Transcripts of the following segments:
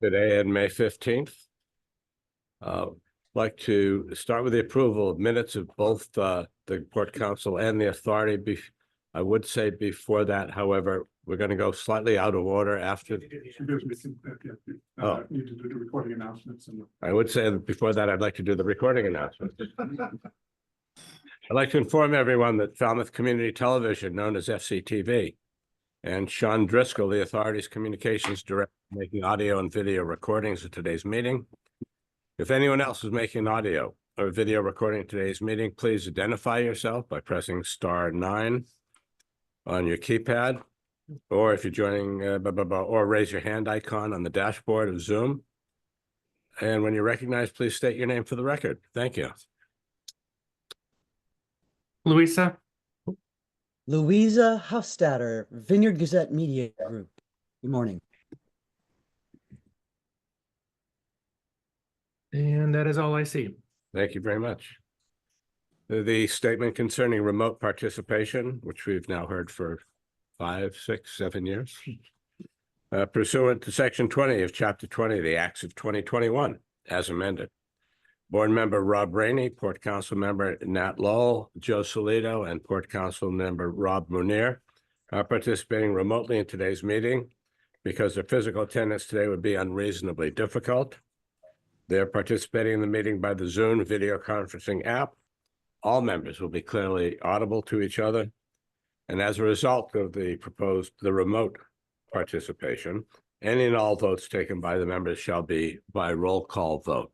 Today and May 15th. Like to start with the approval of minutes of both the Port Council and the Authority. I would say before that, however, we're going to go slightly out of order after. Need to do the recording announcements. I would say that before that, I'd like to do the recording announcement. I'd like to inform everyone that Falmouth Community Television, known as FCTV, and Sean Driscoll, the Authority's Communications Director, making audio and video recordings of today's meeting. If anyone else is making audio or video recording of today's meeting, please identify yourself by pressing *9 on your keypad, or if you're joining, or raise your hand icon on the dashboard of Zoom. And when you're recognized, please state your name for the record. Thank you. Louisa Hofstadter, Vineyard Gazette Media Group. Good morning. And that is all I see. Thank you very much. The statement concerning remote participation, which we've now heard for 5, 6, 7 years. Pursuant to Section 20 of Chapter 20 of the Acts of 2021, as amended. Board member Rob Rainey, Port Council member Nat Lowell, Joe Solito, and Port Council member Rob Munir are participating remotely in today's meeting because their physical attendance today would be unreasonably difficult. They're participating in the meeting by the Zoom video conferencing app. All members will be clearly audible to each other. And as a result of the remote participation, any and all votes taken by the members shall be by roll call vote.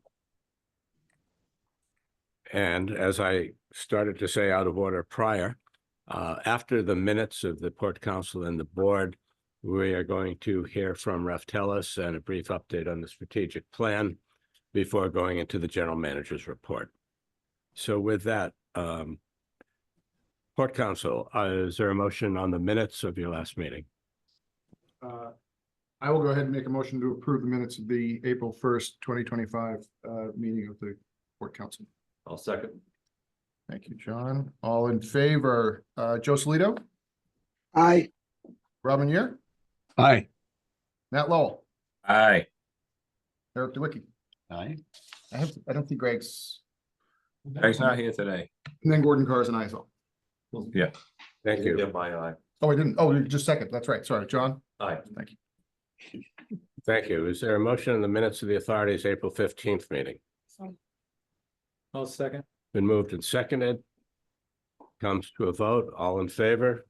And as I started to say out of order prior, after the minutes of the Port Council and the board, we are going to hear from Ref Tellis and a brief update on the strategic plan before going into the general manager's report. So with that, Port Council, is there a motion on the minutes of your last meeting? I will go ahead and make a motion to approve the minutes of the April 1st, 2025 meeting of the Port Council. I'll second. Thank you, John. All in favor, Joe Solito? Aye. Robin Year? Aye. Nat Lowell? Aye. Eric DeWicki? Aye. I don't think Greg's. Greg's not here today. And then Gordon Carr's and ISO. Yeah. Thank you. Get my eye. Oh, I didn't. Oh, you just second. That's right. Sorry, John. Aye. Thank you. Thank you. Is there a motion on the minutes of the Authority's April 15th meeting? I'll second. Been moved and seconded. Comes to a vote. All in favor?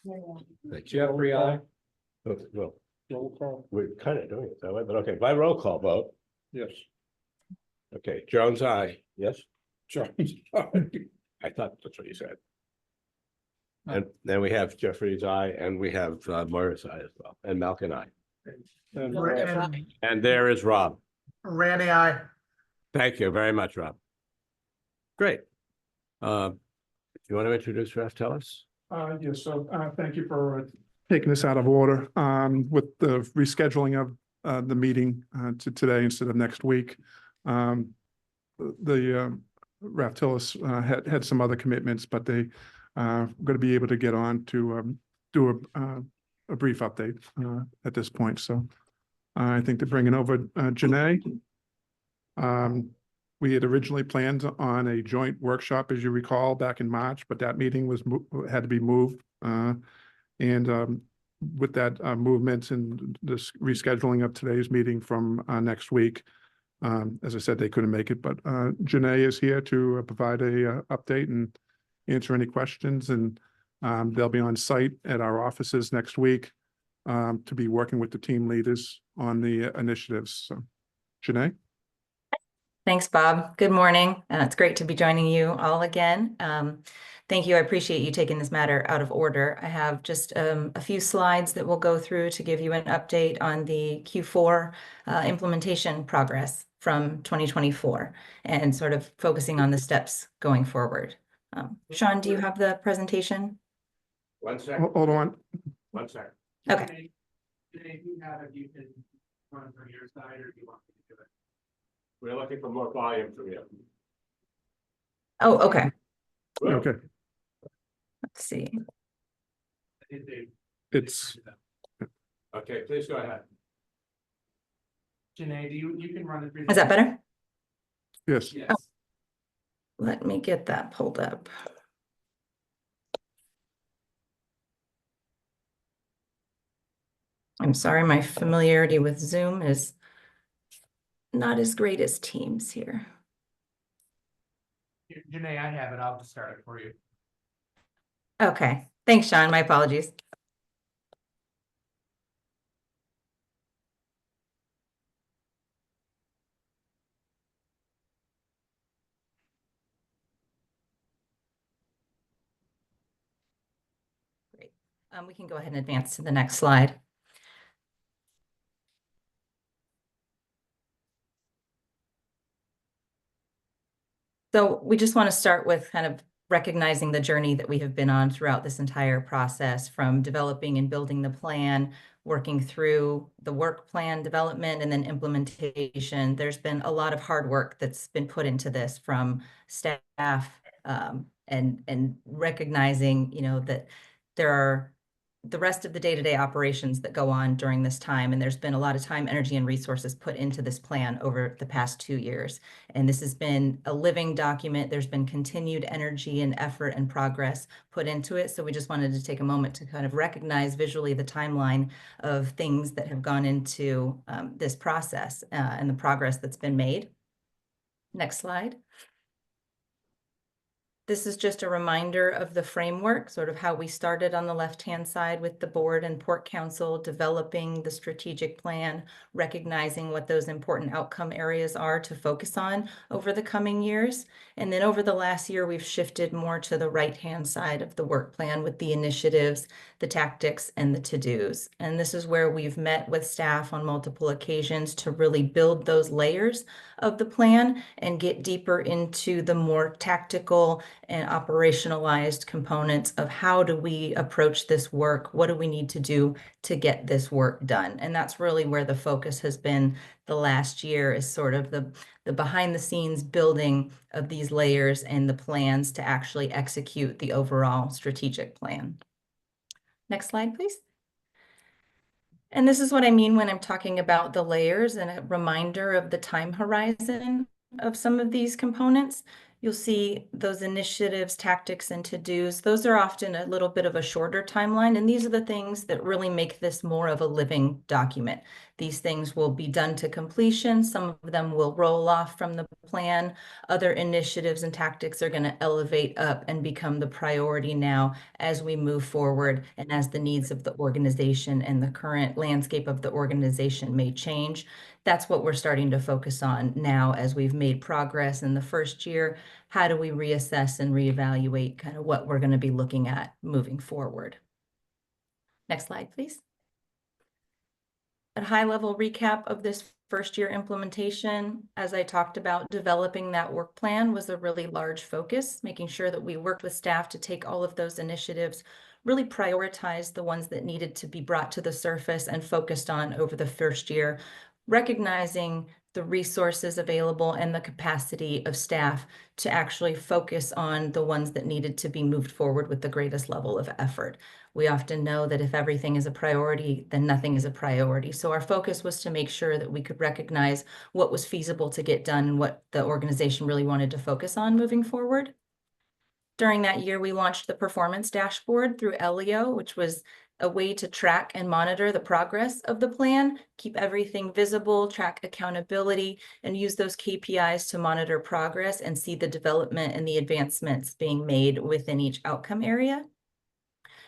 Thank you. Jeffrey, aye. Well, we're kind of doing it that way, but okay, by roll call vote. Yes. Okay, Jones, aye. Yes, Jones. I thought that's what you said. And then we have Jeffrey's aye, and we have Moira's aye as well, and Malcolm aye. And there is Rob. Randy, aye. Thank you very much, Rob. Great. You want to introduce Ref Tellis? Yes, so thank you for taking this out of order with the rescheduling of the meeting to today instead of next week. The Raf Tillis had some other commitments, but they going to be able to get on to do a brief update at this point. So I think they're bringing over Janae. We had originally planned on a joint workshop, as you recall, back in March, but that meeting had to be moved. With that movement and this rescheduling of today's meeting from next week, as I said, they couldn't make it, but Janae is here to provide a update and answer any questions, and they'll be on site at our offices next week to be working with the team leaders on the initiatives. So, Janae? Thanks, Bob. Good morning. It's great to be joining you all again. Thank you. I appreciate you taking this matter out of order. I have just a few slides that we'll go through to give you an update on the Q4 implementation progress from 2024 and sort of focusing on the steps going forward. Sean, do you have the presentation? 1 second. Hold on. 1 second. Okay. Today, you have it, you can run from your side, or do you want me to do it? We're looking for more volume from you. Oh, okay. Okay. Let's see. It's Okay, please go ahead. Janae, you can run it. Is that better? Yes, Yes. Let me get that pulled up. I'm sorry, my familiarity with Zoom is not as great as Teams here. Janae, I have it. I'll just start it for you. Okay, thanks, Sean. My apologies. Great. We can go ahead and advance to the next slide. So we just want to start with kind of recognizing the journey that we have been on throughout this entire process, from developing and building the plan, working through the work plan development, and then implementation. There's been a lot of hard work that's been put into this from staff, and recognizing, that there are the rest of the day-to-day operations that go on during this time. And there's been a lot of time, energy, and resources put into this plan over the past 2 years. And this has been a living document. There's been continued energy and effort and progress put into it. So we just wanted to take a moment to kind of recognize visually the timeline of things that have gone into this process and the progress that's been made. Next slide. This is just a reminder of the framework, sort of how we started on the left-hand side with the board and Port Council, developing the strategic plan, recognizing what those important outcome areas are to focus on over the coming years. And then over the last year, we've shifted more to the right-hand side of the work plan with the initiatives, the tactics, and the to-dos. And this is where we've met with staff on multiple occasions to really build those layers of the plan and get deeper into the more tactical and operationalized components of how do we approach this work? What do we need to do to get this work done? And that's really where the focus has been the last year, is sort of the behind the scenes building of these layers and the plans to actually execute the overall strategic plan. Next slide, please. And this is what I mean when I'm talking about the layers and a reminder of the time horizon of some of these components. You'll see those initiatives, tactics, and to-dos. Those are often a little bit of a shorter timeline, and these are the things that really make this more of a living document. These things will be done to completion. Some of them will roll off from the plan. Other initiatives and tactics are going to elevate up and become the priority now as we move forward and as the needs of the organization and the current landscape of the organization may change. That's what we're starting to focus on now as we've made progress in the first year. How do we reassess and reevaluate kind of what we're going to be looking at moving forward? Next slide, please. A high-level recap of this first year implementation. As I talked about, developing that work plan was a really large focus, making sure that we worked with staff to take all of those initiatives, really prioritize the ones that needed to be brought to the surface and focused on over the first year, recognizing the resources available and the capacity of staff to actually focus on the ones that needed to be moved forward with the greatest level of effort. We often know that if everything is a priority, then nothing is a priority. So our focus was to make sure that we could recognize what was feasible to get done and what the organization really wanted to focus on moving forward. During that year, we launched the performance dashboard through Elio, which was a way to track and monitor the progress of the plan, keep everything visible, track accountability, and use those KPIs to monitor progress and see the development and the advancements being made within each outcome area.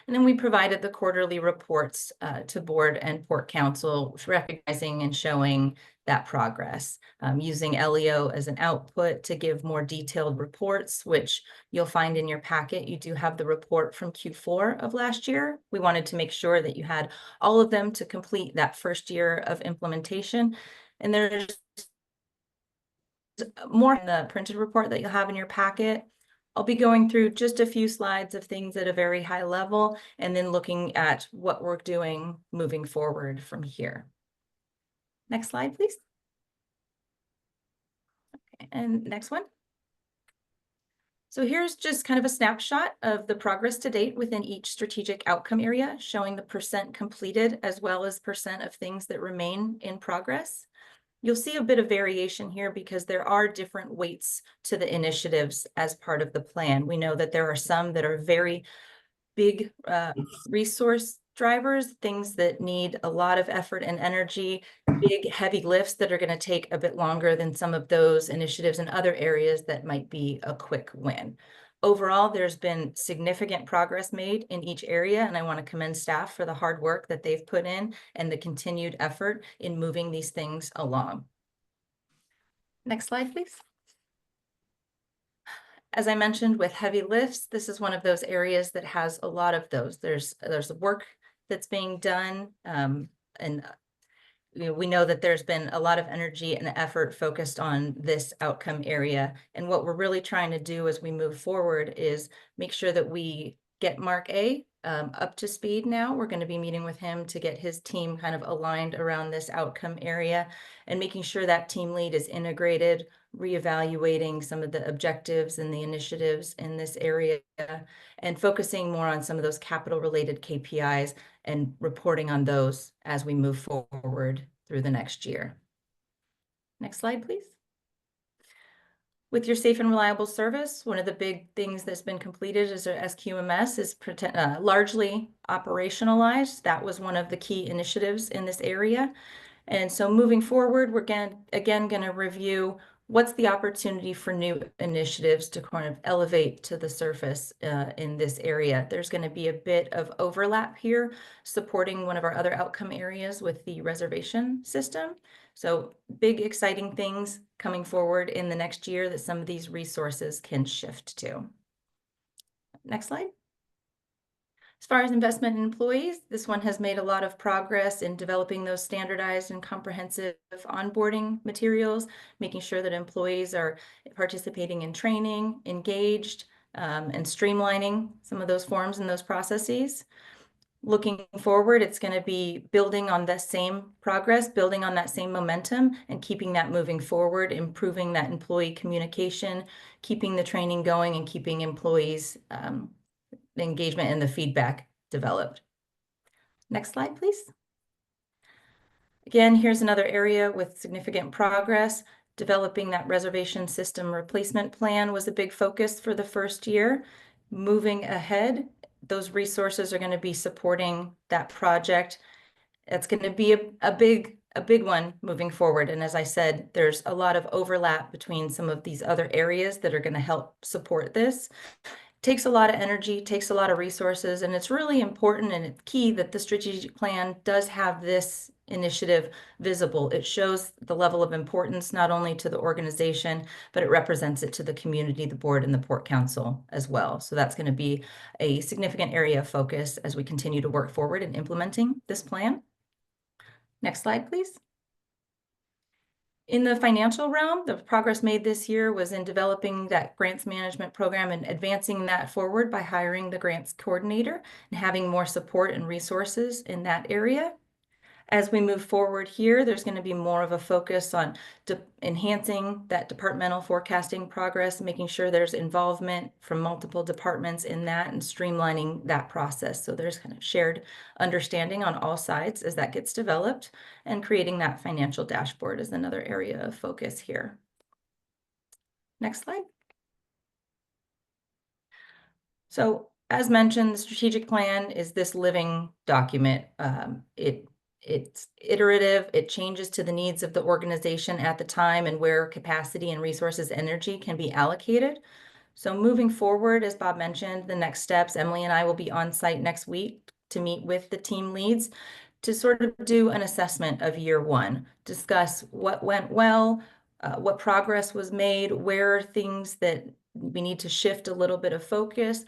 And then we provided the quarterly reports to board and Port Council, recognizing and showing that progress, using Elio as an output to give more detailed reports, which you'll find in your packet. You do have the report from Q4 of last year. We wanted to make sure that you had all of them to complete that first year of implementation. And there's more in the printed report that you'll have in your packet. I'll be going through just a few slides of things at a very high level and then looking at what we're doing moving forward from here. Next slide, please. Okay, and next one. So here's just kind of a snapshot of the progress to date within each strategic outcome area, showing the percent completed as well as percent of things that remain in progress. You'll see a bit of variation here because there are different weights to the initiatives as part of the plan. We know that there are some that are very big resource drivers, things that need a lot of effort and energy, big heavy lifts that are going to take a bit longer than some of those initiatives in other areas that might be a quick win. Overall, there's been significant progress made in each area, and I want to commend staff for the hard work that they've put in and the continued effort in moving these things along. Next slide, please. As I mentioned, with heavy lifts, this is one of those areas that has a lot of those. There's work that's being done, and we know that there's been a lot of energy and effort focused on this outcome area. And what we're really trying to do as we move forward is make sure that we get Mark A up to speed now. We're going to be meeting with him to get his team kind of aligned around this outcome area and making sure that team lead is integrated, reevaluating some of the objectives and the initiatives in this area, and focusing more on some of those capital related KPIs and reporting on those as we move forward through the next year. Next slide, please. With your safe and reliable service, one of the big things that's been completed is our SQMS is largely operationalized. That was one of the key initiatives in this area. And so moving forward, we're again going to review what's the opportunity for new initiatives to kind of elevate to the surface in this area. There's going to be a bit of overlap here, supporting one of our other outcome areas with the reservation system. So big, exciting things coming forward in the next year that some of these resources can shift to. Next slide. As far as investment in employees, this one has made a lot of progress in developing those standardized and comprehensive onboarding materials, making sure that employees are participating in training, engaged, and streamlining some of those forms and those processes. Looking forward, it's going to be building on that same progress, building on that same momentum, and keeping that moving forward, improving that employee communication, keeping the training going, and keeping employees the engagement and the feedback developed. Next slide, please. Again, here's another area with significant progress. Developing that reservation system replacement plan was a big focus for the first year. Moving ahead, those resources are going to be supporting that project. It's going to be a big one moving forward. And as I said, there's a lot of overlap between some of these other areas that are going to help support this. Takes a lot of energy, takes a lot of resources, and it's really important and it's key that the strategic plan does have this initiative visible. It shows the level of importance not only to the organization, but it represents it to the community, the board, and the Port Council as well. So that's going to be a significant area of focus as we continue to work forward in implementing this plan. Next slide, please. In the financial realm, the progress made this year was in developing that grants management program and advancing that forward by hiring the grants coordinator and having more support and resources in that area. As we move forward here, there's going to be more of a focus on enhancing that departmental forecasting progress, making sure there's involvement from multiple departments in that and streamlining that process. So there's kind of shared understanding on all sides as that gets developed, and creating that financial dashboard is another area of focus here. Next slide. So as mentioned, the strategic plan is this living document. It's iterative, it changes to the needs of the organization at the time and where capacity and resources, energy can be allocated. So moving forward, as Bob mentioned, the next steps, Emily and I will be on site next week to meet with the team leads to sort of do an assessment of year one, discuss what went well, what progress was made, where are things that we need to shift a little bit of focus,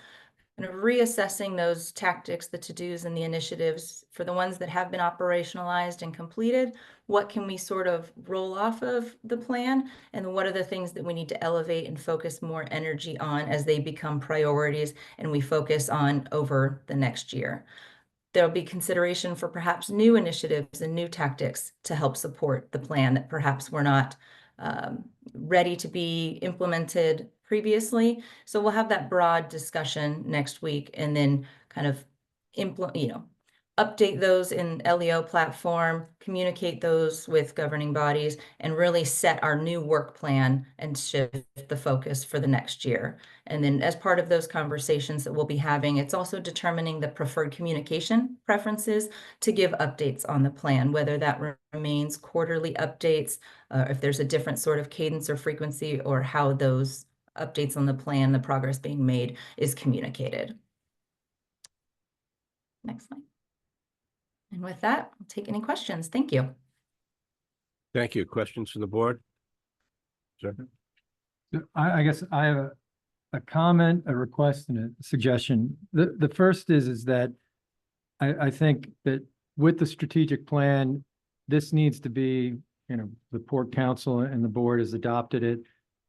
and reassessing those tactics, the to-dos and the initiatives for the ones that have been operationalized and completed. What can we sort of roll off of the plan? And what are the things that we need to elevate and focus more energy on as they become priorities and we focus on over the next year? There'll be consideration for perhaps new initiatives and new tactics to help support the plan that perhaps were not ready to be implemented previously. So we'll have that broad discussion next week and then kind of update those in LEO platform, communicate those with governing bodies, and really set our new work plan and shift the focus for the next year. And then as part of those conversations that we'll be having, it's also determining the preferred communication preferences to give updates on the plan, whether that remains quarterly updates, if there's a different sort of cadence or frequency, or how those updates on the plan, the progress being made, is communicated. Next slide. And with that, I'll take any questions. Thank you. Thank you. Questions from the board? Sir? I guess I have a comment, a request, and a suggestion. The first is that I think that with the strategic plan, this needs to be, the Port Council and the board has adopted it.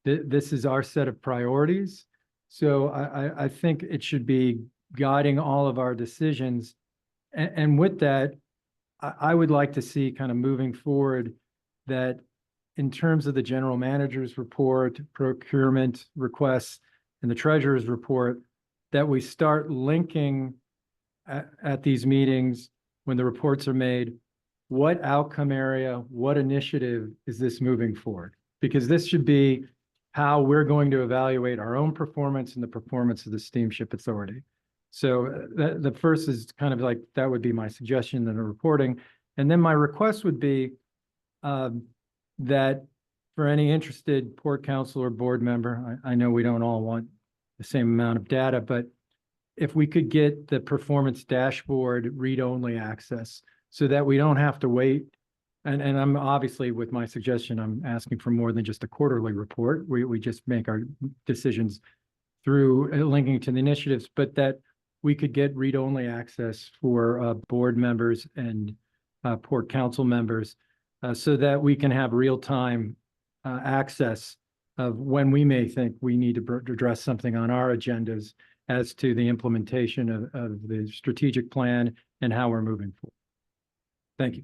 This is our set of priorities. So I think it should be guiding all of our decisions. And with that, I would like to see kind of moving forward that in terms of the general manager's report, procurement requests, and the treasurer's report, that we start linking at these meetings when the reports are made, what outcome area, what initiative is this moving forward? Because this should be how we're going to evaluate our own performance and the performance of the Steamship Authority. So the first is kind of like, that would be my suggestion in the reporting. And then my request would be that for any interested Port Council or board member, I know we don't all want the same amount of data, but if we could get the performance dashboard read-only access so that we don't have to wait. And I'm obviously, with my suggestion, I'm asking for more than just a quarterly report. We just make our decisions through linking to the initiatives, but that we could get read-only access for board members and Port Council members so that we can have real-time access of when we may think we need to address something on our agendas as to the implementation of the strategic plan and how we're moving forward. Thank you.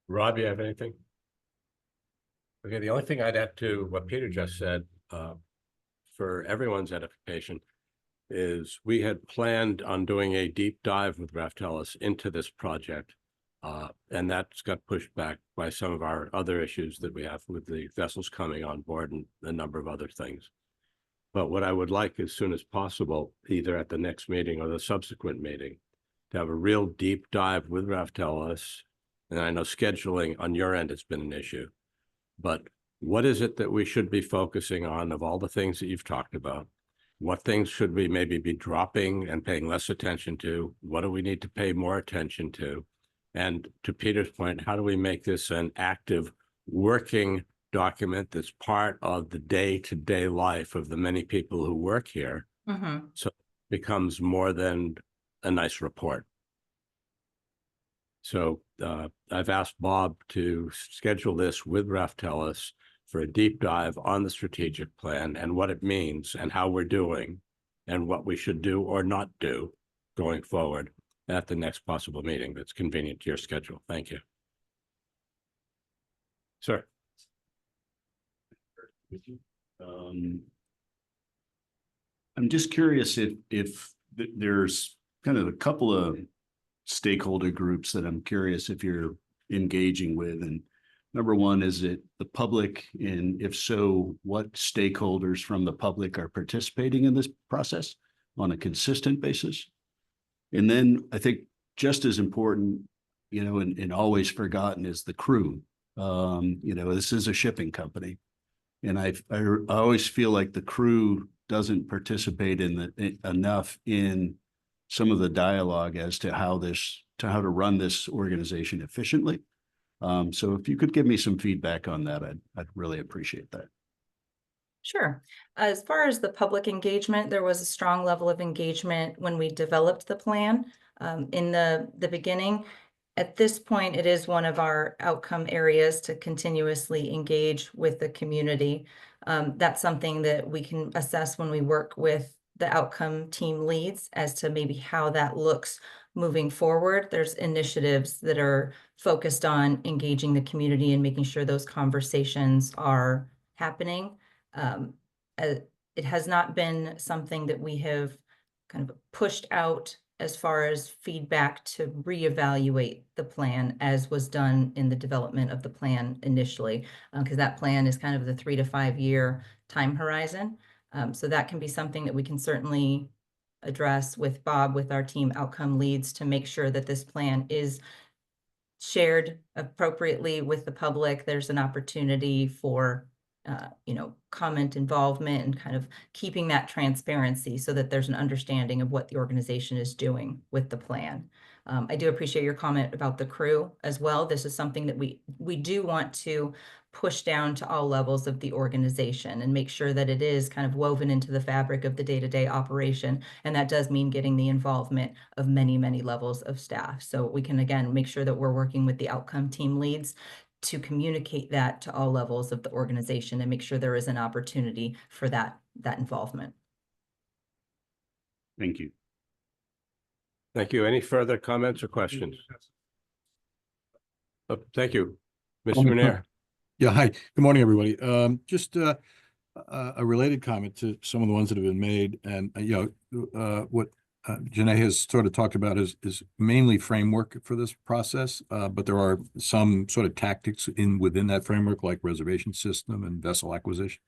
Rob, you have anything? Okay, the only thing I'd add to what Peter just said, for everyone's edification, is we had planned on doing a deep dive with Raftellus into this project. And that's got pushed back by some of our other issues that we have with the vessels coming on board and a number of other things. But what I would like as soon as possible, either at the next meeting or the subsequent meeting, to have a real deep dive with Raftellus. And I know scheduling on your end has been an issue, but what is it that we should be focusing on of all the things that you've talked about? What things should we maybe be dropping and paying less attention to? What do we need to pay more attention to? And to Peter's point, how do we make this an active working document that's part of the day-to-day life of the many people who work here? Mm-hmm. So it becomes more than a nice report. So I've asked Bob to schedule this with Raftellus for a deep dive on the strategic plan and what it means and how we're doing and what we should do or not do going forward at the next possible meeting that's convenient to your schedule. Thank you. Sir. I'm just curious if there's kind of a couple of stakeholder groups that I'm curious if you're engaging with. And number one, is it the public? And if so, what stakeholders from the public are participating in this process on a consistent basis? And then I think just as important, and always forgotten, is the crew. This is a shipping company. And I always feel like the crew doesn't participate enough in some of the dialogue as to how to run this organization efficiently. So if you could give me some feedback on that, I'd really appreciate that. Sure. As far as the public engagement, there was a strong level of engagement when we developed the plan in the beginning. At this point, it is one of our outcome areas to continuously engage with the community. That's something that we can assess when we work with the outcome team leads as to maybe how that looks moving forward. There's initiatives that are focused on engaging the community and making sure those conversations are happening. It has not been something that we have kind of pushed out as far as feedback to reevaluate the plan as was done in the development of the plan initially, because that plan is kind of the 3 to 5 year time horizon. So that can be something that we can certainly address with Bob, with our team outcome leads, to make sure that this plan is shared appropriately with the public. There's an opportunity for comment involvement and kind of keeping that transparency so that there's an understanding of what the organization is doing with the plan. I do appreciate your comment about the crew as well. This is something that we do want to push down to all levels of the organization and make sure that it is kind of woven into the fabric of the day-to-day operation. And that does mean getting the involvement of many, many levels of staff. So we can, again, make sure that we're working with the outcome team leads to communicate that to all levels of the organization and make sure there is an opportunity for that involvement. Thank you. Thank you. Any further comments or questions? Thank you. Mr. Morning. Menier. Yeah, hi, good morning, everybody. Just a related comment to some of the ones that have been made, and what Janae has sort of talked about is mainly framework for this process, but there are some sort of tactics within that framework, like reservation system and vessel acquisition.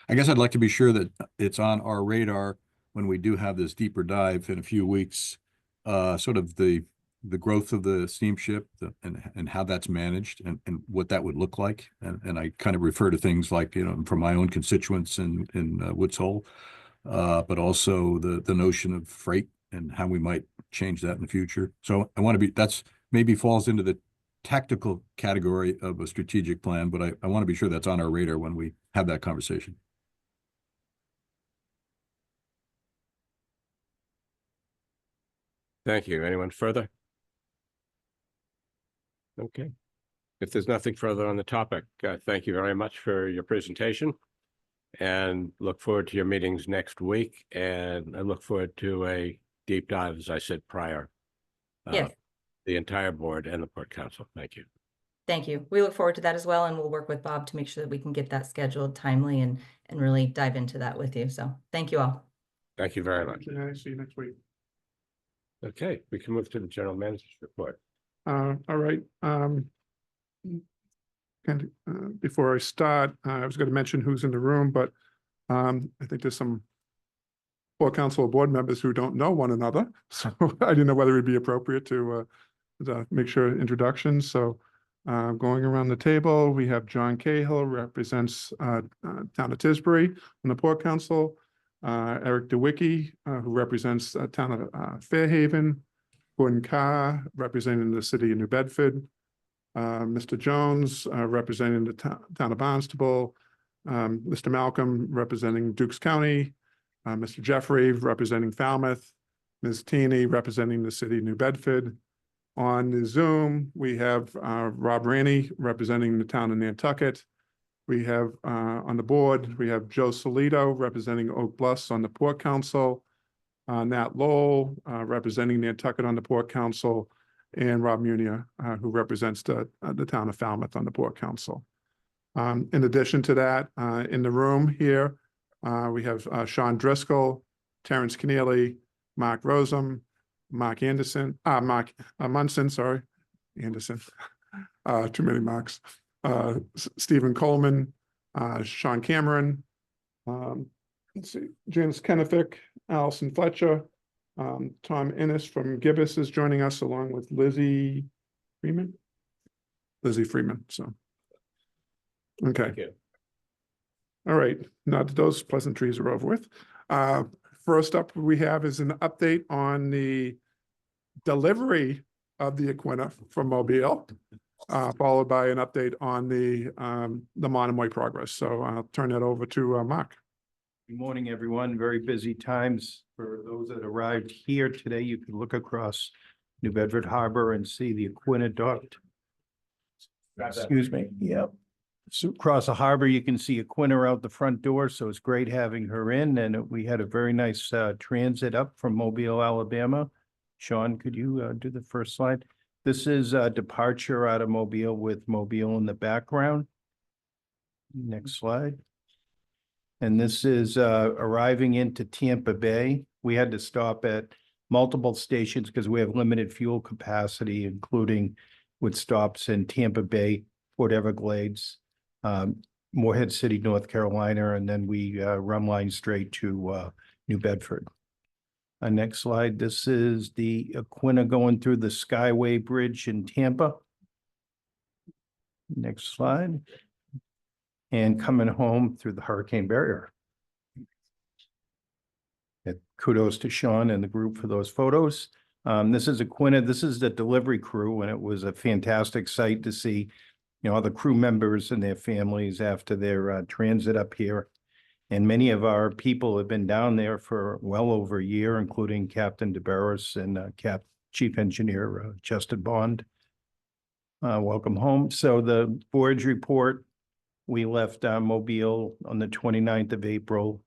I guess I'd like to be sure that it's on our radar when we do have this deeper dive in a few weeks, sort of the growth of the steamship and how that's managed and what that would look like. And I kind of refer to things like, from my own constituents in Woods Hole, but also the notion of freight and how we might change that in the future. So I want to that's maybe falls into the tactical category of a strategic plan, but I want to be sure that's on our radar when we have that conversation. Thank you. Anyone further? Okay. If there's nothing further on the topic, thank you very much for your presentation and look forward to your meetings next week. And I look forward to a deep dive, as I said prior. Yes. The entire board and the Port Council. Thank you. Thank you. We look forward to that as well. And we'll work with Bob to make sure that we can get that scheduled timely and really dive into that with you. So thank you all. Thank you very much. See you next week. Okay, we can move to the general manager's report. All right. Before I start, I was going to mention who's in the room, but I think there's some Port Council board members who don't know one another. So I didn't know whether it'd be appropriate to make sure introductions. So going around the table, we have John Cahill, represents town of Tisbury on the Port Council. Eric DeWicki, who represents town of Fairhaven. Gordon Carr, representing the city of New Bedford. Mr. Jones, representing the town of Barnstable. Mr. Malcolm, representing Dukes County. Mr. Jeffrey, representing Falmouth. Ms. Teeny, representing the city of New Bedford. On the Zoom, we have Rob Rainey, representing the town of Nantucket. We have on the board, we have Joe Solito, representing Oak Bluffs on the Port Council. Nat Lowell, representing Nantucket on the Port Council, and Rob Munia, who represents the town of Falmouth on the Port Council. In addition to that, in the room here, we have Sean Driscoll, Terrence Keneally, Mark Rosem, Mark Munson, sorry, Anderson, too many Marks, Stephen Coleman, Sean Cameron, let's see, James Kennefic, Allison Fletcher, Tom Innes from Gibbous is joining us along with Lizzie Freeman. So, okay. Thank you. All right, now that those pleasantries are over with. First up we have is an update on the delivery of the Aquinnah from Mobile, followed by an update on the Monomoy progress. So I'll turn that over to Mark. Good morning, everyone. Very busy times for those that arrived here today. You can look across New Bedford Harbor and see the Aquinnah docked. Excuse me. Yep. So across the harbor, you can see Aquinnah out the front door, so it's great having her in, and we had a very nice transit up from Mobile, Alabama. Sean, could you do the first slide? This is a departure out of Mobile with Mobile in the background. Next slide. And this is arriving into Tampa Bay. We had to stop at multiple stations because we have limited fuel capacity, including with stops in Tampa Bay, Port Everglades, Morehead City, North Carolina, and then we run line straight to New Bedford. Next slide. This is the Aquinnah going through the Skyway Bridge in Tampa. Next slide. And coming home through the hurricane barrier. Kudos to Sean and the group for those photos. This is Aquinnah. This is the delivery crew, and it was a fantastic sight to see, all the crew members and their families after their transit up here. And many of our people have been down there for well over a year, including Captain DeBarris and Chief Engineer Justin Bond. Welcome home. So the voyage report, we left Mobile on the 29th of April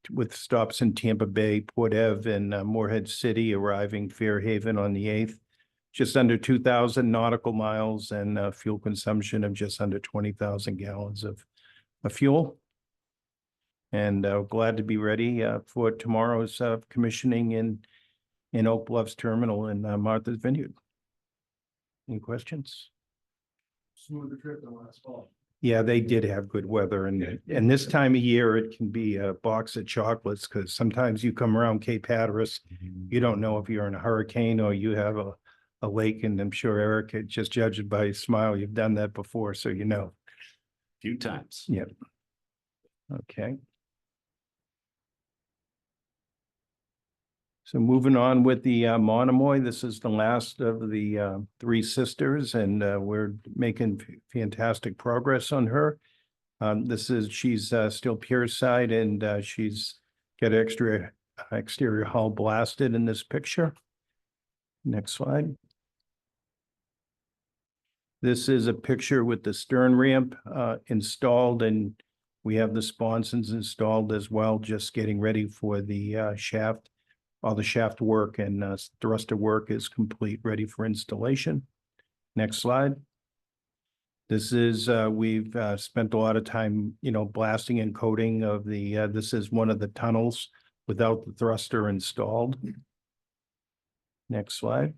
with stops in Tampa Bay, Port Ev, and Morehead City, arriving Fairhaven on the 8th. Just under 2,000 nautical miles and fuel consumption of just under 20,000 gallons of fuel. And glad to be ready for tomorrow's commissioning in Oak Bluffs Terminal in Martha's Vineyard. Any questions? Smoother trip than last fall. Yeah, they did have good weather, and this time of year, it can be a box of chocolates, because sometimes you come around Cape Hatteras, you don't know if you're in a hurricane or you have a lake, and I'm sure Eric, just judged by his smile, you've done that before, so you know. Few times. Yep. Okay. So moving on with the Monomoy, this is the last of the three sisters, and we're making fantastic progress on her. She's still pier side, and she's got exterior hull blasted in this picture. Next slide. This is a picture with the stern ramp installed, and we have the sponsons installed as well, just getting ready for the shaft. All the shaft work and thruster work is complete, ready for installation. Next slide. This is, we've spent a lot of time, blasting and coating of the, this is one of the tunnels without the thruster installed. Next slide.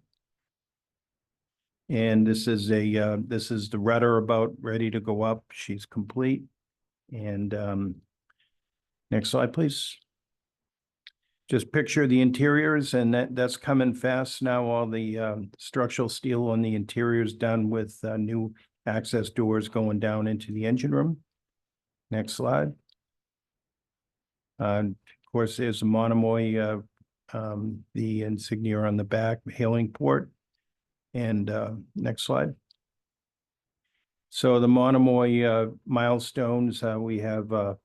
And this is the rudder about ready to go up. She's complete. And next slide, please. Just picture the interiors, and that's coming fast now. All the structural steel on the interiors done with new access doors going down into the engine room. Next slide. Of course, there's a Monomoy, the insignia on the back, hailing port. And next slide. So the Monomoy milestones, we have the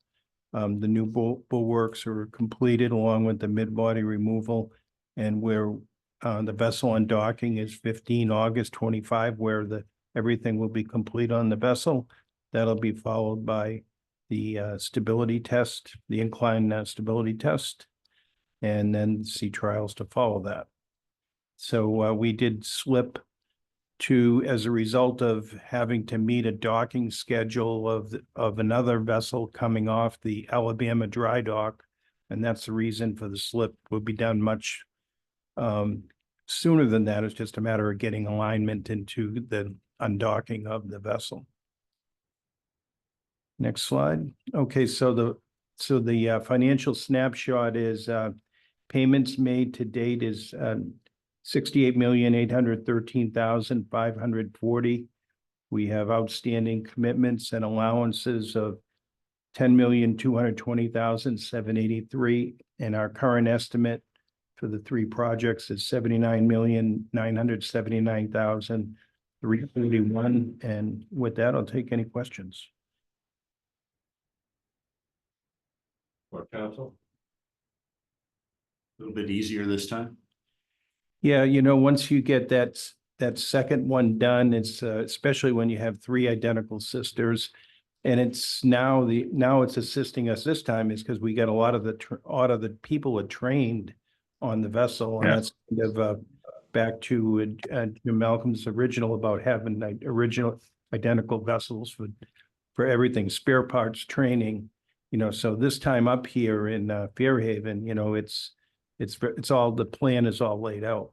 new bulwarks are completed along with the mid-body removal, and where the vessel undocking is 15 August 25, where everything will be complete on the vessel. That'll be followed by the stability test, the incline stability test, and then sea trials to follow that. So we did slip as a result of having to meet a docking schedule of another vessel coming off the Alabama dry dock. And that's the reason for the slip. Will be done much sooner than that. It's just a matter of getting alignment into the undocking of the vessel. Next slide. Okay, so the financial snapshot is payments made to date is 68,813,540. We have outstanding commitments and allowances of 10,220,783, and our current estimate for the three projects is 79,979,341. And with that, I'll take any questions. Or council. A little bit easier this time. Yeah, once you get that that second one done. It's especially when you have three identical sisters. And it's now it's assisting us this time is because we got a lot of the people are trained on the vessel. And Yeah. that's kind of back to Malcolm's original about having original identical vessels for everything, spare parts, training, so this time up here in Fairhaven, it's all, the plan is all laid out.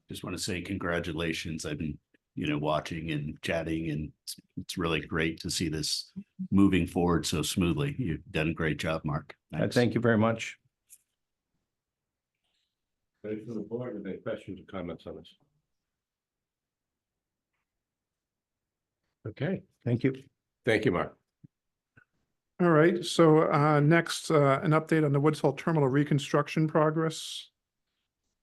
Just want to say congratulations. I've been, watching and chatting, and it's really great to see this moving forward so smoothly. You've done a great job, Mark. Thanks. Thank you very much. Ready for the board, any questions or comments on this? Okay, Thank you. thank you, Mark. All right, so next, an update on the Woods Hole Terminal reconstruction progress.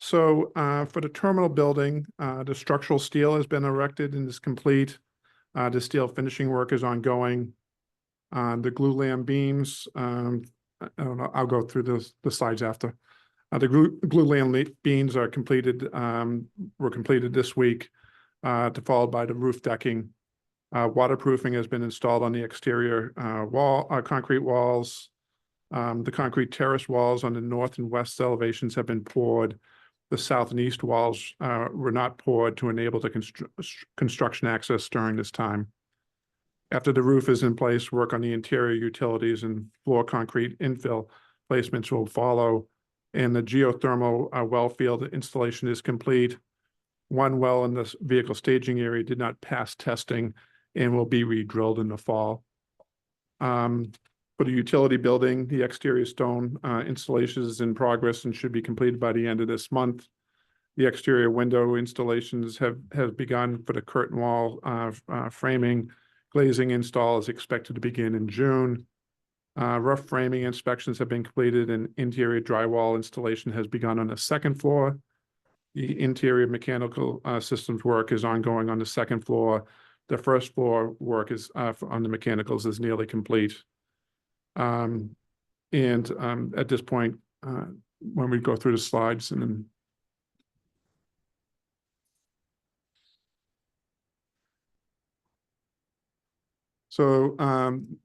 So for the terminal building, the structural steel has been erected and is complete. The steel finishing work is ongoing. The glue lam beams, I don't know, I'll go through the slides after. The glue lam beams are completed, were completed this week, followed by the roof decking. Waterproofing has been installed on the exterior concrete walls. The concrete terrace walls on the north and west elevations have been poured. The south and east walls were not poured to enable the construction access during this time. After the roof is in place, work on the interior utilities and floor concrete infill placements will follow. And the geothermal well field installation is complete. One well in the vehicle staging area did not pass testing and will be re-drilled in the fall. For the utility building, the exterior stone installation is in progress and should be completed by the end of this month. The exterior window installations have begun for the curtain wall framing. Glazing install is expected to begin in June. Rough framing inspections have been completed and interior drywall installation has begun on the second floor. The interior mechanical systems work is ongoing on the second floor. The first floor work is on the mechanicals is nearly complete. At this point, when we go through the slides and then so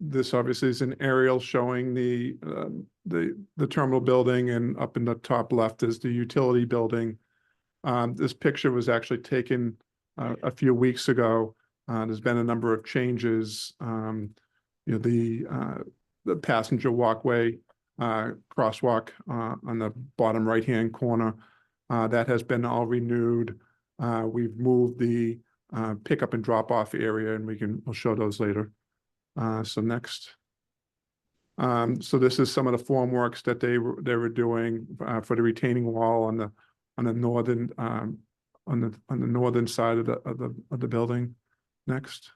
this obviously is an aerial showing the terminal building, and up in the top left is the utility building. This picture was actually taken a few weeks ago. There's been a number of changes. The passenger walkway crosswalk on the bottom right-hand corner that has been all renewed. We've moved the pickup and drop-off area, and we'll show those later. So next. So this is some of the form works that they were doing for the retaining wall on the northern northern side of the building. Next.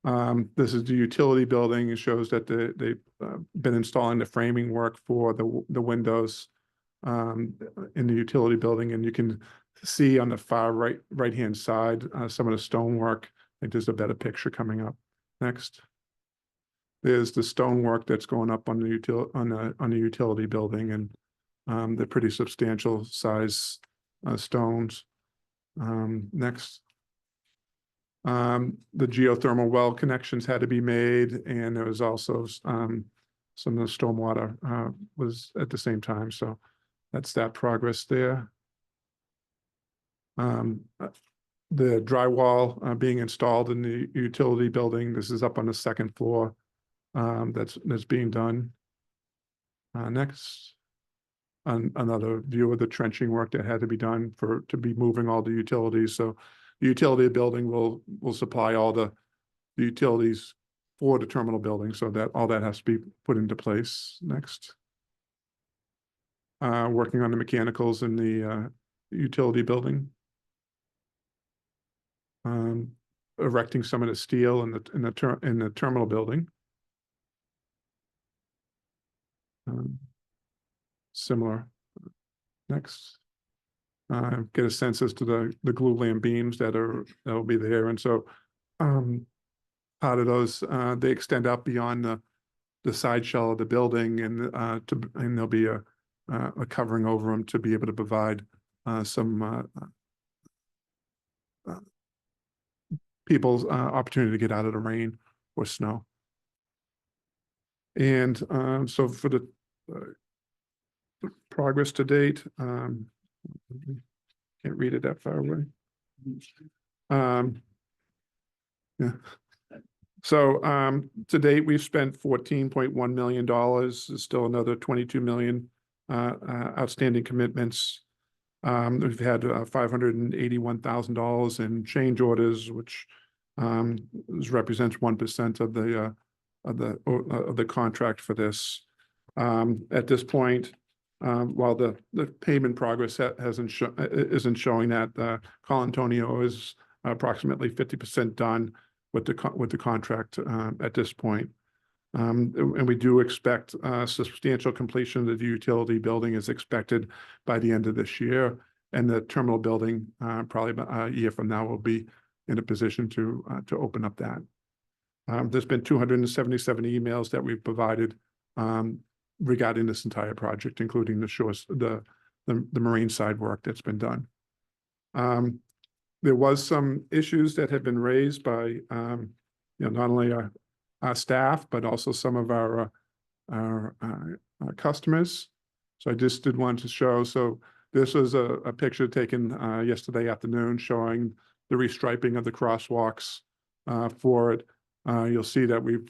This is the utility building. It shows that they've been installing the framing work for the windows in the utility building, and you can see on the far right-hand side some of the stonework. I think there's a better picture coming up. Next. There's the stonework that's going up on the utility building, and they're pretty substantial size stones. Next. The geothermal well connections had to be made, and there was also some of the stormwater was at the same time. So that's that progress there. The drywall being installed in the utility building. This is up on the second floor. That's being done. Next. Another view of the trenching work that had to be done to be moving all the utilities. So the utility building will supply all the utilities for the terminal building, so that all that has to be put into place. Next. Working on the mechanicals in the utility building. Erecting some of the steel in the terminal building. Similar. Next. Get a sense as to the glue lam beams that'll be there, and so part of those they extend out beyond the side shell of the building, and there'll be a covering over them to be able to provide some people's opportunity to get out of the rain or snow. And so for the progress to date, can't read it that far away. Yeah. So to date, we've spent $14.1 million. There's still another 22 million outstanding commitments. We've had $581,000 in change orders, which represents 1% of the contract for this. At this point, while the payment progress isn't showing that, Colantonio is approximately 50% done with the contract at this point. And we do expect substantial completion of the utility building is expected by the end of this year. And the terminal building, probably about a year from now, will be in a position to open up that. There's been 277 emails that we've provided regarding this entire project, including the marine side work that's been done. There was some issues that have been raised by not only our staff, but also some of our customers. So I just did want to show. So this was a picture taken yesterday afternoon showing the restriping of the crosswalks for it. You'll see that we've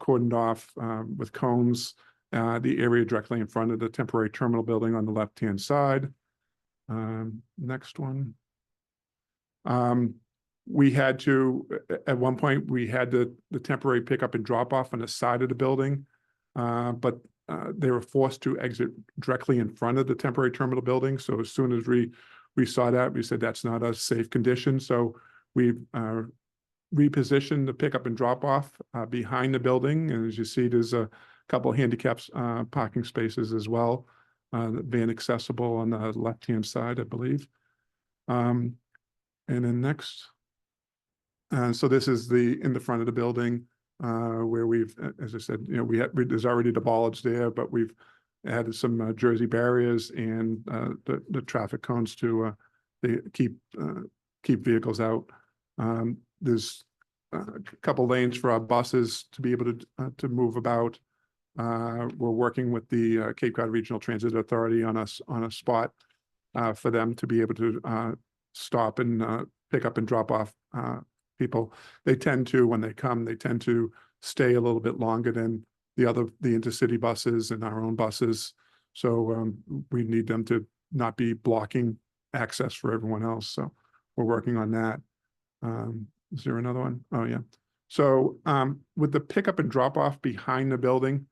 cordoned off with cones the area directly in front of the temporary terminal building on the left-hand side. Next one. We had to, at one point, we had the temporary pickup and drop off on the side of the building, but they were forced to exit directly in front of the temporary terminal building. So as soon as we saw that, we said that's not a safe condition. So we've repositioned the pickup and drop off behind the building. And as you see, there's a couple of handicapped parking spaces as well, van accessible on the left-hand side, I believe. And then next. So this is in the front of the building where we've, as I said, there's already the bollards there, but we've added some Jersey barriers and the traffic cones to keep vehicles out. There's a couple lanes for our buses to be able to move about. We're working with the Cape Cod Regional Transit Authority on a spot for them to be able to stop and pick up and drop off people. They tend to, when they come, they tend to stay a little bit longer than the intercity buses and our own buses. So we need them to not be blocking access for everyone else. So we're working on that. Is there another one? Oh yeah. So with the pickup and drop off behind the building,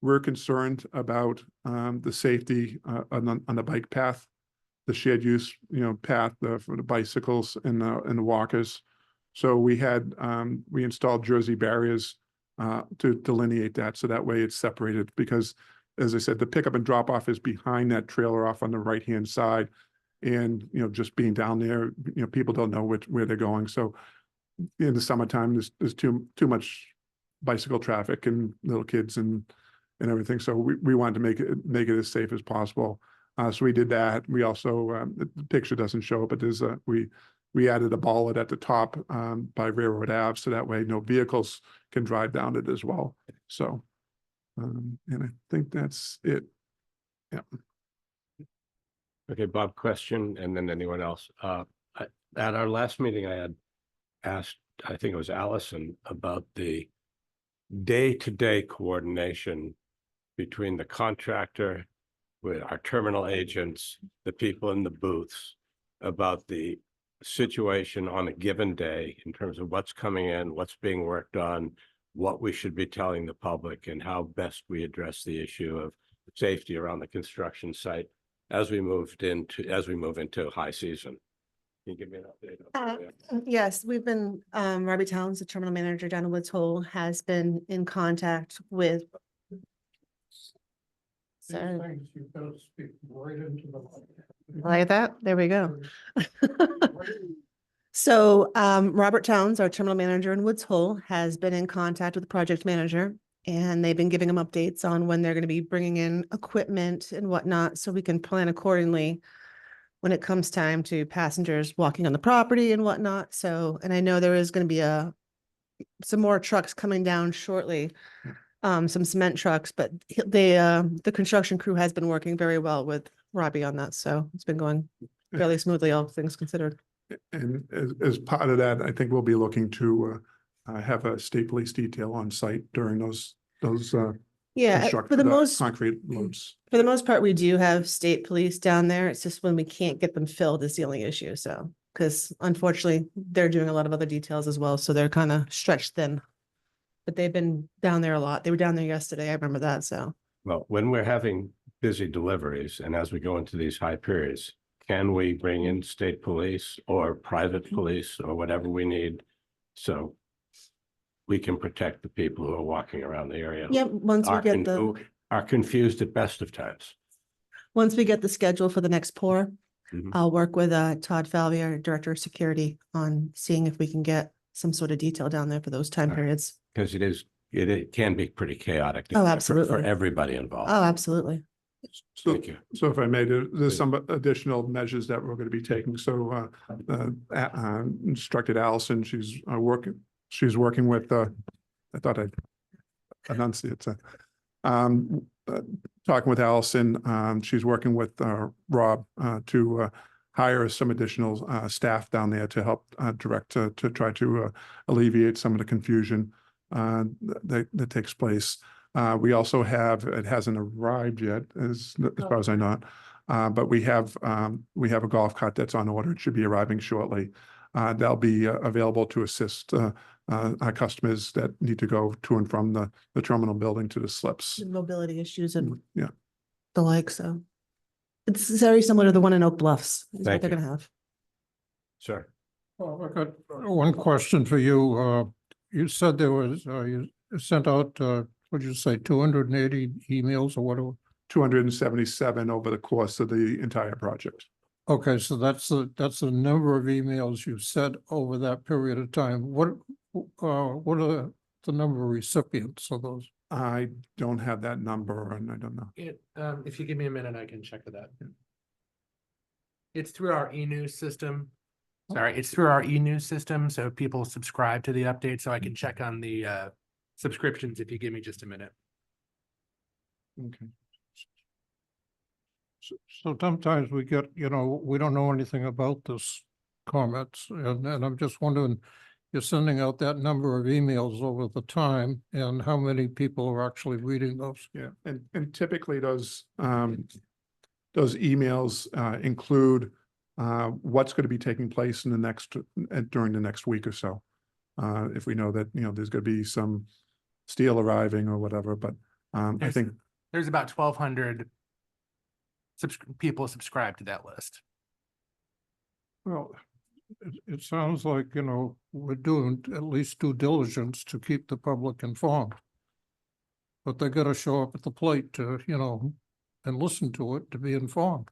we're concerned about the safety on the bike path, the shared use, path for the bicycles and the walkers. So we installed Jersey barriers to delineate that, so that way it's separated. Because, as I said, the pickup and drop off is behind that trailer off on the right hand side, and just being down there, people don't know where they're going. So in the summertime, there's too much bicycle traffic and little kids and everything. So we wanted to make it as safe as possible. So we did that. We also the picture doesn't show it, but there's we added a bollard at the top by Railroad Ave, so that way no vehicles can drive down it as well. So, and I think that's it. Yeah. Okay, Bob, question, and then anyone else. At our last meeting, I had asked, I think it was Allison, about the day-to-day coordination between the contractor, with our terminal agents, the people in the booths, about the situation on a given day in terms of what's coming in, what's being worked on, what we should be telling the public, and how best we address the issue of safety around the construction site as we move into high season. Can you give me an update on that? Yes, we've been, Robbie Towns, the terminal manager down in Woods Hole, has been in contact with. Like that, there we go. So Robert Towns, our terminal manager in Woods Hole, has been in contact with the project manager, and they've been giving him updates on when they're going to be bringing in equipment and whatnot, so we can plan accordingly. when it comes time to passengers walking on the property and whatnot. So, and I know there is going to be some more trucks coming down shortly, some cement trucks, but the construction crew has been working very well with Robbie on that. So it's been going fairly smoothly, all things considered. And as part of that, I think we'll be looking to have a state police detail on site during those Yeah, concrete loads. for the most part, we do have state police down there. It's just when we can't get them filled is the only issue. So, because unfortunately, they're doing a lot of other details as well. So they're kind of stretched thin. But they've been down there a lot. They were down there yesterday. I remember that. So, Well, when we're having busy deliveries and as we go into these high periods, can we bring in state police or private police or whatever we need? So we can protect the people who are walking around the area. yeah, once we get who are confused at best of times. the schedule for the next pour, Mhm. I'll work with Todd Falvey, Director of Security, on seeing if we can get some sort of detail down there for those time Right. periods. Because it can be pretty chaotic. Oh, for absolutely. everybody involved. Oh, absolutely. So, Thank you. so if I may, there's some additional measures that we're going to be taking. So instructed Allison, she's working with, I thought I'd enunciate. Talking with Allison, she's working with Rob to hire some additional staff down there to help direct to try to alleviate some of the confusion that takes place. We also have, it hasn't arrived yet, as far as I know, but we have a golf cart that's on order. It should be arriving shortly. They'll be available to assist our customers that need to go to and from the terminal building to the slips. Mobility issues and Yeah. the like. So it's very similar to the one in Oak Bluffs. Is what Thank they're you. going to have. Sure. Well, I got one question for you. You said there was, you sent out, what'd you say, 280 emails or whatever? 277 over the course of the entire project. Okay, so that's the number of emails you sent over that period of time. What are the number of recipients of those? I don't have that number and I don't know. If you give me a minute, I can check with that. It's through our e-news system. Sorry, it's through our e-news system, so people subscribe to the update, so I can check on the subscriptions if you give me just a minute. Okay. So sometimes we get, we don't know anything about this comments, and I'm just wondering, you're sending out that number of emails over the time, and how many people are actually reading those? Yeah, and typically those emails include what's going to be taking place in the next during the next week or so. If we know that there's going to be some steel arriving or whatever, but I think There's about 1,200 people subscribe to that list. Well, it sounds like, we're doing at least due diligence to keep the public informed. But they gotta show up at the plate to, and listen to it to be informed.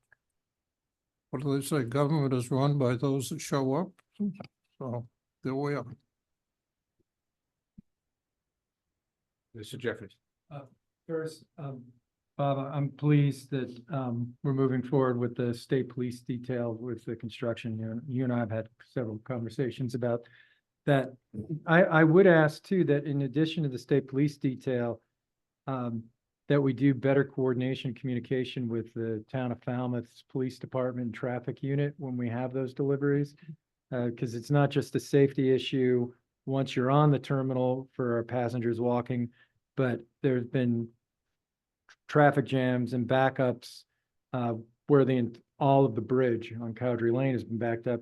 What do they say? Government is run by those that show up. So there we are. Mr. Jeffries. First, Bob, I'm pleased that we're moving forward with the state police detail with the construction. You and I have had several conversations about that. I would ask too, that in addition to the state police detail, that we do better coordination communication with the town of Falmouth's police department and traffic unit when we have those deliveries. Because it's not just a safety issue once you're on the terminal for our passengers walking, but there's been traffic jams and backups where all of the bridge on Cowdrey Lane has been backed up,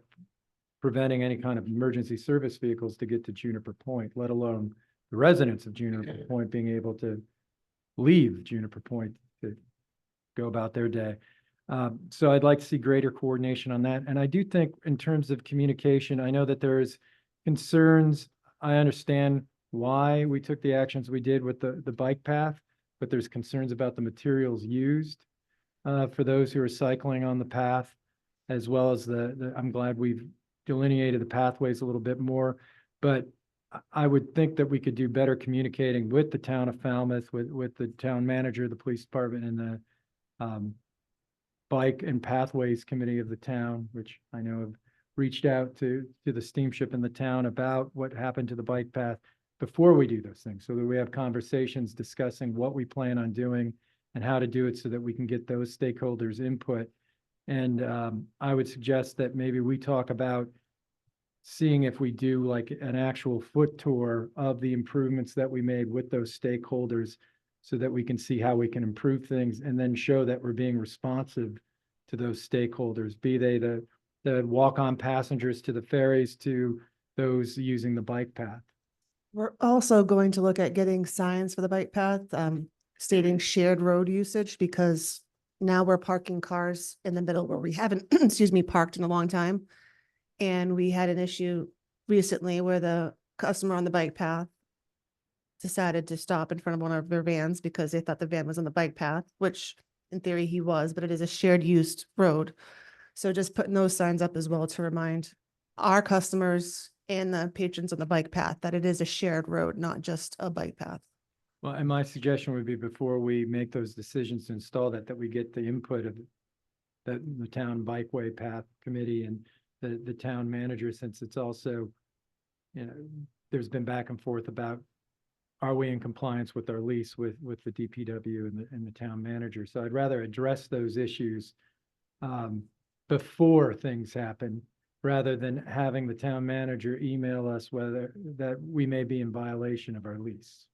preventing any kind of emergency service vehicles to get to Juniper Point, let alone the residents of Juniper Point being able to leave Juniper Point to go about their day. So I'd like to see greater coordination on that. And I do think in terms of communication, I know that there's concerns. I understand why we took the actions we did with the bike path, but there's concerns about the materials used for those who are cycling on the path, as well as I'm glad we've delineated the pathways a little bit more, but I would think that we could do better communicating with the town of Falmouth, with the town manager, the police department, and the Bike and Pathways Committee of the town, which I know have reached out to the steamship in the town about what happened to the bike path before we do those things, so that we have conversations discussing what we plan on doing and how to do it so that we can get those stakeholders' input. And I would suggest that maybe we talk about seeing if we do like an actual foot tour of the improvements that we made with those stakeholders so that we can see how we can improve things and then show that we're being responsive to those stakeholders, be they the walk-on passengers to the ferries to those using the bike path. We're also going to look at getting signs for the bike path, stating shared road usage, because now we're parking cars in the middle where we haven't, excuse me, parked in a long time. And we had an issue recently where the customer on the bike path decided to stop in front of one of their vans because they thought the van was on the bike path, which in theory he was, but it is a shared use road. So just putting those signs up as well to remind our customers and the patrons on the bike path that it is a shared road, not just a bike path. Well, and my suggestion would be before we make those decisions to install that we get the input of the town bikeway path committee and the town manager, since it's also, you know, there's been back and forth about, are we in compliance with our lease with the DPW and the town manager? So I'd rather address those issues before things happen, rather than having the town manager email us whether that we may be in violation of our lease.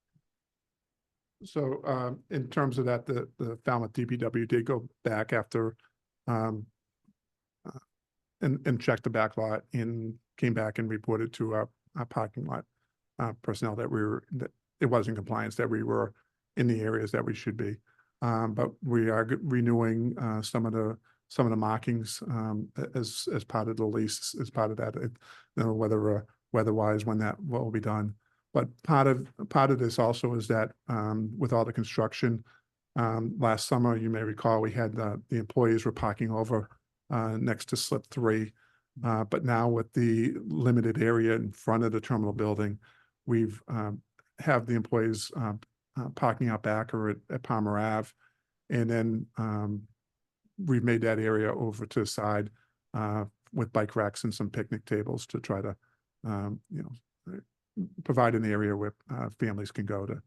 So in terms of that, the Falmouth DPW did go back after and checked the back lot and came back and reported to our parking lot personnel that that it was in compliance, that we were in the areas that we should be. But we are renewing some of the markings as part of the lease, as part of that. You know, whether weather-wise what will be done. But part of this also is that with all the construction last summer, you may recall we had the employees were parking over next to slip 3. But now with the limited area in front of the terminal building, we've have the employees parking out back or at Palmer Ave. And then we've made that area over to the side with bike racks and some picnic tables to try to, you know, provide an area where families can go to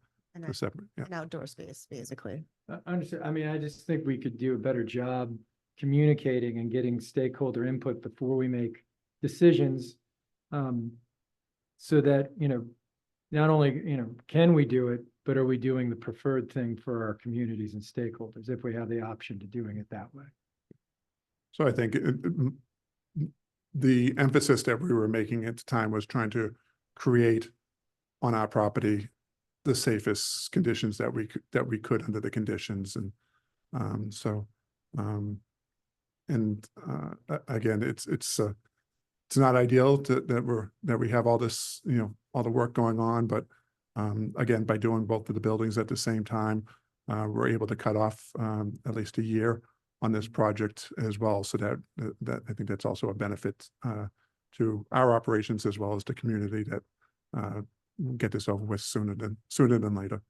separate. Yeah. An outdoor space, basically. Understood. I mean, I just think we could do a better job communicating and getting stakeholder input before we make decisions. So that, you know, not only, you know, can we do it, but are we doing the preferred thing for our communities and stakeholders if we have the option to doing it that way? So I think the emphasis that we were making at the time was trying to create on our property the safest conditions that we could under the conditions. And again, it's not ideal that we have all this, you know, all the work going on, but again, by doing both of the buildings at the same time, we're able to cut off at least a year on this project as well. So that I think that's also a benefit to our operations as well as the community, that get this over with sooner than later.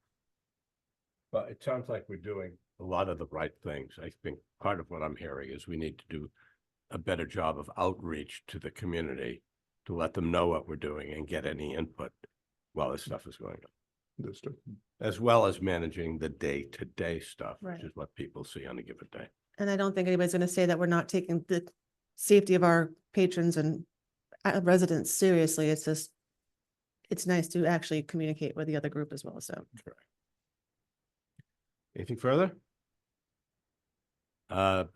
Well, it sounds like we're doing a lot of the right things. I think part of what I'm hearing is we need to do a better job of outreach to the community to let them know what we're doing and get any input while this stuff is going on. Understood. As well as managing the day-to-day stuff, Right. which is what people see on a given day. And I don't think anybody's going to say that we're not taking the safety of our patrons and residents seriously. It's just, it's nice to actually communicate with the other group as well. So. Anything further?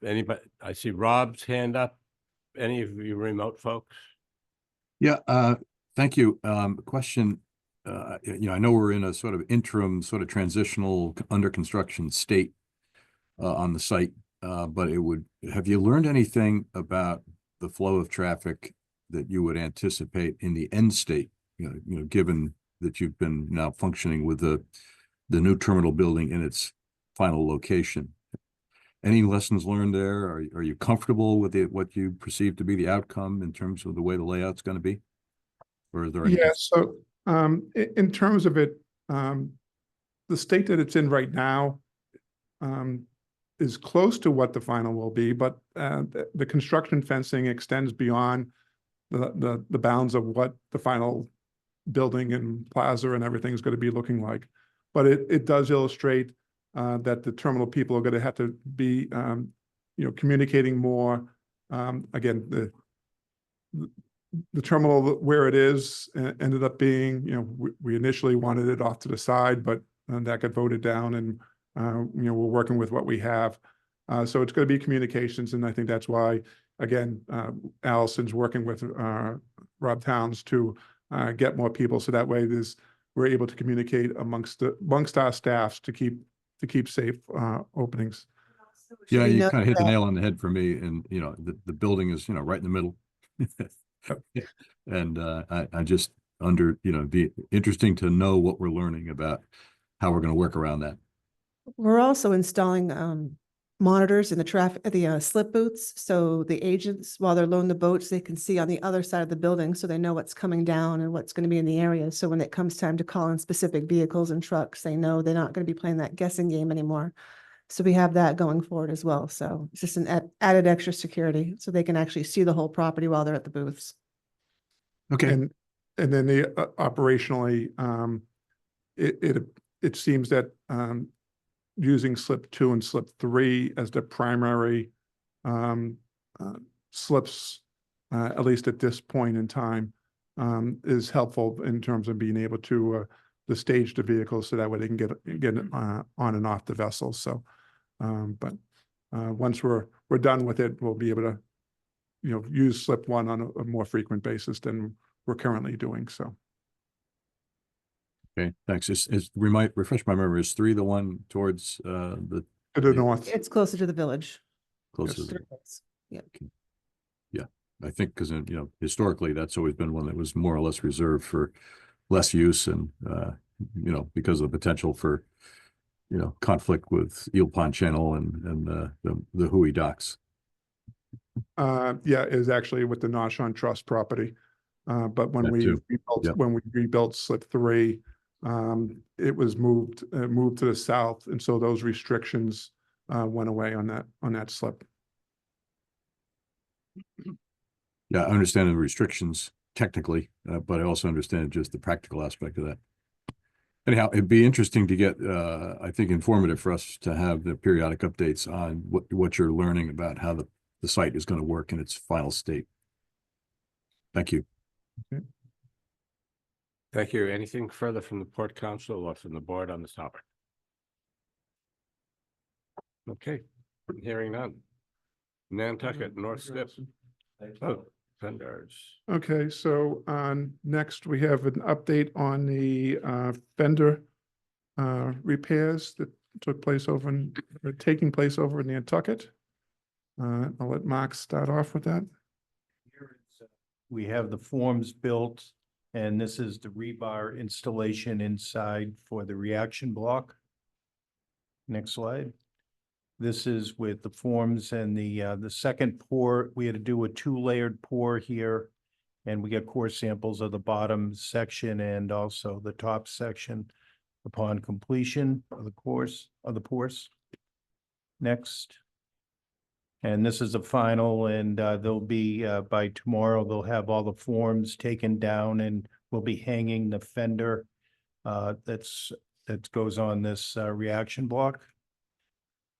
Anybody? I see Rob's hand up. Any of you remote folks? Yeah, thank you. Question, you know, I know we're in a sort of interim, sort of transitional under construction state on the site, but have you learned anything about the flow of traffic that you would anticipate in the end state? You know, given that you've been now functioning with the new terminal building in its final location. Any lessons learned there? Are you comfortable with what you perceive to be the outcome in terms of the way the layout's going to be? Or is there any? Yeah, so in terms of it, the state that it's in right now, is close to what the final will be, but the construction fencing extends beyond the bounds of what the final building and plaza and everything is going to be looking like. But it does illustrate that the terminal people are going to have to be, communicating more. Again, the terminal where it is ended up being, we initially wanted it off to the side, but that got voted down, and we're working with what we have. So it's going to be communications, and I think that's why, again, Allison's working with Rob Towns to get more people, so that way we're able to communicate amongst our staffs to keep safe openings. Yeah, we you know kind of hit the that- nail on the head for me, and the building is, right in the middle. And I just be interesting to know what we're learning about how we're going to work around that. We're also installing monitors in the slip booths, so the agents, while they're loading the boats, they can see on the other side of the building, so they know what's coming down and what's going to be in the area. So when it comes time to call in specific vehicles and trucks, they know they're not going to be playing that guessing game anymore. So we have that going forward as well. So it's just an added extra security, so they can actually see the whole property while they're at the booths. Okay. And then operationally, it seems that using slip 2 and slip 3 as the primary slips, at least at this point in time, is helpful in terms of being able to stage the vehicles, so that way they can get on and off the vessel. So, but once we're done with it, we'll be able to use slip 1 on a more frequent basis than we're currently doing. So. Okay, thanks. Refresh my memory. Is 3 the one towards the To the north. It's closer to the village. closer? Yes. to the- Yeah. Yeah, I think because historically that's always been one that was more or less reserved for less use, and because of the potential for conflict with Eel Pond Channel and the Hui docks. Yeah, is actually with the Nashon Trust property. But when That we too. rebuilt, Yep. when we rebuilt slip 3, it was moved to the south, and so those restrictions went away on that slip. Yeah, I understand the restrictions technically, but I also understand just the practical aspect of that. Anyhow, it'd be interesting to get, I think, informative for us to have the periodic updates on what you're learning about how the site is going to work in its final state. Thank you. Thank you. Anything further from the Port Council or from the board on this topic? Okay, hearing none. Nantucket North Slip. Oh, Fenders. Okay, so next we have an update on the Fender repairs that are taking place over in Nantucket. I'll let Mark start off with that. We have the forms built, and this is the rebar installation inside for the reaction block. Next slide. This is with the forms and the second pour. We had to do a 2-layered pour here, and we get core samples of the bottom section and also the top section upon completion of the course of the pours. Next. And this is the final, and they'll be by tomorrow, they'll have all the forms taken down, and we'll be hanging the fender that goes on this reaction block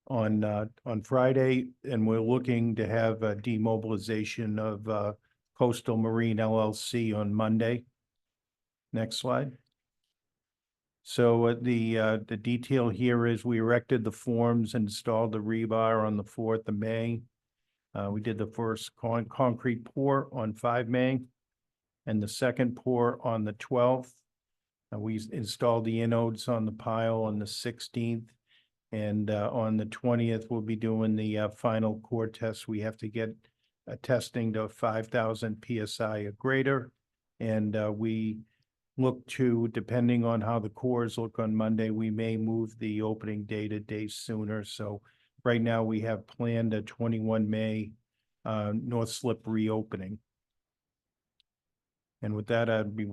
on Friday, and we're looking to have a demobilization of Coastal Marine LLC on Monday. Next slide. So the detail here is we erected the forms, installed the rebar on the 4th of May. We did the first concrete pour on 5 May and the second pour on the 12th. We installed the inodes on the pile on the 16th. And on the 20th, we'll be doing the final core test. We have to get testing to 5,000 PSI or greater. And we look to, depending on how the cores look on Monday, we may move the opening date a day sooner. So right now we have planned a 21 May North Slip reopening. And with that, I'd be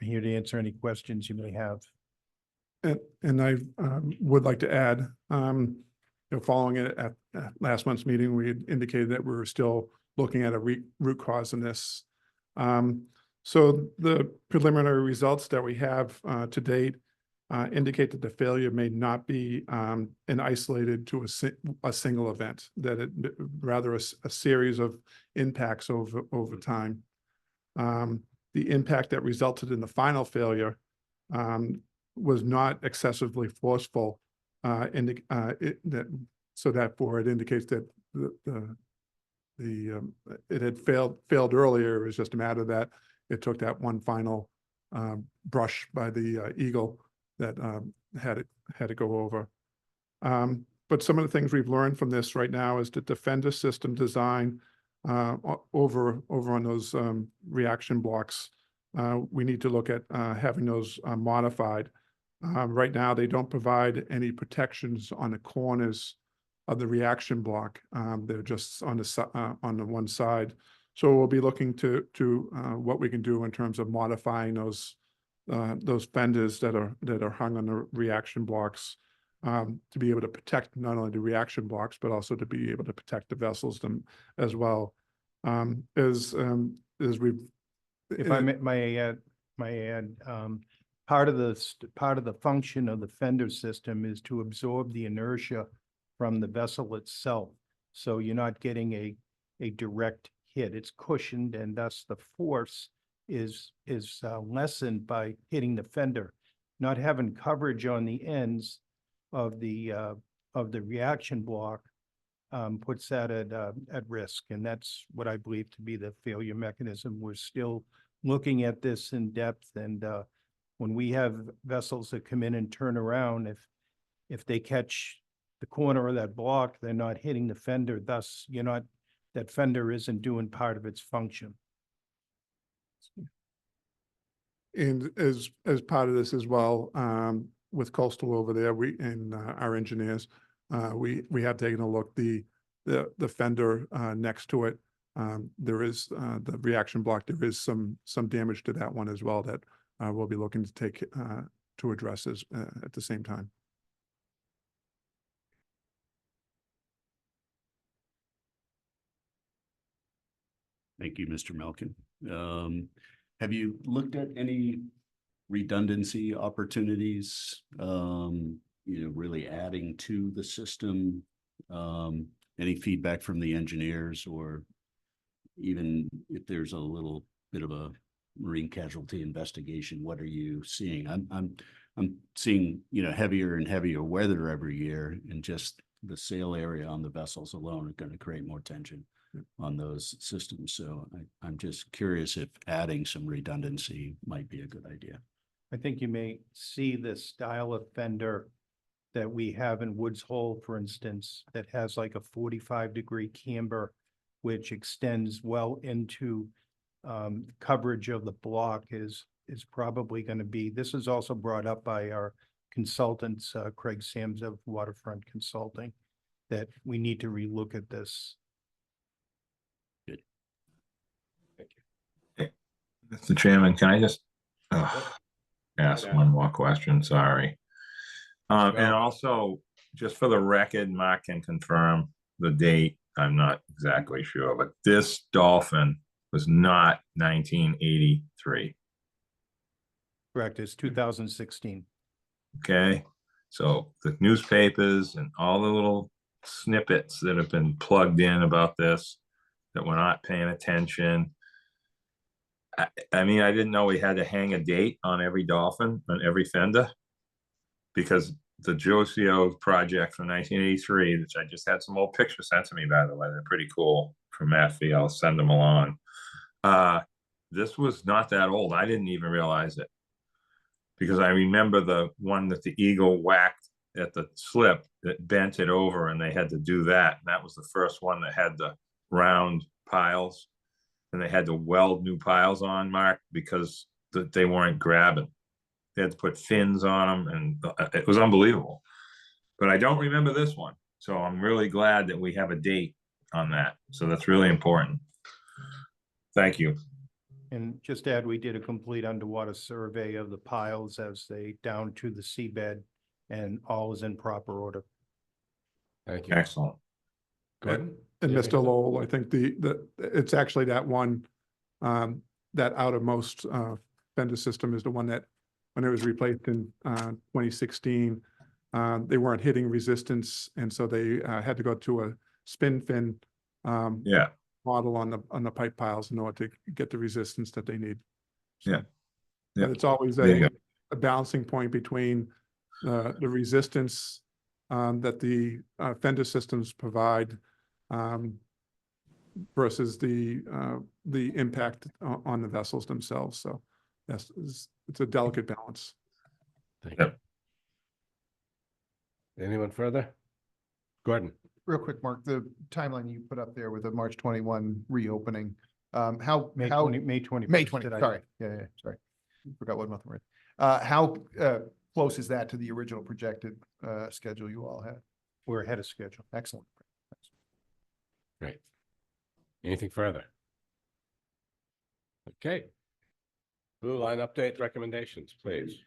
here to answer any questions you may have. And I would like to add, following it at last month's meeting, we had indicated that we were still looking at a root cause in this. So the preliminary results that we have to date indicate that the failure may not be isolated to a single event, that it rather a series of impacts over time. The impact that resulted in the final failure was not excessively forceful, it indicates that it had failed earlier. It was just a matter that it took that one final brush by the eagle that had to go over. But some of the things we've learned from this right now is that the Fender system design over on those reaction blocks, we need to look at having those modified. Right now, they don't provide any protections on the corners of the reaction block. They're just on the one side. So we'll be looking to what we can do in terms of modifying those fenders that are hung on the reaction blocks to be able to protect not only the reaction blocks but also to be able to protect the vessels them as well. As we've, If I may add, part of the function of the fender system is to absorb the inertia from the vessel itself. So you're not getting a direct hit. It's cushioned, and thus the force is lessened by hitting the fender. Not having coverage on the ends of the reaction block puts that at risk, and that's what I believe to be the failure mechanism. We're still looking at this in depth, and when we have vessels that come in and turn around, if they catch the corner of that block, they're not hitting the fender. Thus, that fender isn't doing part of its function. and as part of this as well, with Coastal over there, our engineers, we have taken a look, the fender next to it. There is the reaction block. There is some damage to that one as well that we'll be looking to take to address at the same time. Thank you, Mr. Malkin. Have you looked at any redundancy opportunities, really adding to the system? Any feedback from the engineers, or even if there's a little bit of a marine casualty investigation, what are you seeing? I'm seeing, heavier and heavier weather every year, and just the sail area on the vessels alone are going to create more tension on those systems. So I'm just curious if adding some redundancy might be a good idea. I think you may see this style of fender that we have in Woods Hole, for instance, that has like a 45-degree camber, which extends well into coverage of the block is probably going to be. This is also brought up by our consultants, Craig Sams of Waterfront Consulting, that we need to relook at this. Good. Thank you. Mr. Chairman, can I just ask one more question? Sorry. And also, just for the record, Mark can confirm the date. I'm not exactly sure, but this dolphin was not 1983. Correct, it's 2016. Okay, so the newspapers and all the little snippets that have been plugged in about this, that we're not paying attention. I mean, I didn't know we had to hang a date on every dolphin, on every fender, because the Josio project from 1983, which I just had some old pictures sent to me, by the way, they're pretty cool, from Matt Fee. I'll send them along. This was not that old. I didn't even realize it, because I remember the one that the eagle whacked at the slip that bent it over, and they had to do that. And that was the first one that had the round piles, and they had to weld new piles on, Mark, because they weren't grabbing. They had to put fins on them, and it was unbelievable. But I don't remember this one. So I'm really glad that we have a date on that. So that's really important. Thank you. And just to add, we did a complete underwater survey of the piles as they down to the seabed, and all is in proper order. Thank you. Excellent. Gordon? And anything? Mr. Lowell, I think it's actually that one, that outermost, Fender system is the one that, when it was replaced in, 2016, they weren't hitting resistance, and so they, had to go to a spin fin, Yeah, model on the pipe piles in order to get the resistance that they need. So- Yeah. But Yeah. it's always There you a balancing point between the resistance that the Fender systems provide versus the impact on the vessels themselves. So yes, it's a delicate balance. Thank you. Yep. Anyone further? Gordon? Real quick, Mark, the timeline you put up there with the March 21 reopening, how, May how, 20, May 21st. May 20, did I- sorry, yeah, sorry. Forgot what month we're in. How close is that to the original projected schedule you all had? We're ahead of schedule. Excellent. Great. Anything further? Okay. Blue line update recommendations, please.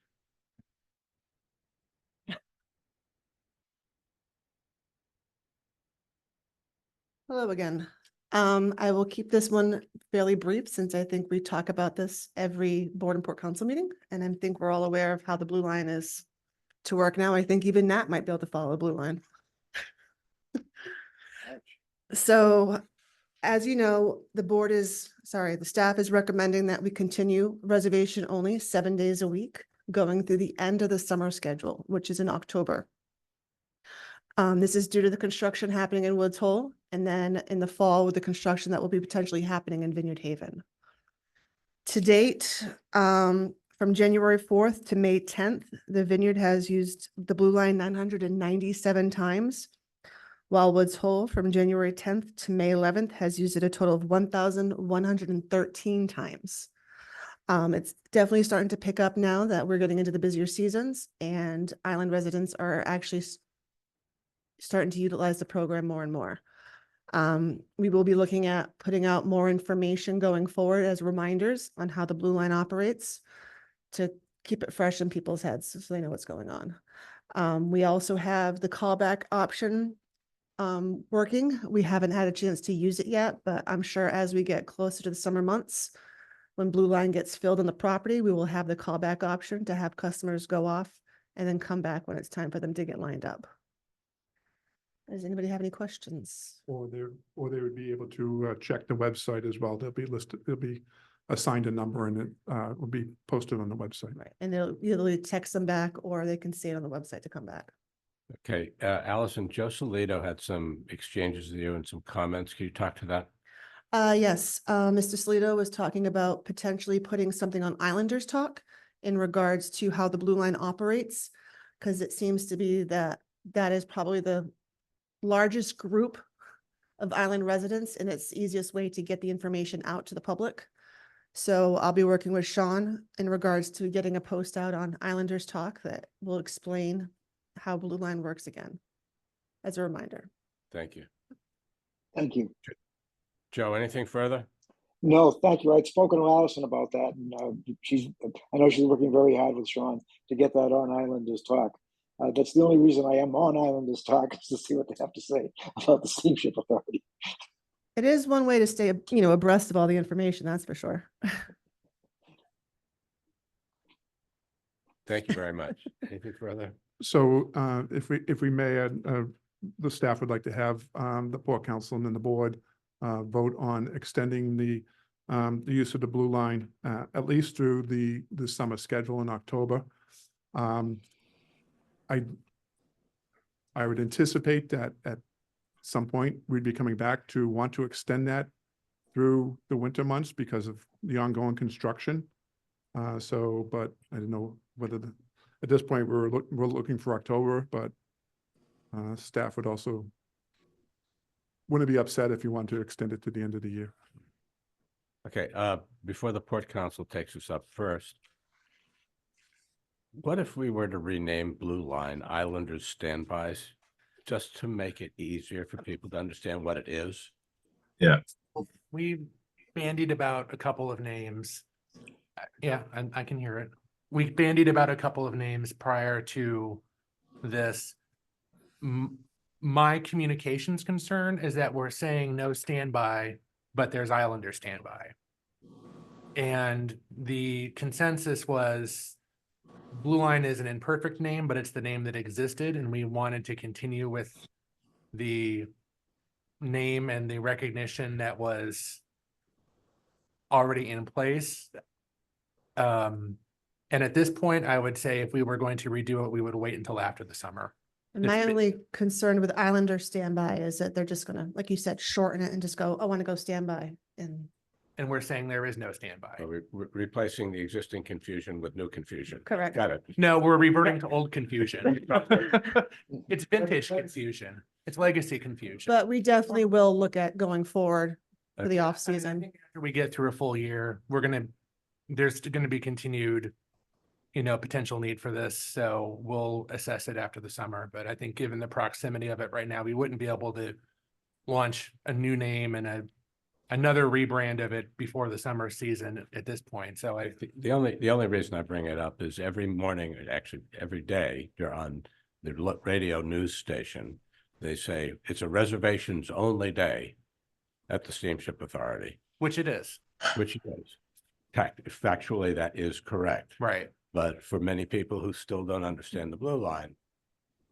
Hello again. I will keep this one fairly brief since I think we talk about this every board and port council meeting. And I think we're all aware of how the blue line is to work now. I think even Nat might be able to follow the blue line. So as you know, the staff is recommending that we continue reservation only 7 days a week, going through the end of the summer schedule, which is in October. This is due to the construction happening in Woods Hole, and then in the fall with the construction that will be potentially happening in Vineyard Haven. To date, from January 4th to May 10th, the Vineyard has used the Blue Line 997 times, while Woods Hole from January 10th to May 11th has used it a total of 1,113 times. It's definitely starting to pick up now that we're getting into the busier seasons, and island residents are actually starting to utilize the program more and more. We will be looking at putting out more information going forward as reminders on how the Blue Line operates to keep it fresh in people's heads so they know what's going on. We also have the callback option working. We haven't had a chance to use it yet, but I'm sure as we get closer to the summer months, when Blue Line gets filled on the property, we will have the callback option to have customers go off and then come back when it's time for them to get lined up. Does anybody have any questions? Or they would be able to check the website as well. They'll be listed, they'll be assigned a number and it will be posted on the website. Right, and they'll either text them back or they can see it on the website to come back. Okay, Allison, Joe Salito had some exchanges with you and some comments. Can you talk to that? Yes, Mr. Salito was talking about potentially putting something on Islanders Talk in regards to how the Blue Line operates, because it seems to be that is probably the largest group of island residents, and it's the easiest way to get the information out to the public. So I'll be working with Sean in regards to getting a post out on Islanders Talk that will explain how Blue Line works again, as a reminder. Thank you. Thank you. Joe, anything further? No, thank you. I'd spoken to Allison about that, and I know she's working very hard with Sean to get that on Islanders Talk. That's the only reason I am on Islanders Talk, is to see what they have to say about the Steamship Authority. It is one way to stay, abreast of all the information, that's for sure. Thank you very much. Anything further? So if we may, the staff would like to have the Port Council and then the board vote on extending the use of the Blue Line at least through the summer schedule in October. I would anticipate that at some point we'd be coming back to want to extend that through the winter months because of the ongoing construction. But I don't know whether at this point we're looking for October, but staff would also wouldn't be upset if you want to extend it to the end of the year. Okay, before the Port Council takes us up first, what if we were to rename Blue Line Islanders Standbys, just to make it easier for people to understand what it is? Yeah. We bandied about a couple of names. Yeah, I can hear it. We bandied about a couple of names prior to this. my communications concern is that we're saying no standby, but there's Islander standby. And the consensus was Blue Line is an imperfect name, but it's the name that existed, and we wanted to continue with the name and the recognition that was already in place. And at this point, I would say if we were going to redo it, we would wait until after the summer. And my It's- only concern with Islander standby is that they're just gonna, like you said, shorten it and just go, I want to go standby. And we're saying there is no standby. So we're replacing the existing confusion with new confusion. Correct. Got it. No, we're reverting to old confusion. It's vintage confusion. It's legacy confusion. But we definitely will look at going forward for the off I season. think after we get through a full year, there's gonna be continued, potential need for this, so we'll assess it after the summer. But I think given the proximity of it right now, we wouldn't be able to launch a new name and another rebrand of it before the summer season at this point. So The only reason I bring it up is every morning, actually every day, you're on the radio news station. They say it's a reservations only day at the Steamship Authority, which it is. which it is. Factually, that is correct. Right. But for many people who still don't understand the Blue Line,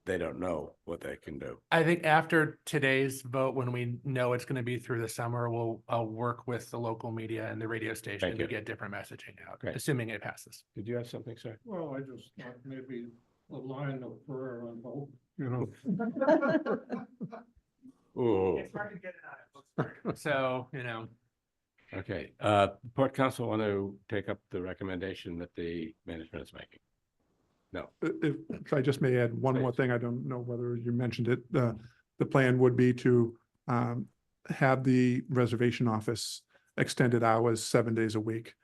they don't know what they can do. I think after today's vote, when we know it's gonna be through the summer, I'll work with the local media and the radio station Thank to you. get different messaging out, Great. assuming it passes. Did you have something, sir? Well, I just thought maybe a line of prayer on both, you know. Ooh, It's hard to get it out. So, okay. Port Council want to take up the recommendation that the management is making? No. If I just may add one more Please. thing, I don't know whether you mentioned it, the plan would be to have the reservation office extended hours 7 days a week.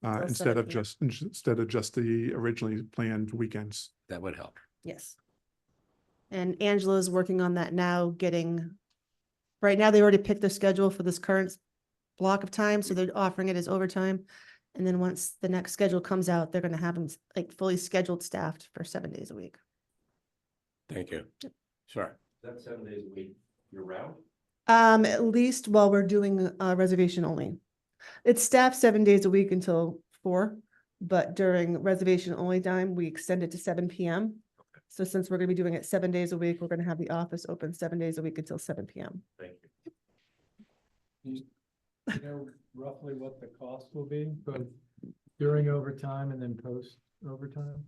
Till Instead 7 of p.m. just the originally planned weekends. That would help. Yes. And Angela is working on that now, right now, they already picked their schedule for this current block of time, so they're offering it as overtime. And then once the next schedule comes out, they're gonna have them like fully scheduled staffed for 7 days a week. Thank you. Sure. That's 7 days a week, year round? At least while we're doing reservation only. It's staffed 7 days a week until 4, but during reservation only time, we extend it to 7 p.m. So since we're gonna be doing it 7 days a week, we're gonna have the office open 7 days a week until 7 p.m. Thank you. You know roughly what the cost will be, both during overtime and then post overtime?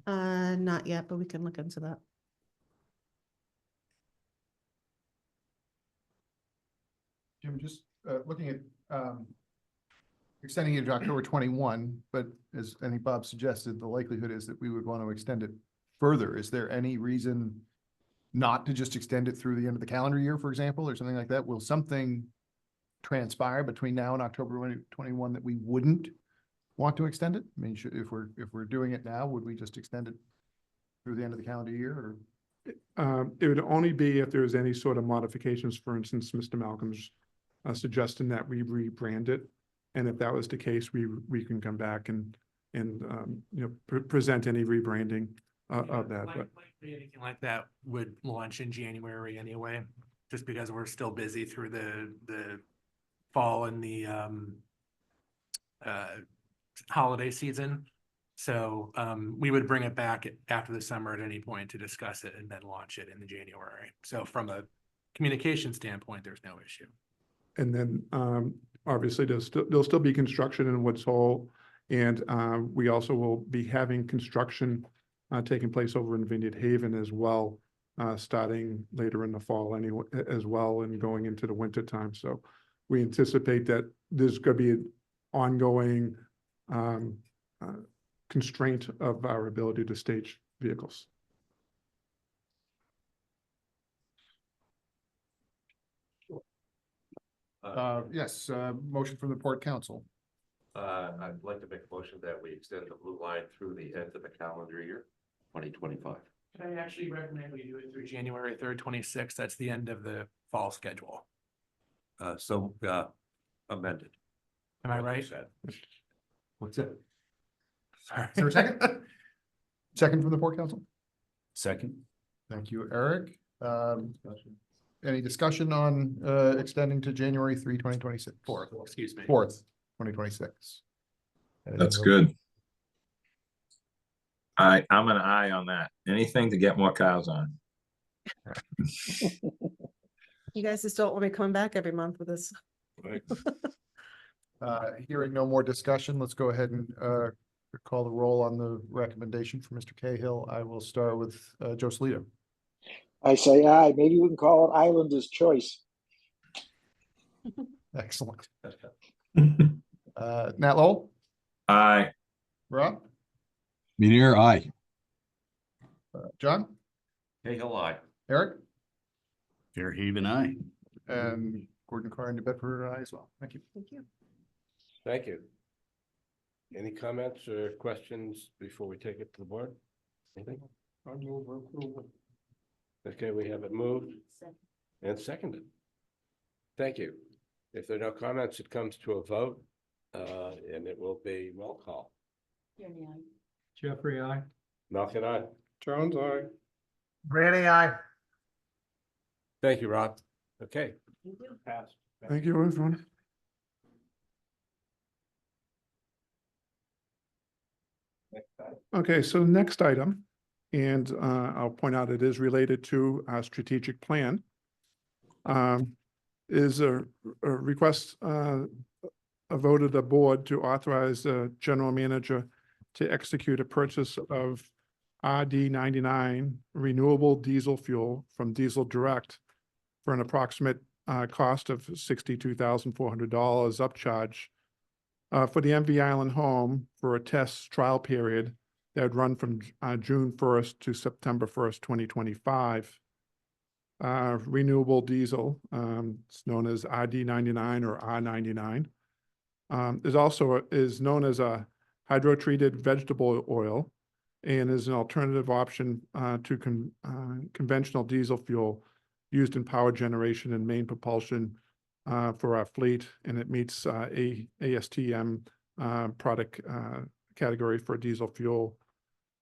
Not yet, but we can look into that. Jim, just looking at extending it to October 21, but as I think Bob suggested, the likelihood is that we would want to extend it further. Is there any reason not to just extend it through the end of the calendar year, for example, or something like that? Will something transpire between now and October 21 that we wouldn't want to extend it? I mean, if we're doing it now, would we just extend it through the end of the calendar year, or? It would only be if there's any sort of modifications, for instance, Mr. Malcolm's suggesting that we rebrand it. And if that was the case, we can come back and present any rebranding of that. But Likely anything like that would launch in January anyway, just because we're still busy through the fall and the holiday season. So we would bring it back after the summer at any point to discuss it and then launch it in the January. So from a communication standpoint, there's no issue. And then obviously there'll still be construction in Woods Hole. And we also will be having construction taking place over in Vineyard Haven as well, starting later in the fall anyway, as well, and going into the winter time. So we anticipate that there's going to be an ongoing constraint of our ability to stage vehicles. Yes, motion from the Port Council. I'd like to make a motion that we extend the Blue Line through the end of the calendar year, 2025. I actually recommend we do it through January 3rd, 26th. That's the end of the fall schedule. Amended. Am I right? What's it? Sorry. Is there a second? Second from the Port Council? Second. Thank you, Eric. Any discussion on extending to January 3, 2026? Fourth, Excuse me. 2026. That's good. I'm an eye on that. Anything to get more cows on. You guys just don't want me coming back every month with this. Right. Hearing no more discussion, let's go ahead and call the roll on the recommendation for Mr. Cahill. I will start with Joe Salito. I say aye. Maybe we can call it Islander's Choice. Excellent. Nat Lowell, Aye. Rob, Menear, aye. John, Cahill, aye. Eric, Fairhaven, aye. and Gordon Carr and New Bedford, aye as well. Thank you. Thank you. Thank you. Any comments or questions before we take it to the board? Anything? Okay, we have it moved and seconded. Thank you. If there are no comments, it comes to a vote, and it will be roll call. Jeffrey, I. Malcolm, aye. Jones, aye. Brandy, aye. Thank you, Rob. Okay. Passed. Thank you, everyone. Okay, so next item, and I'll point out it is related to our strategic plan. Is a request, a vote of the board to authorize the general manager to execute a purchase of RD 99 renewable diesel fuel from Diesel Direct for an approximate cost of $62,400 upcharge for the MV Island home for a test trial period that would run from June 1st to September 1st, 2025. Renewable diesel, it's known as RD 99 or R99, is known as a hydrotreated vegetable oil and is an alternative option to conventional diesel fuel used in power generation and main propulsion for our fleet, and it meets ASTM product category for diesel fuel.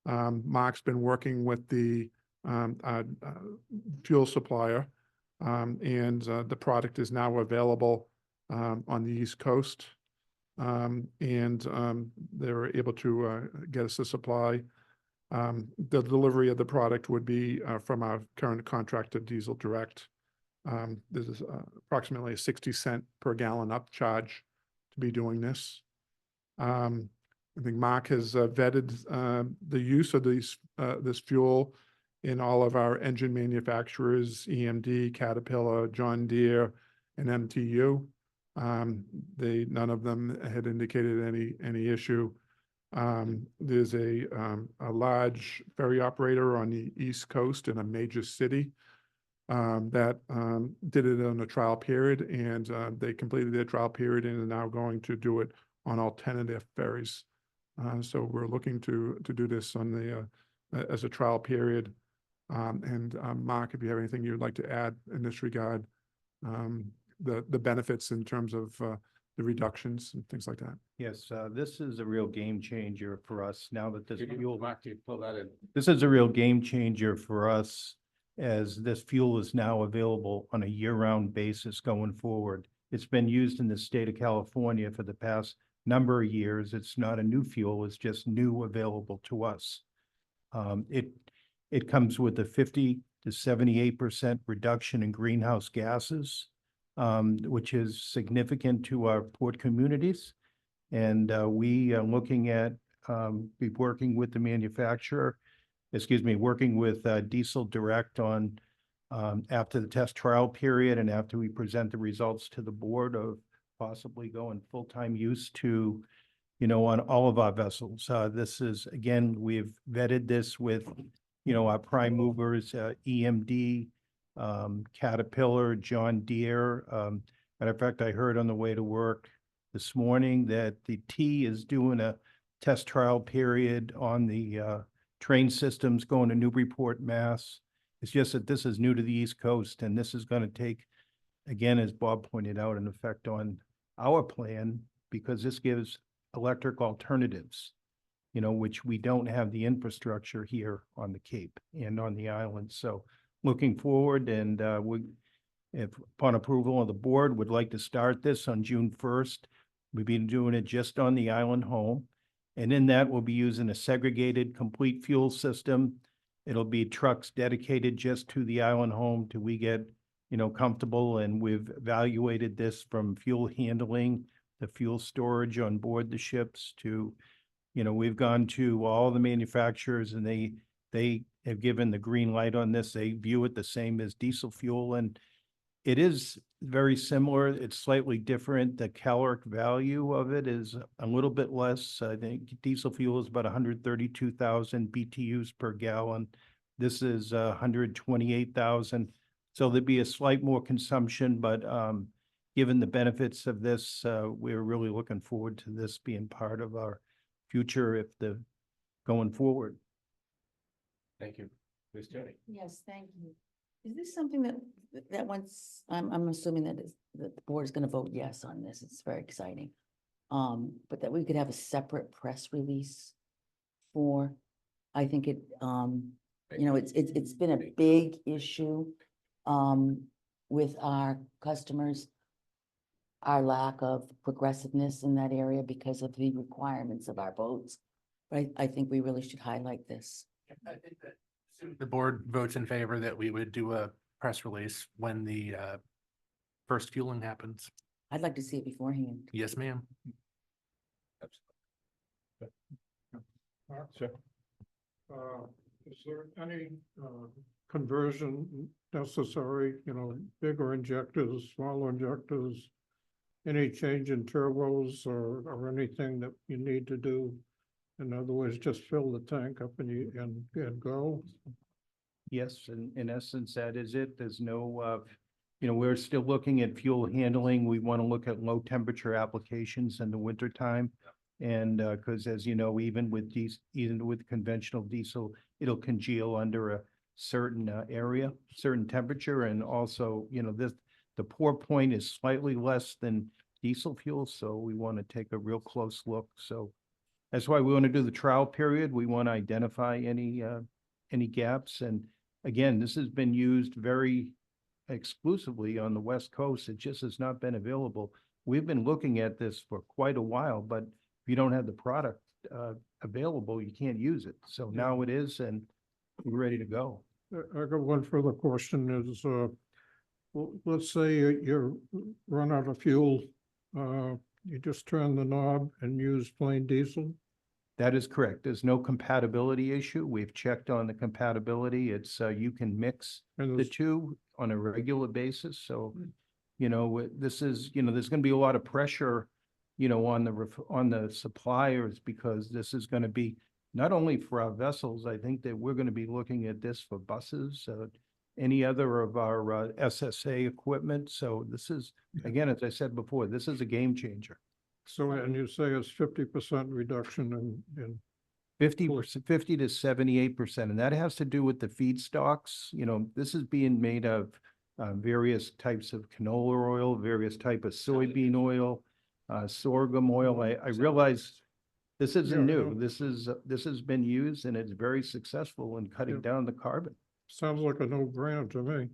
Mark's been working with the fuel supplier, and the product is now available on the East Coast, and they were able to get us a supply. The delivery of the product would be from our current contractor, Diesel Direct. This is approximately a 60 cents per gallon upcharge to be doing this. I think Mark has vetted the use of this fuel in all of our engine manufacturers, EMD, Caterpillar, John Deere, and MTU. None of them had indicated any issue. There's a large ferry operator on the East Coast in a major city that did it on a trial period, and they completed their trial period and are now going to do it on alternative ferries. So we're looking to do this on the as a trial period. And Mark, if you have anything you'd like to add in this regard, the benefits in terms of the reductions and things like that. Yes, this is a real game changer for us now that this fuel. Mark, you pull that in. This is a real game changer for us as this fuel is now available on a year-round basis going forward. It's been used in the state of California for the past number of years. It's not a new fuel, it's just new available to us. It comes with a 50 to 78% reduction in greenhouse gases, which is significant to our port communities. And we are looking at be working with the manufacturer, working with Diesel Direct on after the test trial period and after we present the results to the board of possibly going full-time use to, on all of our vessels. This is, again, we've vetted this with, our prime movers, EMD, Caterpillar, John Deere. Matter of fact, I heard on the way to work this morning that the T is doing a test trial period on the train systems going to Newburyport, Mass. It's just that this is new to the East Coast, and this is going to take, again, as Bob pointed out, an effect on our plan, because this gives electric alternatives, which we don't have the infrastructure here on the Cape and on the island. So looking forward, and if upon approval of the board, would like to start this on June 1st. We've been doing it just on the island home. And in that, we'll be using a segregated complete fuel system. It'll be trucks dedicated just to the island home till we get, comfortable. And we've evaluated this from fuel handling, the fuel storage on board the ships to, we've gone to all the manufacturers and they have given the green light on this. They view it the same as diesel fuel, and it is very similar. It's slightly different. The caloric value of it is a little bit less. I think diesel fuel is about 132,000 BTUs per gallon. This is 128,000. So there'd be a slight more consumption, but given the benefits of this, we're really looking forward to this being part of our future going forward. Thank you. Ms. Jenny. Yes, thank you. Is this something that once, I'm assuming that the board is going to vote yes on this. It's very exciting. But that we could have a separate press release for, I think it's been a big issue with our customers, our lack of progressiveness in that area because of the requirements of our boats. But I think we really should highlight this. I think that the board votes in favor that we would do a press release when the first fueling happens. I'd like to see it beforehand. Yes, ma'am. Sure. Is there any conversion necessary, bigger injectors, smaller injectors? Any change in turbos or anything that you need to do? In other words, just fill the tank up and go? Yes, in essence, that is it. There's no, we're still looking at fuel handling. We want to look at low temperature applications in the winter time. And because as you know, even with conventional diesel, it'll congeal under a certain area, certain temperature. And also, the pour point is slightly less than diesel fuel. So we want to take a real close look. So that's why we want to do the trial period. We want to identify any gaps. And again, this has been used very exclusively on the West Coast. It just has not been available. We've been looking at this for quite a while, but if you don't have the product available, you can't use it. So now it is, and we're ready to go. I got one further question is, let's say you run out of fuel, you just turn the knob and use plain diesel? That is correct. There's no compatibility issue. We've checked on the compatibility. It's, you can mix the two on a regular basis. So, this is, there's going to be a lot of pressure, on the suppliers, because this is going to be not only for our vessels. I think that we're going to be looking at this for buses, any other of our SSA equipment. So this is, again, as I said before, this is a game changer. So, and you say it's 50% reduction in 50%, 50 to 78%. And that has to do with the feedstocks. This is being made of various types of canola oil, various type of soybean oil, sorghum oil. I realize this isn't new. This has been used and it's very successful in cutting down the carbon. Sounds like a no-brainer to me.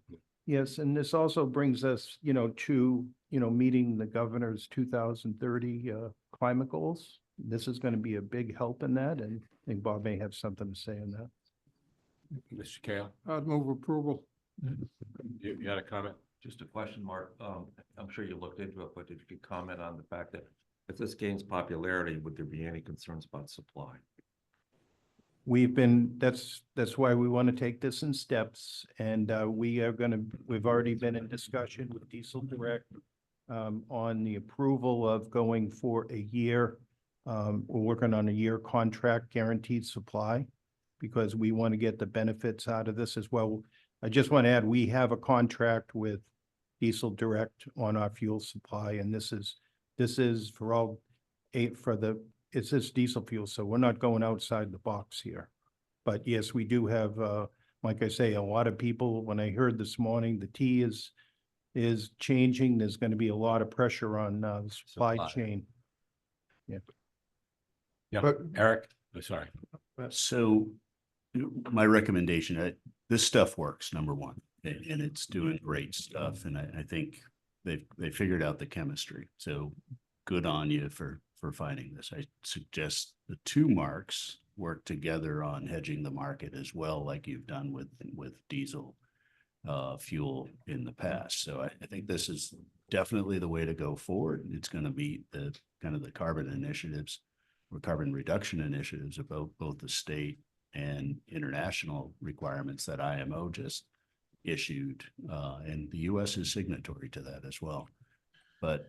Yes, and this also brings us, to, meeting the governor's 2030 climate goals. This is going to be a big help in that, and I think Bob may have something to say on that. Mr. Kale, I'd move approval. you got a comment? Just a question, Mark. I'm sure you looked into it, but if you could comment on the fact that if this gains popularity, would there be any concerns about supply? That's why we want to take this in steps, and we've already been in discussion with Diesel Direct on the approval of going for a year. We're working on a year contract guaranteed supply because we want to get the benefits out of this as well. I just want to add, we have a contract with Diesel Direct on our fuel supply, and this is for all it's this diesel fuel, so we're not going outside the box here. But yes, we do have, like I say, a lot of people, when I heard this morning, the T is changing. There's going to be a lot of pressure on the supply chain. Yeah. Yeah, Eric, sorry. So my recommendation, this stuff works, number one. and it's doing great stuff. And I think they figured out the chemistry. So good on you for finding this. I suggest the two marks work together on hedging the market as well, like you've done with diesel fuel in the past. So I think this is definitely the way to go forward. It's going to meet the kind of the carbon initiatives or carbon reduction initiatives of both the state and international requirements that IMO just issued. And the US is signatory to that as well. But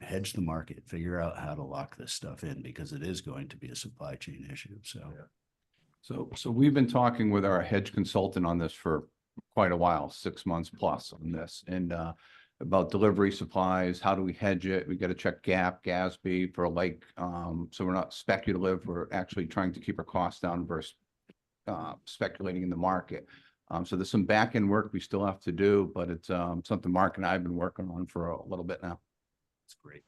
hedge the market, figure out how to lock this stuff in, because it is going to be a supply chain issue. So we've been talking with our hedge consultant on this for quite a while, 6 months plus on this, and about delivery supplies. How do we hedge it? We got to check GAP, GASB for like, so we're not speculative. We're actually trying to keep our costs down versus speculating in the market. So there's some back end work we still have to do, but it's something Mark and I have been working on for a little bit now. It's great.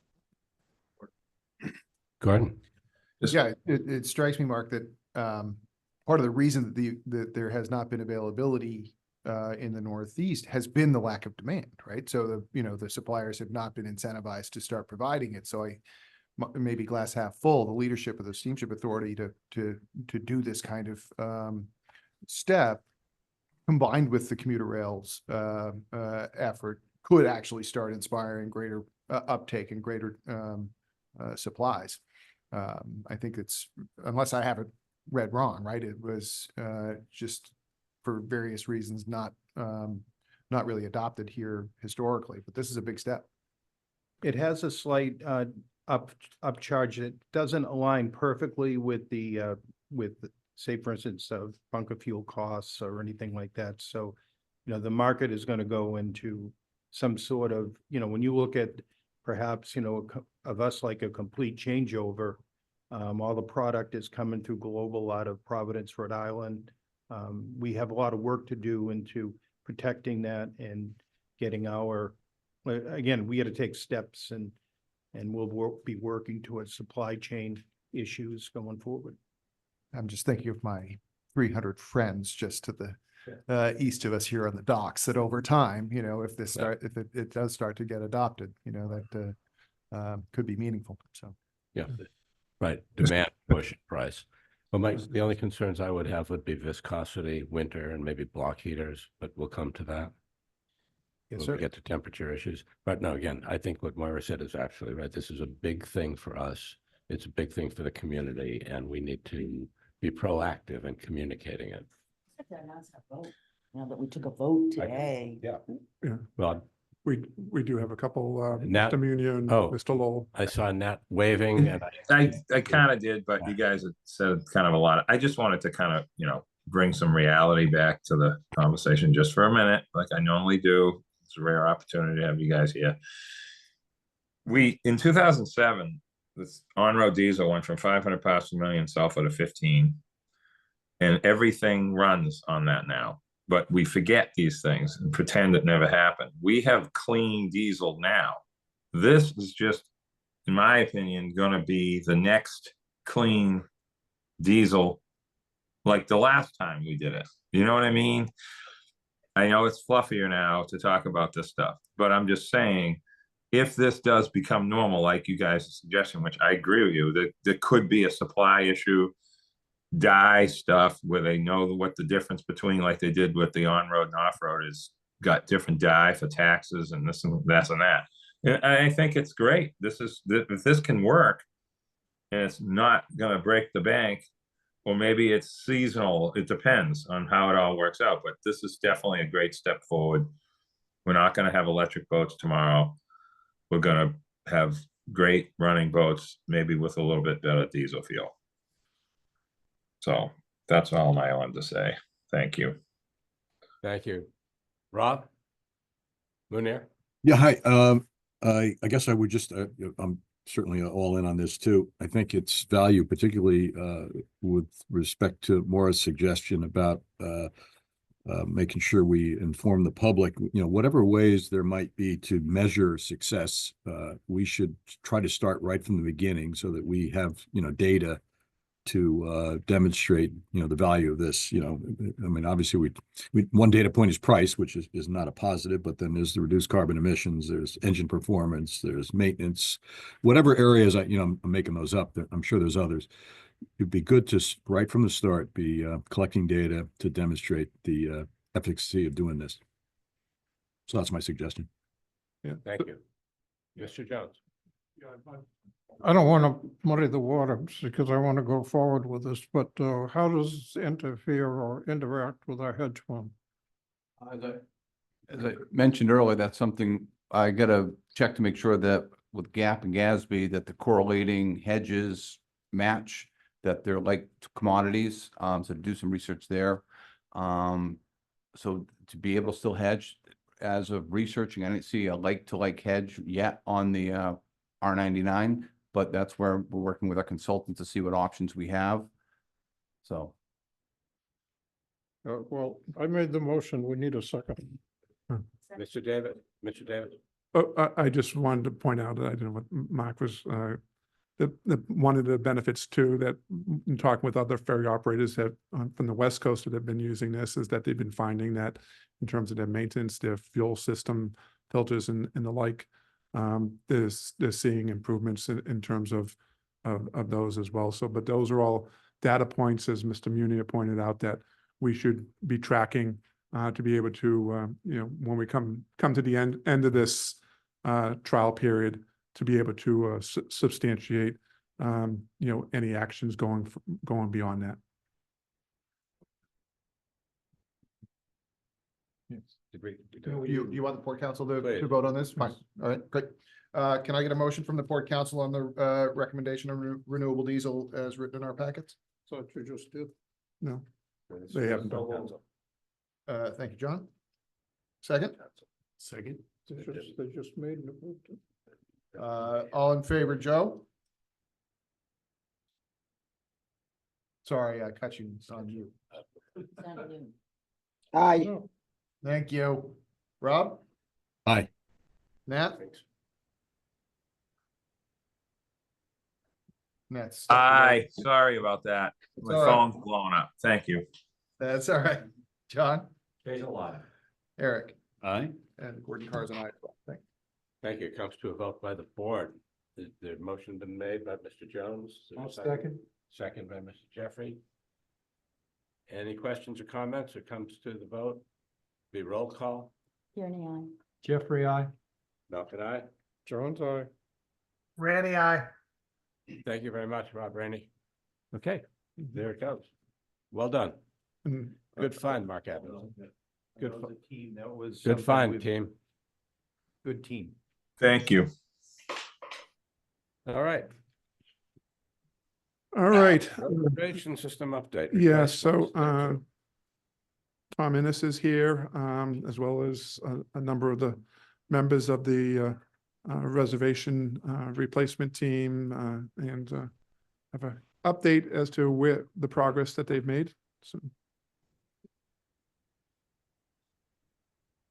Gordon? Yeah, it strikes me, Mark, that part of the reason that there has not been availability in the Northeast has been the lack of demand, right? So the suppliers have not been incentivized to start providing it. So maybe glass half full, the leadership of the Steamship Authority to do this kind of step, combined with the commuter rails effort, could actually start inspiring greater uptake and greater supplies. I think it's, unless I have it read wrong, right? It was just for various reasons not really adopted here historically, but this is a big step. It has a slight upcharge. It doesn't align perfectly with say, for instance, bunker fuel costs or anything like that. So, the market is going to go into some sort of, when you look at perhaps, of us like a complete changeover, all the product is coming through Global out of Providence, Rhode Island. We have a lot of work to do into protecting that and getting again, we got to take steps and we'll be working towards supply chain issues going forward. I'm just thinking of my 300 friends just to the east of us here on the docks, that over time, if it does start to get adopted, that could be meaningful. So yeah, right. Demand, push, price. Well, the only concerns I would have would be viscosity, winter, and maybe block heaters, but we'll come to that. Yes, when sir. we get to temperature issues. But no, again, I think what Moira said is absolutely right. This is a big thing for us. It's a big thing for the community, and we need to be proactive in communicating it. Now that we took a vote today. Yeah. Yeah. Well, we do have a couple, Nat- Mr. Munia and oh. Mr. Lowell. I saw Nat waving, and I kind of did, but you guys had said kind of a lot. I just wanted to kind of, bring some reality back to the conversation just for a minute, like I normally do. It's a rare opportunity to have you guys here. In 2007, this on-road diesel went from 500 parts per million sulfur to 15, and everything runs on that now. But we forget these things and pretend it never happened. We have clean diesel now. This is just, in my opinion, going to be the next clean diesel, like the last time we did it. You know what I mean? I know it's fluffier now to talk about this stuff, but I'm just saying, if this does become normal, like you guys are suggesting, which I agree with you, that there could be a supply issue, dye stuff where they know what the difference between, like they did with the on-road and off-road, is got different dye for taxes and this and that and that. And I think it's great. If this can work and it's not going to break the bank, or maybe it's seasonal, it depends on how it all works out. But this is definitely a great step forward. We're not going to have electric boats tomorrow. We're going to have great running boats, maybe with a little bit better diesel fuel. So that's all I wanted to say. Thank you. thank you. Rob? Munir? Yeah, hi. I guess I would just, I'm certainly all in on this too. I think it's value, particularly with respect to Maura's suggestion about making sure we inform the public, whatever ways there might be to measure success, we should try to start right from the beginning so that we have, data demonstrate, the value of this, I mean, obviously one data point is price, which is not a positive, but then there's the reduced carbon emissions, there's engine performance, there's maintenance, whatever areas I'm making those up. I'm sure there's others. It'd be good to, right from the start, be collecting data to demonstrate the efficacy of doing this. So that's my suggestion. Yeah. Thank you. Mr. Jones. I don't want to muddy the water because I want to go forward with this, but how does this interfere or interact with our hedge fund? As I mentioned earlier, that's something I gotta check to make sure that with GAP and GASB, that the correlating hedges match, that they're like commodities, so do some research there. So to be able to still hedge, as of researching, I didn't see a like-to-like hedge yet on the R99, but that's where we're working with our consultant to see what options we have. So. Well, I made the motion. We need a second. Mr. David, Mr. David. Oh, I just wanted to point out that I didn't know what Mark was, one of the benefits too, that in talking with other ferry operators that from the West Coast that have been using this, is that they've been finding that in terms of their maintenance, their fuel system filters and the like, they're seeing improvements in terms of those as well. So, but those are all data points, as Mr. Munier pointed out, that we should be tracking to be able to, when we come to the end of this trial period, to be able to substantiate, any actions going beyond that. You want the Port Council to vote on this? Fine. All right, great. Can I get a motion from the Port Council on the recommendation of renewable diesel as written in our packets? So you just did. No, they haven't done that. Thank you, John. Second? Second. They just made and approved it. All in favor, Joe? Sorry, I cut you. It's on you. Aye. Thank you. Rob? Aye. Nat? Nat's. Aye, sorry about that. My all right. phone's blown up. Thank you. That's all right. John? Stays alive. Eric? Aye. And Gordon Carr's an aye as well. Thank you. Thank you. It comes to a vote by the board. The motion been made by Mr. Jones? Is there a Second. Second by Mr. Jeffrey. Any questions or comments? It comes to the vote. Be roll call. Tierney, aye. Jeffrey, I. Malcolm, aye. Jones, aye. Randy, I. Thank you very much, Rob Rainey. Okay. There it goes. Well done. And, Good find, Mark Evans. Good, That was a team. That was good something find, we've- team. Good team. Thank you. All right. all right. Reservation system update. Yeah, request so for Tom Innes is here, as well as a number of the members of the reservation replacement team, and have an update as to where the progress that they've made. So,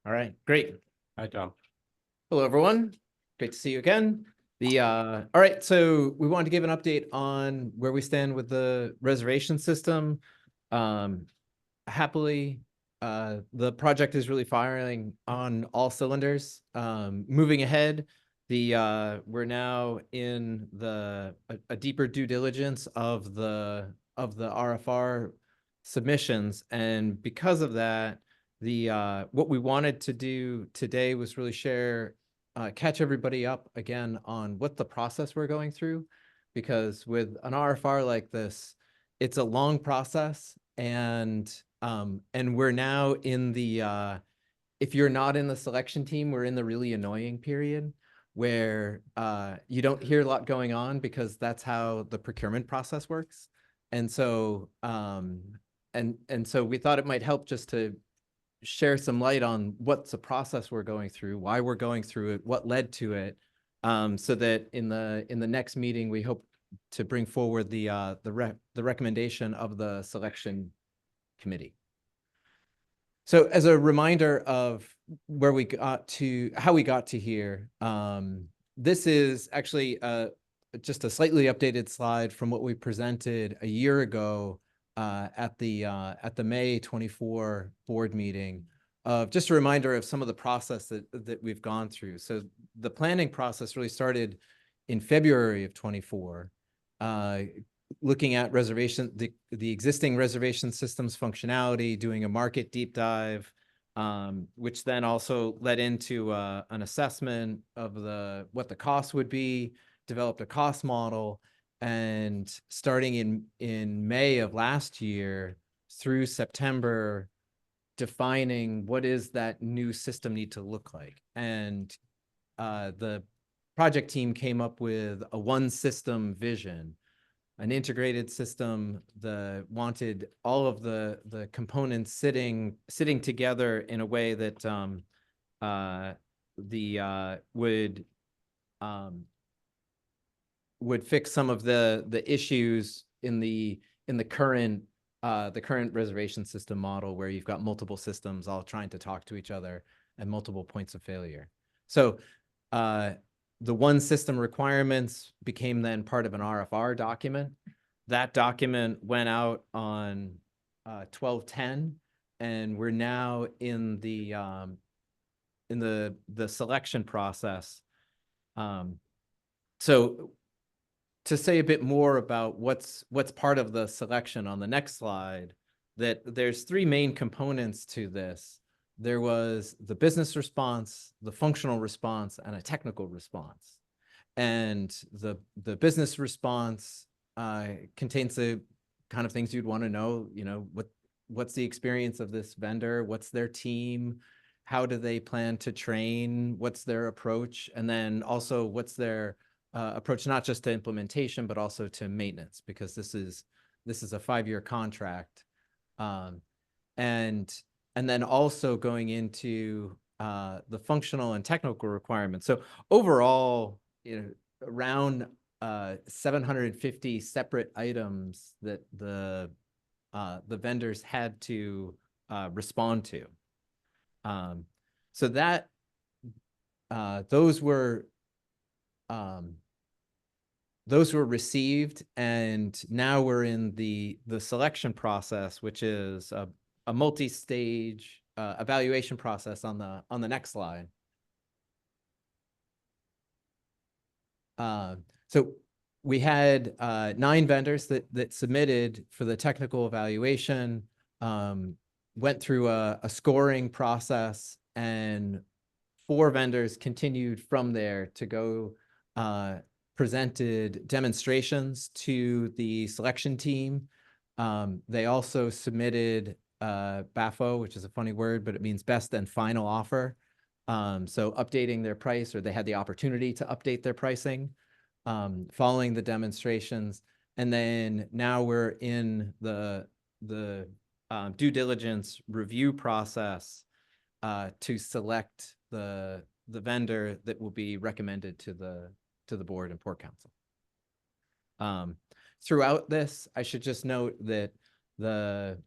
All right, great. Hi, Tom. Hello, everyone. Great to see you again. All right, so we wanted to give an update on where we stand with the reservation system. Happily, the project is really firing on all cylinders. Moving ahead, we're now in a deeper due diligence of the RFR submissions, and because of that, what we wanted to do today was really catch everybody up again on what the process we're going through, because with an RFR like this, it's a long process, and we're now in if you're not in the selection team, we're in the really annoying period where you don't hear a lot going on, because that's how the procurement process works. And so so we thought it might help just to share some light on what's the process we're going through, why we're going through it, what led to it, so that in the next meeting, we hope to bring forward the recommendation of the selection committee. So as a reminder of how we got to here, this is actually just a slightly updated slide from what we presented a year ago at the May 24 board meeting, of just a reminder of some of the process that we've gone through. So the planning process really started in February of 24, looking at the existing reservation systems functionality, doing a market deep dive, which then also led into an assessment of what the cost would be, developed a cost model, and starting in May of last year through September, defining what is that new system need to look like. And the project team came up with a one system vision, an integrated system, wanted all of the components sitting together in a way that would fix some of the issues in the current reservation system model, where you've got multiple systems all trying to talk to each other and multiple points of failure. So the one system requirements became then part of an RFR document. That document went out on 12/10, and we're now in the selection process. So to say a bit more about what's part of the selection on the next slide, that there's three main components to this. There was the business response, the functional response, and a technical response. And the business response contains the kind of things you'd want to know, what's the experience of this vendor? What's their team? How do they plan to train? What's their approach? And then also what's their approach, not just to implementation, but also to maintenance, because this is a 5-year contract. And then also going into the functional and technical requirements. So overall, around 750 separate items that the vendors had to respond to. So that those were received, and now we're in the selection process, which is a multi-stage evaluation process on the next slide. So we had 9 vendors that submitted for the technical evaluation, went through a scoring process, and 4 vendors continued from there to go presented demonstrations to the selection team. They also submitted BAFO, which is a funny word, but it means best and final offer. So updating their price, or they had the opportunity to update their pricing following the demonstrations. And then now we're in the due diligence review process to select the vendor that will be recommended to the board and port council. Throughout this, I should just note that the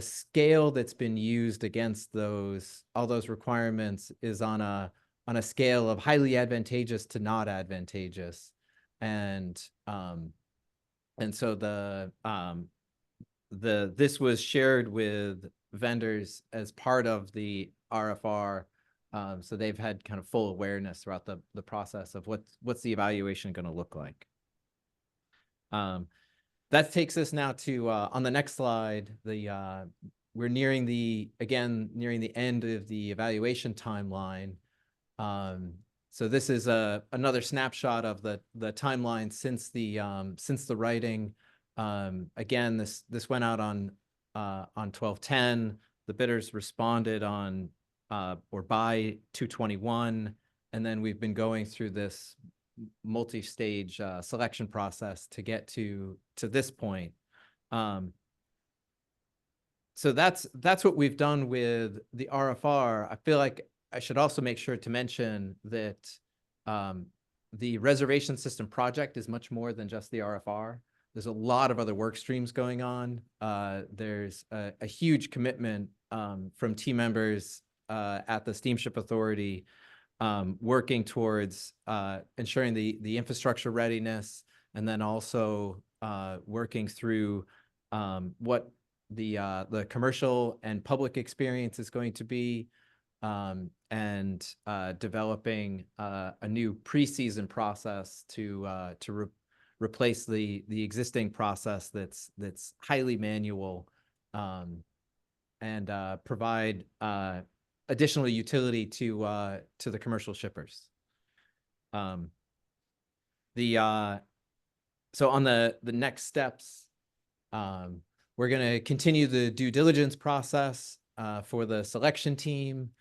scale that's been used against all those requirements is on a scale of highly advantageous to not advantageous, and so this was shared with vendors as part of the RFR, so they've had kind of full awareness throughout the process of what's the evaluation going to look like. That takes us now to on the next slide. We're nearing the end of the evaluation timeline. So this is another snapshot of the timeline since the writing. Again, this went out on 12/10. The bidders responded on or by 2/21, and then we've been going through this multi-stage selection process to get to this point. So that's what we've done with the RFR. I feel like I should also make sure to mention that the reservation system project is much more than just the RFR. There's a lot of other work streams going on. There's a huge commitment from team members at the Steamship Authority working towards ensuring the infrastructure readiness, and then also working through what the commercial and public experience is going to be, and developing a new pre-season process to replace the existing process that's highly manual, and provide additional utility to the commercial shippers. So on the next steps, we're going to continue the due diligence process for the selection team.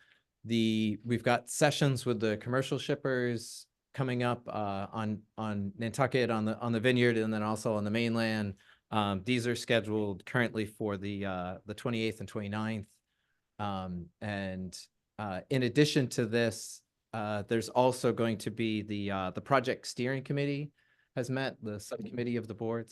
We've got sessions with the commercial shippers coming up on Nantucket, on the Vineyard, and then also on the mainland. These are scheduled currently for the 28th and 29th. And in addition to this, there's also going to be the project steering committee has met, the subcommittee of the board,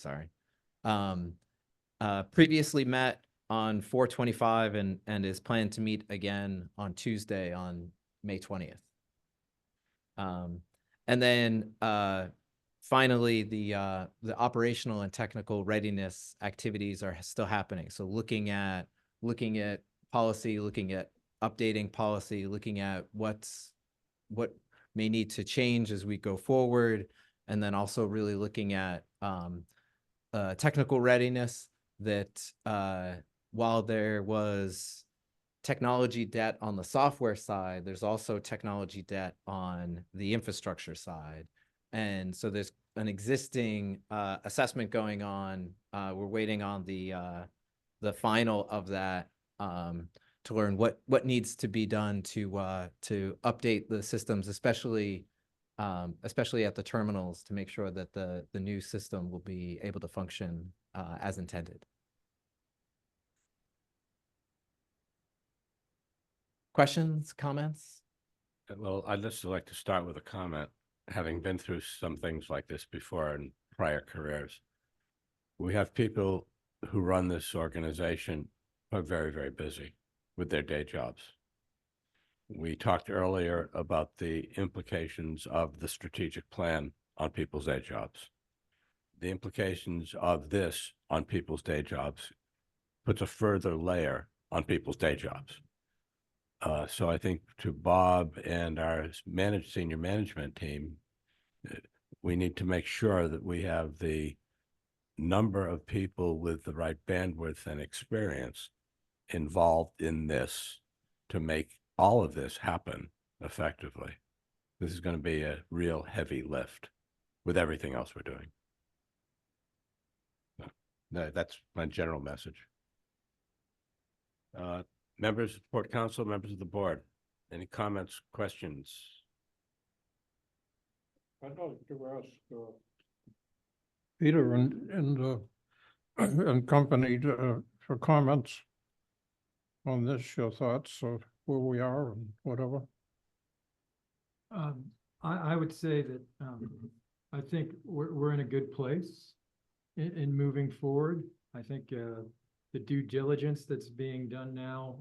previously met on 4/25 and is planned to meet again on Tuesday on May 20th. And then finally, the operational and technical readiness activities are still happening. So looking at policy, looking at updating policy, looking at what may need to change as we go forward, and then also really looking at technical readiness, that while there was technology debt on the software side, there's also technology debt on the infrastructure side. And so there's an existing assessment going on. We're waiting on the final of that to learn what needs to be done to update the systems, especially at the terminals, to make sure that the new system will be able to function as intended. Questions, comments? Well, I'd just like to start with a comment. Having been through some things like this before in prior careers, we have people who run this organization who are very, very busy with their day jobs. We talked earlier about the implications of the strategic plan on people's day jobs. The implications of this on people's day jobs puts a further layer on people's day jobs. So I think to Bob and our senior management team, we need to make sure that we have the number of people with the right bandwidth and experience involved in this to make all of this happen effectively. This is going to be a real heavy lift with everything else we're doing. That's my general message. Members of Port Council, members of the board, any comments, questions? I'd like to ask Peter and company for comments on this, your thoughts of where we are and whatever. I would say that I think we're in a good place in moving forward. I think the due diligence that's being done now,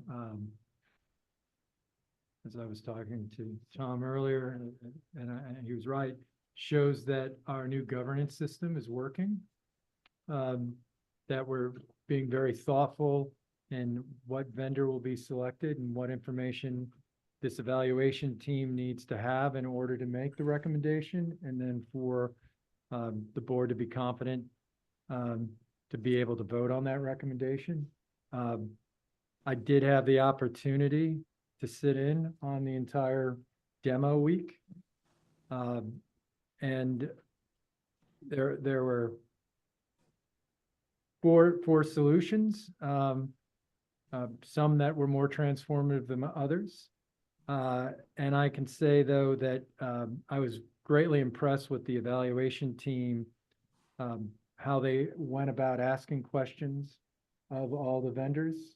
as I was talking to Tom earlier, and he was right, shows that our new governance system is working, that we're being very thoughtful in what vendor will be selected and what information this evaluation team needs to have in order to make the recommendation, and then for the board to be confident to be able to vote on that recommendation. I did have the opportunity to sit in on the entire demo week. And there were four solutions, some that were more transformative than others. And I can say, though, that I was greatly impressed with the evaluation team, how they went about asking questions of all the vendors,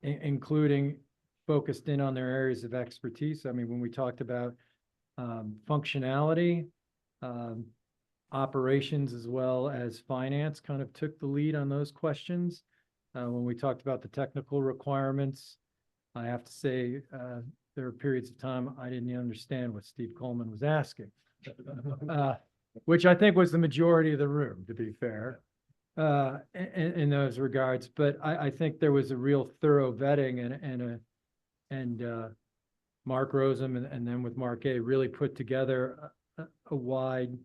including focused in on their areas of expertise. I mean, when we talked about functionality, operations, as well as finance, kind of took the lead on those questions. When we talked about the technical requirements, I have to say there were periods of time I didn't understand what Steve Coleman was asking. Which I think was the majority of the room, to be fair, in those regards. But I think there was a real thorough vetting and Mark Rosem and then with Mark A really put together a wide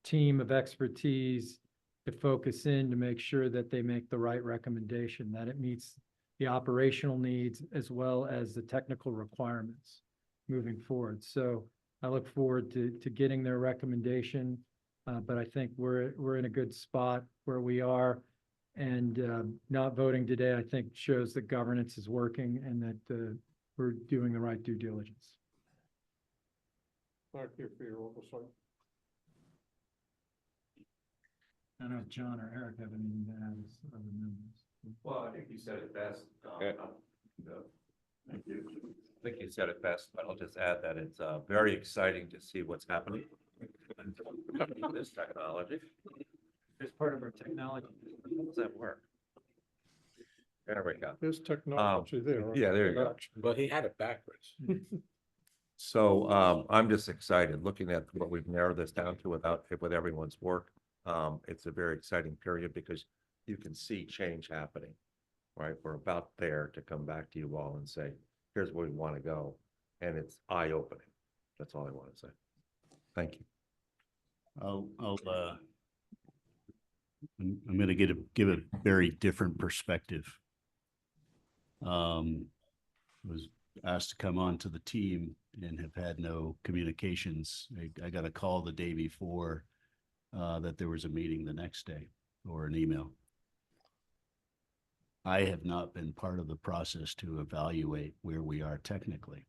team of expertise to focus in to make sure that they make the right recommendation, that it meets the operational needs as well as the technical requirements moving forward. So I look forward to getting their recommendation, but I think we're in a good spot where we are. And not voting today, I think, shows that governance is working and that we're doing the right due diligence. Thank you for your oversight. I don't know if John or Eric have anything to add as other members. Well, I think you said it best. Thank you. I think you said it best, but I'll just add that it's very exciting to see what's happening. This technology. It's part of our technology. How does that work? There we go. There's technology there. Yeah, there you go. Well, he had it backwards. So I'm just excited looking at what we've narrowed this down to with everyone's work. It's a very exciting period because you can see change happening, right? We're about there to come back to you all and say, here's where we want to go. And it's eye-opening. That's all I want to say. Thank you. I'm going to give a very different perspective. Was asked to come on to the team and have had no communications. I got a call the day before that there was a meeting the next day or an email. I have not been part of the process to evaluate where we are technically.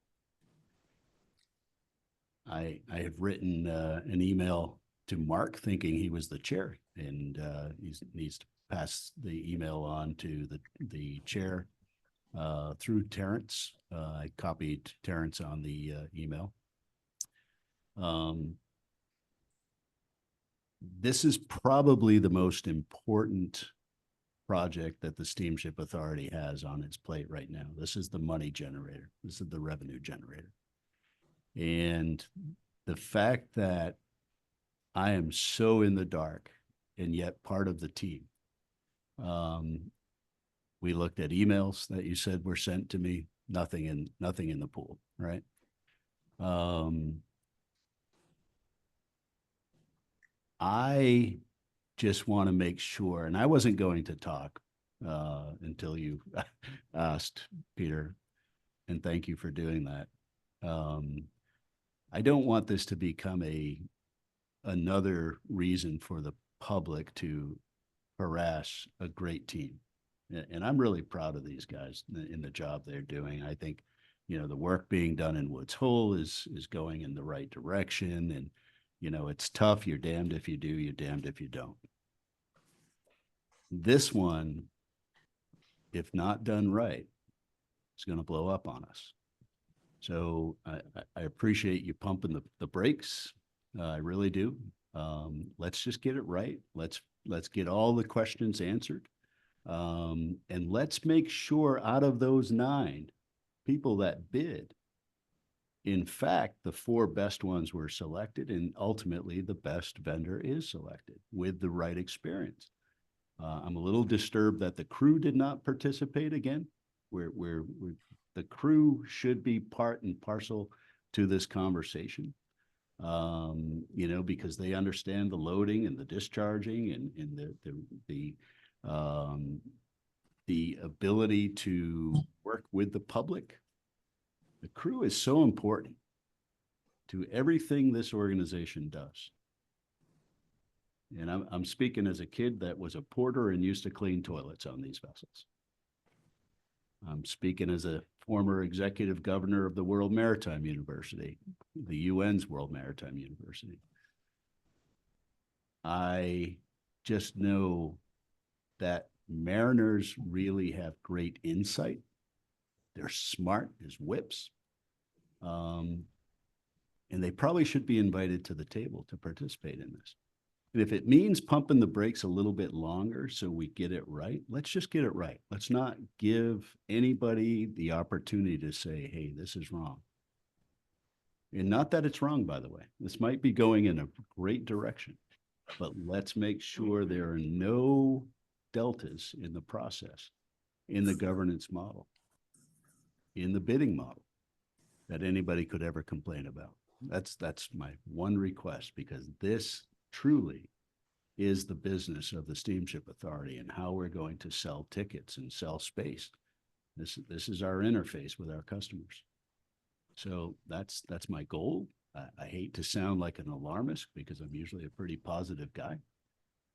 I have written an email to Mark thinking he was the chair, and he needs to pass the email on to the chair through Terrence. I copied Terrence on the email. This is probably the most important project that the Steamship Authority has on its plate right now. This is the money generator. This is the revenue generator. And the fact that I am so in the dark and yet part of the team. We looked at emails that you said were sent to me, nothing in the pool, right? I just want to make sure, and I wasn't going to talk until you asked, Peter, and thank you for doing that. I don't want this to become another reason for the public to harass a great team. And I'm really proud of these guys in the job they're doing. I think, the work being done in Woods Hole is going in the right direction. And, it's tough. You're damned if you do, you're damned if you don't. This one, if not done right, is going to blow up on us. So I appreciate you pumping the brakes. I really do. Let's just get it right. Let's get all the questions answered. And let's make sure out of those 9 people that bid, in fact, the 4 best ones were selected, and ultimately the best vendor is selected with the right experience. I'm a little disturbed that the crew did not participate again. The crew should be part and parcel to this conversation, because they understand the loading and the discharging and the ability to work with the public. The crew is so important to everything this organization does. And I'm speaking as a kid that was a porter and used to clean toilets on these vessels. I'm speaking as a former executive governor of the World Maritime University, the UN's World Maritime University. I just know that mariners really have great insight. They're smart as whips. And they probably should be invited to the table to participate in this. And if it means pumping the brakes a little bit longer so we get it right, let's just get it right. Let's not give anybody the opportunity to say, hey, this is wrong. And not that it's wrong, by the way. This might be going in a great direction, but let's make sure there are no deltas in the process, in the governance model, in the bidding model that anybody could ever complain about. That's my one request, because this truly is the business of the Steamship Authority and how we're going to sell tickets and sell space. This is our interface with our customers. So that's my goal. I hate to sound like an alarmist because I'm usually a pretty positive guy.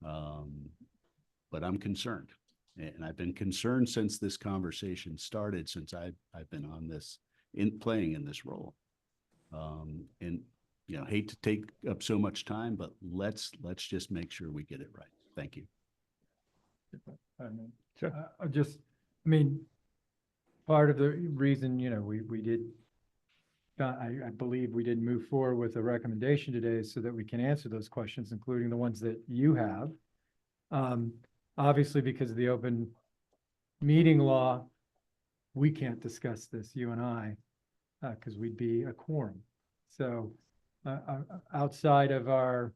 But I'm concerned. And I've been concerned since this conversation started, since I've been on this, playing in this role. And you know, hate to take up so much time, but let's just make sure we get it right. Thank you. I mean, part of the reason, you know, we did, I believe we did move forward with a recommendation today so that we can answer those questions, including the ones that you have. Obviously, because of the open meeting law, we can't discuss this, you and I, because we'd be a quorum. So outside of our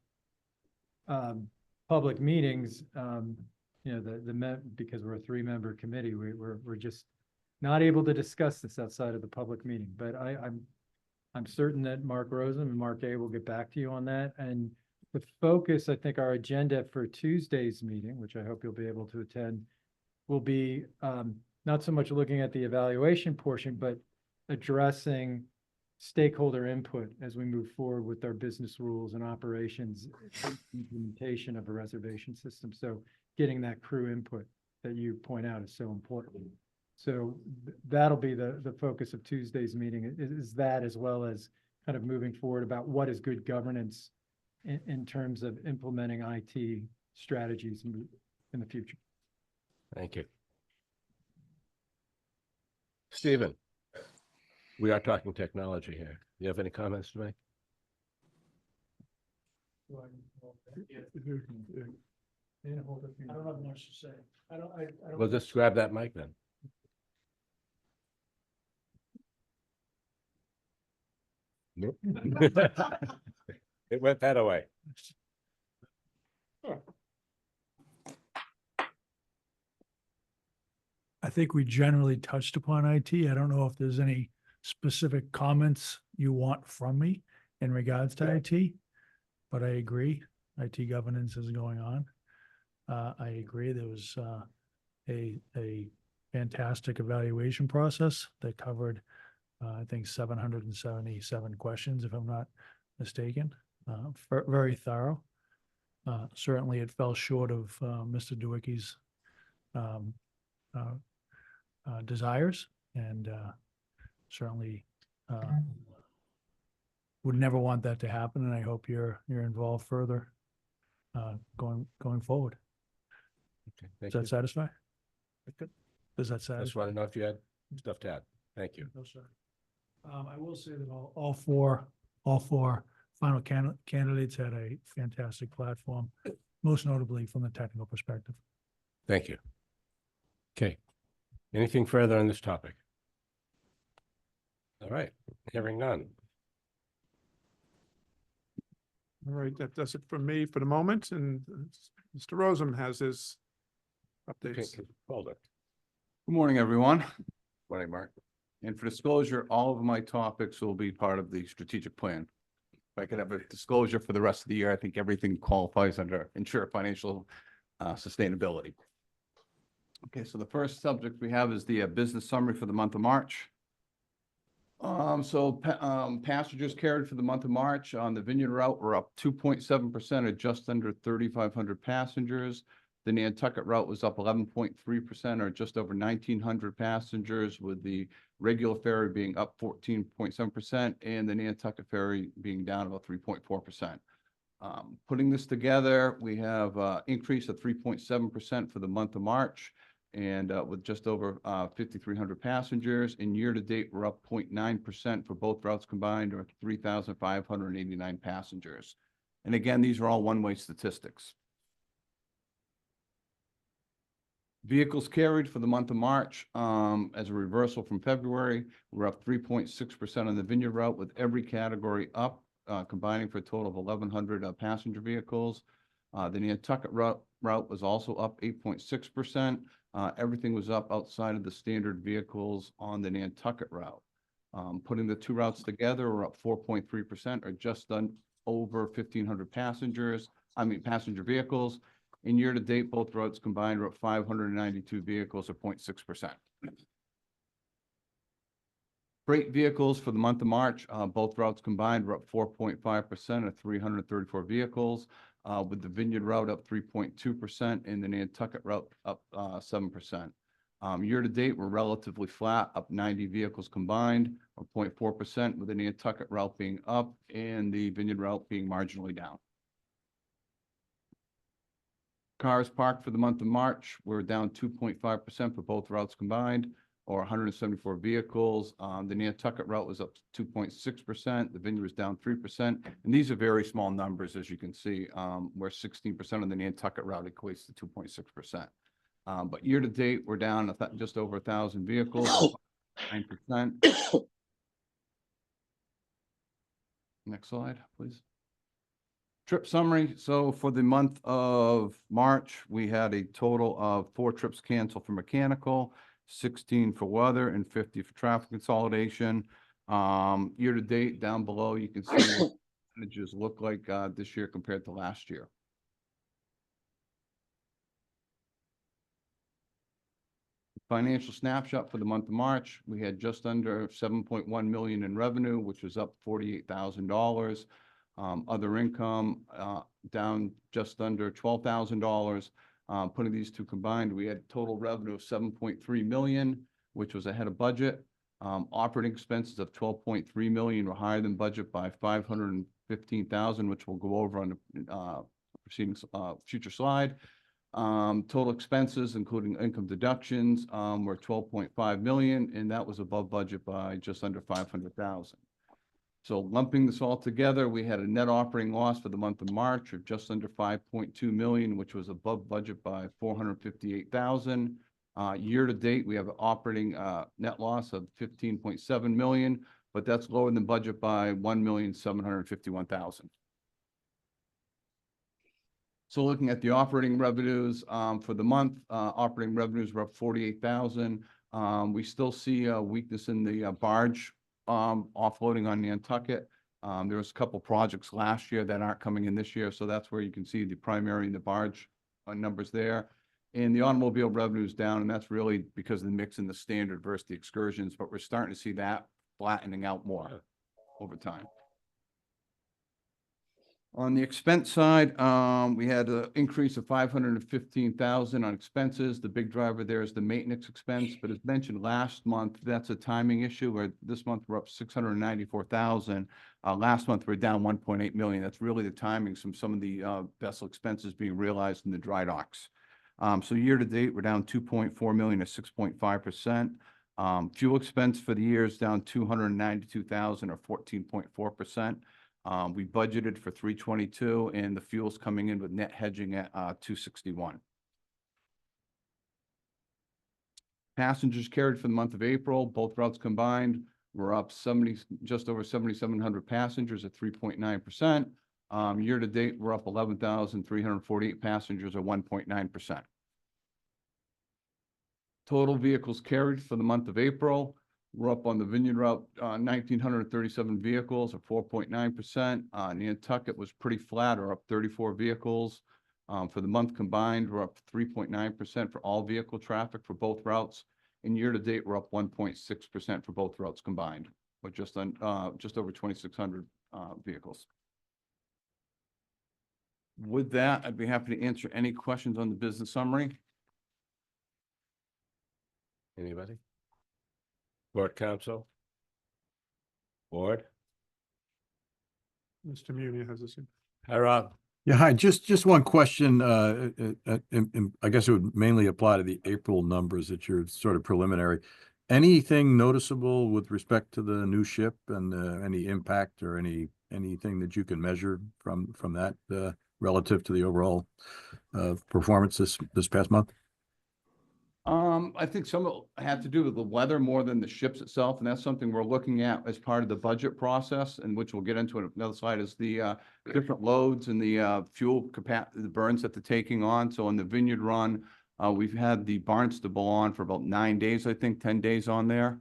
public meetings, you know, because we're a 3-member committee, we're just not able to discuss this outside of the public meeting. But I'm certain that Mark Rosen and Mark A will get back to you on that. And the focus, I think our agenda for Tuesday's meeting, which I hope you'll be able to attend, will be not so much looking at the evaluation portion, but addressing stakeholder input as we move forward with our business rules and operations implementation of a reservation system. So getting that crew input that you point out is so important. So that'll be the focus of Tuesday's meeting, is that, as well as kind of moving forward about what is good governance in terms of implementing IT strategies in the future. Thank you. Stephen, we are talking technology here. Do you have any comments to make? I don't have much to say. I don't. Well, just grab that mic then. Nope. It went that away. I think we generally touched upon IT. I don't know if there's any specific comments you want from me in regards to IT, but I agree, IT governance is going on. I agree there was a fantastic evaluation process that covered, I think, 777 questions, if I'm not mistaken. Very thorough. Certainly it fell short of Mr. Dewicky's desires, and certainly would never want that to happen. And I hope you're involved further going forward. Okay, Does that satisfy? Good. Does that I just satisfy? want to know if you had stuff to add. Thank you. No, sir. I will say that all four final candidates had a fantastic platform, most notably from the technical perspective. Thank you. Okay. Anything further on this topic? All right, hearing none. All right, that does it for me for the moment, and Mr. Rosen has his updates. Okay, hold it. Good morning, everyone. Morning, Mark. And for disclosure, all of my topics will be part of the strategic plan. If I could have a disclosure for the rest of the year, I think everything qualifies under ensure financial sustainability. Okay, so the first subject we have is the business summary for the month of March. Passengers carried for the month of March on the Vineyard route were up 2.7% or just under 3,500 passengers. The Nantucket route was up 11.3% or just over 1,900 passengers, with the regular ferry being up 14.7% and the Nantucket ferry being down about 3.4%. Putting this together, we have an increase of 3.7% for the month of March, and with just over 5,300 passengers. And year to date, we're up 0.9% for both routes combined, or 3,589 passengers. And again, these are all one-way statistics. Vehicles carried for the month of March, as a reversal from February, we're up 3.6% on the Vineyard route with every category up, combining for a total of 1,100 passenger vehicles. The Nantucket route was also up 8.6%. Everything was up outside of the standard vehicles on the Nantucket route. Putting the two routes together, we're up 4.3% or just over 1,500 passenger vehicles. In year-to-date, both routes combined are at 592 vehicles or 0.6%. Freight vehicles for the month of March, both routes combined were up 4.5% or 334 vehicles, with the Vineyard route up 3.2% and the Nantucket route up 7%. Year-to-date, we're relatively flat, up 90 vehicles combined or 0.4%, with the Nantucket route being up and the Vineyard route being marginally down. Cars parked for the month of March, we're down 2.5% for both routes combined, or 174 vehicles. The Nantucket route was up 2.6%. The Vineyard was down 3%. And these are very small numbers, as you can see, where 16% of the Nantucket route equates to 2.6%. But year to date, we're down just over 1,000 vehicles, 9%. Next slide, please. Trip summary. So for the month of March, we had a total of 4 trips canceled for mechanical, 16 for weather, and 50 for traffic consolidation. Year to date, down below, you can see what percentages look like this year compared to last year. Financial snapshot for the month of March, we had just under 7.1 million in revenue, which was up $48,000. Other income down just under $12,000. Putting these two combined, we had total revenue of 7.3 million, which was ahead of budget. Operating expenses of 12.3 million were higher than budget by 515,000, which we'll go over on the preceding future slide. Total expenses, including income deductions, were 12.5 million, and that was above budget by just under 500,000. So lumping this all together, we had a net operating loss for the month of March of just under 5.2 million, which was above budget by 458,000. Year to date, we have an operating net loss of 15.7 million, but that's lower than budget by 1,751,000. So looking at the operating revenues for the month, operating revenues were up 48,000. We still see a weakness in the barge offloading on Nantucket. There was a couple projects last year that aren't coming in this year, so that's where you can see the primary and the barge numbers there. And the automobile revenue is down, and that's really because of the mix in the standard versus the excursions, but we're starting to see that flattening out more over time. On the expense side, we had an increase of 515,000 on expenses. The big driver there is the maintenance expense, but as mentioned last month, that's a timing issue where this month we're up 694,000. Last month we're down 1.8 million. That's really the timings from some of the vessel expenses being realized in the dry docks. So year to date, we're down 2.4 million or 6.5%. Fuel expense for the year is down 292,000 or 14.4%. We budgeted for 322 and the fuel's coming in with net hedging at 261. Passengers carried for the month of April, both routes combined, were up just over 7,700 passengers at 3.9%. Year to date, we're up 11,348 passengers or 1.9%. Total vehicles carried for the month of April, we're up on the Vineyard route, 1,937 vehicles or 4.9%. Nantucket was pretty flat or up 34 vehicles. For the month combined, we're up 3.9% for all vehicle traffic for both routes. And year to date, we're up 1.6% for both routes combined, or just over 2,600 vehicles. With that, I'd be happy to answer any questions on the business summary. Anybody? Board counsel? Board? Mr. Muni has this. Hi, Rob. Yeah, hi, just one question. I guess it would mainly apply to the April numbers that you're sort of preliminary. Anything noticeable with respect to the new ship and any impact or anything that you can measure from that relative to the overall performance this past month? I think some of it had to do with the weather more than the ships itself, and that's something we're looking at as part of the budget process, and which we'll get into on another slide, is the different loads and the fuel capacity, the burns that they're taking on. So on the Vineyard Run, we've had the Barnstable on for about 9 days, I think, 10 days on there.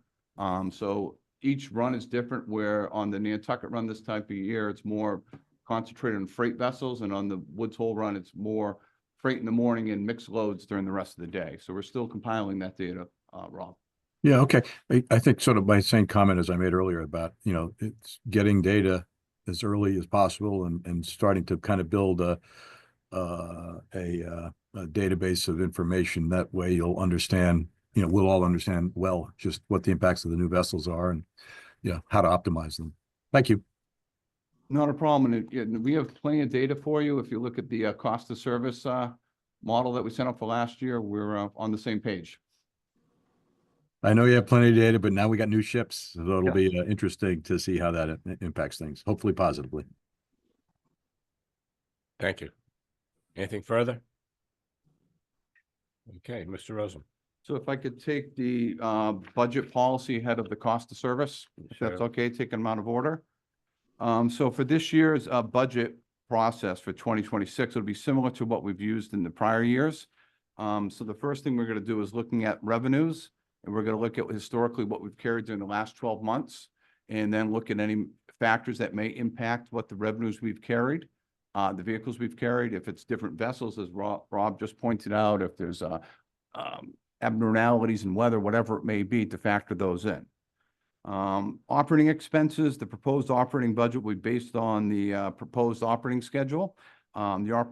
So each run is different, where on the Nantucket Run this type of year, it's more concentrated on freight vessels, and on the Woods Hole Run, it's more freight in the morning and mixed loads during the rest of the day. So we're still compiling that data, Rob. Yeah, okay. I think sort of my same comment as I made earlier about, it's getting data as early as possible and starting to kind of build a database of information. That way you'll understand, we'll all understand well just what the impacts of the new vessels are and, how to optimize them. Thank you. Not a problem. And we have plenty of data for you. If you look at the cost of service model that we sent up for last year, we're on the same page. I know you have plenty of data, but now we got new ships, so it'll be interesting to see how that impacts things, hopefully positively. Thank you. Anything further? Okay, Mr. Rosen. So if I could take the budget policy ahead of the cost of service, if that's Sure. okay, taking them out of order. So for this year's budget process for 2026, it'll be similar to what we've used in the prior years. So the first thing we're going to do is looking at revenues, and we're going to look at historically what we've carried during the last 12 months, and then look at any factors that may impact what the revenues we've carried, the vehicles we've carried, if it's different vessels, as Rob just pointed out, if there's abnormalities in weather, whatever it may be, to factor those in. Operating expenses, the proposed operating budget will be based on the proposed operating schedule. The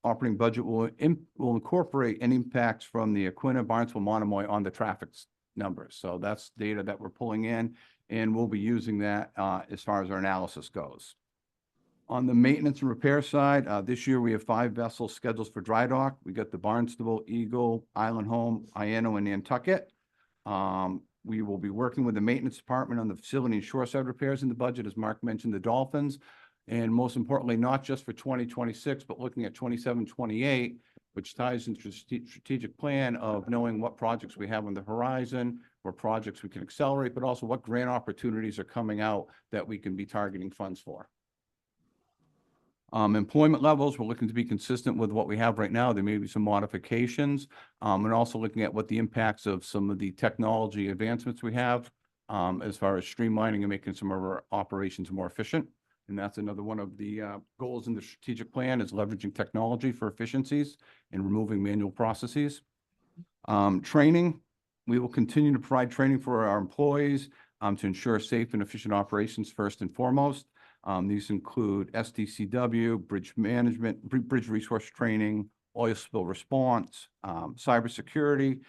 operating budget will incorporate any impacts from the Aquinnah, Barnstable, Monomoy on the traffic numbers. So that's data that we're pulling in, and we'll be using that as far as our analysis goes. On the maintenance and repair side, this year we have 5 vessels scheduled for dry dock. We got the Barnstable, Eagle, Island Home, Aquinnah, and Nantucket. We will be working with the maintenance department on the facility and shoreside repairs in the budget, as Mark mentioned, the Dolphins. And most importantly, not just for 2026, but looking at 27, 28, which ties into strategic plan of knowing what projects we have on the horizon, what projects we can accelerate, but also what grant opportunities are coming out that we can be targeting funds for. Employment levels, we're looking to be consistent with what we have right now. There may be some modifications, and also looking at what the impacts of some of the technology advancements we have, as far as streamlining and making some of our operations more efficient. And that's another one of the goals in the strategic plan, is leveraging technology for efficiencies and removing manual processes. Training, we will continue to provide training for our employees to ensure safe and efficient operations first and foremost. These include SDCW, bridge management, bridge resource training, oil spill response, cybersecurity,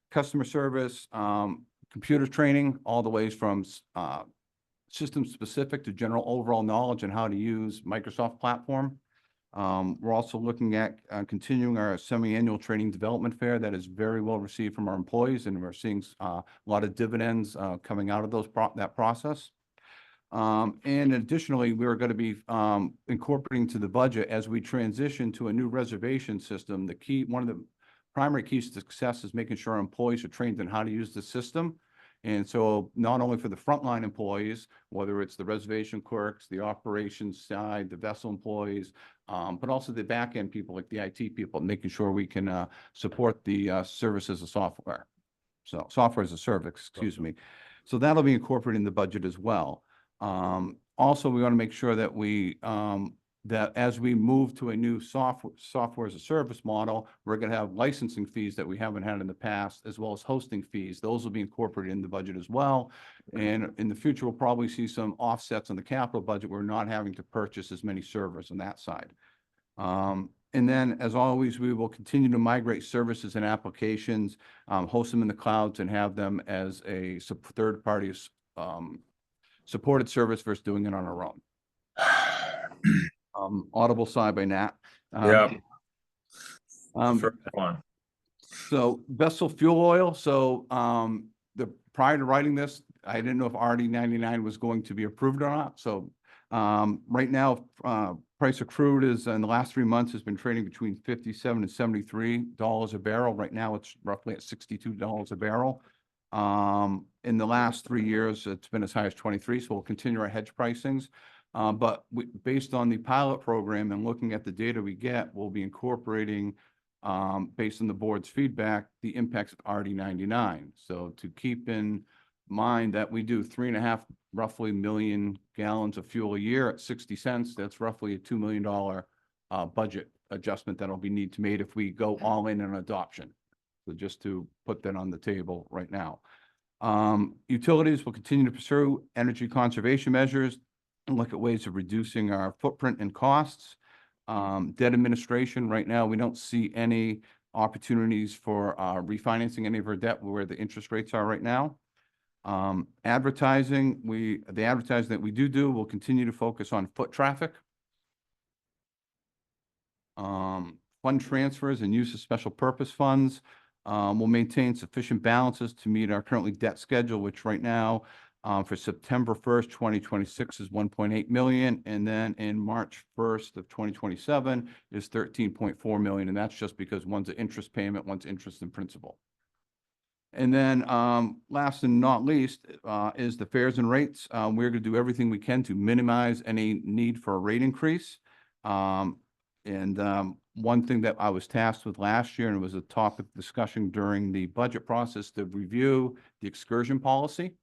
customer service, computer training, all the ways from system specific to general overall knowledge on how to use Microsoft platform. We're also looking at continuing our semi-annual training development fair that is very well received from our employees, and we're seeing a lot of dividends coming out of that process. And additionally, we're going to be incorporating to the budget as we transition to a new reservation system. One of the primary keys to success is making sure our employees are trained on how to use the system. And so not only for the frontline employees, whether it's the reservation clerks, the operations side, the vessel employees, but also the back end people like the IT people, making sure we can support the services of software. So software as a service, excuse me. So that'll be incorporated in the budget as well. Also, we want to make sure that that as we move to a new software as a service model, we're going to have licensing fees that we haven't had in the past, as well as hosting fees. Those will be incorporated in the budget as well. And in the future, we'll probably see some offsets on the capital budget. We're not having to purchase as many servers on that side. And then, as always, we will continue to migrate services and applications, host them in the clouds, and have them as a third-party supported service versus doing it on our own. Audible side by Nat. Yeah. First one. So vessel fuel oil. So prior to writing this, I didn't know if RD 99 was going to be approved or not. So right now, price of crude is in the last 3 months has been trading between 57 and $73 a barrel. Right now, it's roughly at $62 a barrel. In the last 3 years, it's been as high as 23, so we'll continue our hedge pricings. But based on the pilot program and looking at the data we get, we'll be incorporating, based on the board's feedback, the impacts of RD-99. So to keep in mind that we do 3.5 roughly million gallons of fuel a year at 60 cents, that's roughly a $2 million budget adjustment that'll be need to made if we go all in on adoption. So just to put that on the table right now. Utilities will continue to pursue energy conservation measures and look at ways of reducing our footprint and costs. Debt administration, right now, we don't see any opportunities for refinancing any of our debt where the interest rates are right now. Advertising, the advertising that we do will continue to focus on foot traffic. Fund transfers and use of special purpose funds. Will maintain sufficient balances to meet our currently debt schedule, which right now, for September 1st, 2026 is 1.8 million. And then in March 1st of 2027 is 13.4 million. And that's just because one's an interest payment, one's interest in principal. And then last and not least is the fares and rates. We're going to do everything we can to minimize any need for a rate increase. One thing that I was tasked with last year, and it was a topic discussion during the budget process, to review the excursion policy.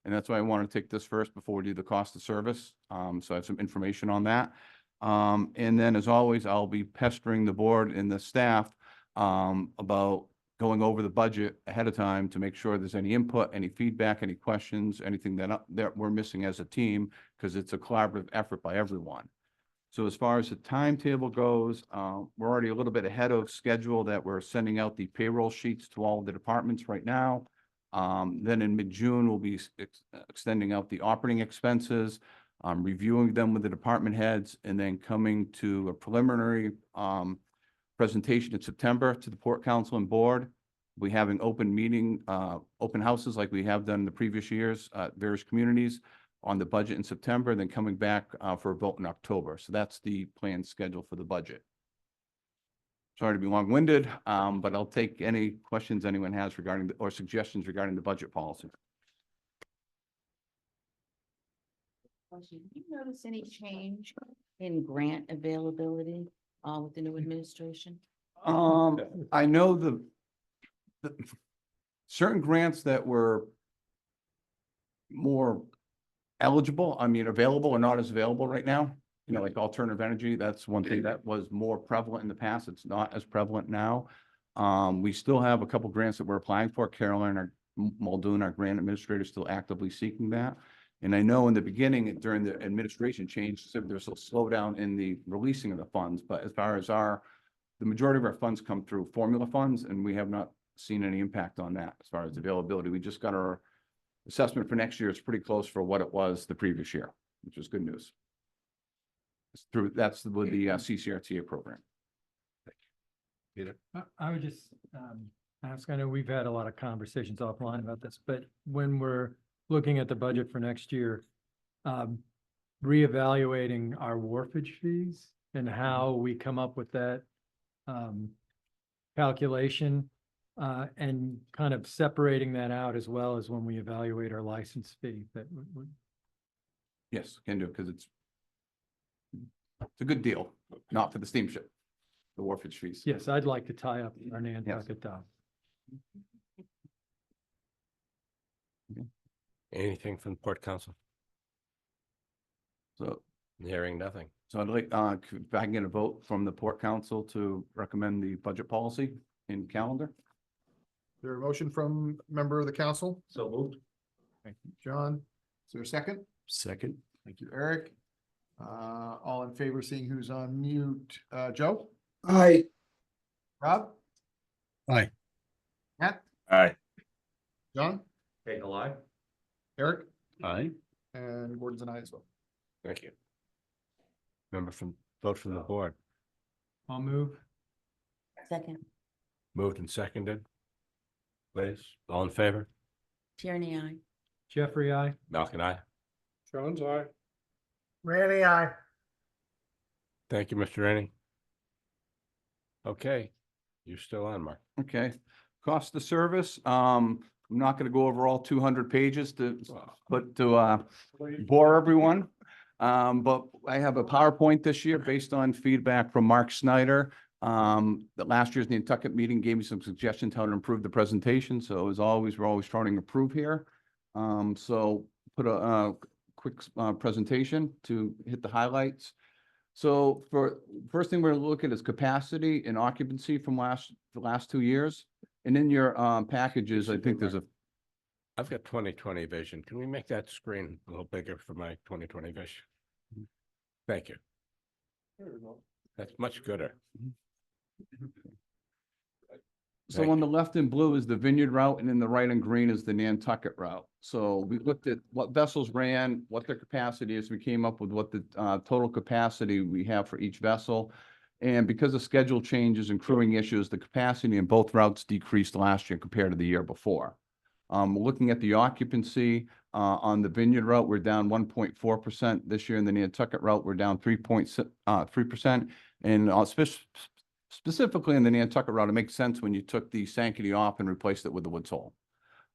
And that's why I want to take this first before we do the cost of service. So I have some information on that. And then as always, I'll be pestering the board and the staff about going over the budget ahead of time to make sure there's any input, any feedback, any questions, anything that we're missing as a team, because it's a collaborative effort by everyone. So as far as the timetable goes, we're already a little bit ahead of schedule that we're sending out the payroll sheets to all of the departments right now. Then in mid-June, we'll be extending out the operating expenses, reviewing them with the department heads, and then coming to a preliminary presentation in September to the Port Council and Board. We having open houses like we have done in the previous years at various communities on the budget in September, then coming back for a vote in October. So that's the planned schedule for the budget. Sorry to be long-winded, but I'll take any questions anyone has regarding or suggestions regarding the budget policy. Question, do you notice any change in grant availability with the new administration? I know the certain grants that were more eligible, available or not as available right now, like alternative energy, that's one thing that was more prevalent in the past. It's not as prevalent now. We still have a couple grants that we're applying for. Caroline Muldoon, our grant administrator, is still actively seeking that. And I know in the beginning, during the administration change, there's a slowdown in the releasing of the funds. But as far as the majority of our funds come through formula funds, and we have not seen any impact on that as far as availability. We just got our assessment for next year. It's pretty close for what it was the previous year, which is good news. That's with the CCRTA program. Peter? I would just ask, I know we've had a lot of conversations offline about this, but when we're looking at the budget for next year, reevaluating our wharfage fees and how we come up with that calculation and kind of separating that out as well as when we evaluate our license fee. Yes, can do, because it's a good deal, not for the steamship, the wharfage fees. Yes, I'd like to tie up our Nantucket dock. Anything from the Port Council? So hearing nothing. So I'd like, if I can get a vote from the Port Council to recommend the budget policy in calendar. Is there a motion from a member of the council? So moved. Thank you, John. Is there a second? Second. Thank you, Eric. All in favor, seeing who's on mute. Joe? Aye. Rob? Aye. Matt? Aye. John? Hey, alive? Eric? Aye. And Gordon's an aye as well. Thank you. Vote from the board. I'll move. Second, Moved and seconded. Please, all in favor? Tierney, aye. Jeffrey, I. Malcolm, aye. Jones, aye. Randy, I. Thank you, Mr. Rainey. Okay, you're still on, Mark. Okay, cost of service, I'm not gonna go over all 200 pages to bore everyone. But I have a PowerPoint this year based on feedback from Mark Snyder. That last year's Nantucket meeting gave me some suggestions how to improve the presentation. So as always, we're always trying to improve here. So put a quick presentation to hit the highlights. So for first thing we're gonna look at is capacity and occupancy from the last 2 years. And in your packages, I think there's a I've got 20/20 vision. Can we make that screen a little bigger for my 20/20 vision? Thank you. That's much gooder. So Thank on the left in blue is the Vineyard route, and in the right in green is the Nantucket route. So we looked at what vessels ran, what their capacity is. We came up with what the total capacity we have for each vessel. And because of schedule changes and crewing issues, the capacity in both routes decreased last year compared to the year before. Looking at the occupancy on the Vineyard route, we're down 1.4% this year. In the Nantucket route, we're down 3.3%. And specifically in the Nantucket route, it makes sense when you took the Sankaty off and replaced it with the Woods Hole.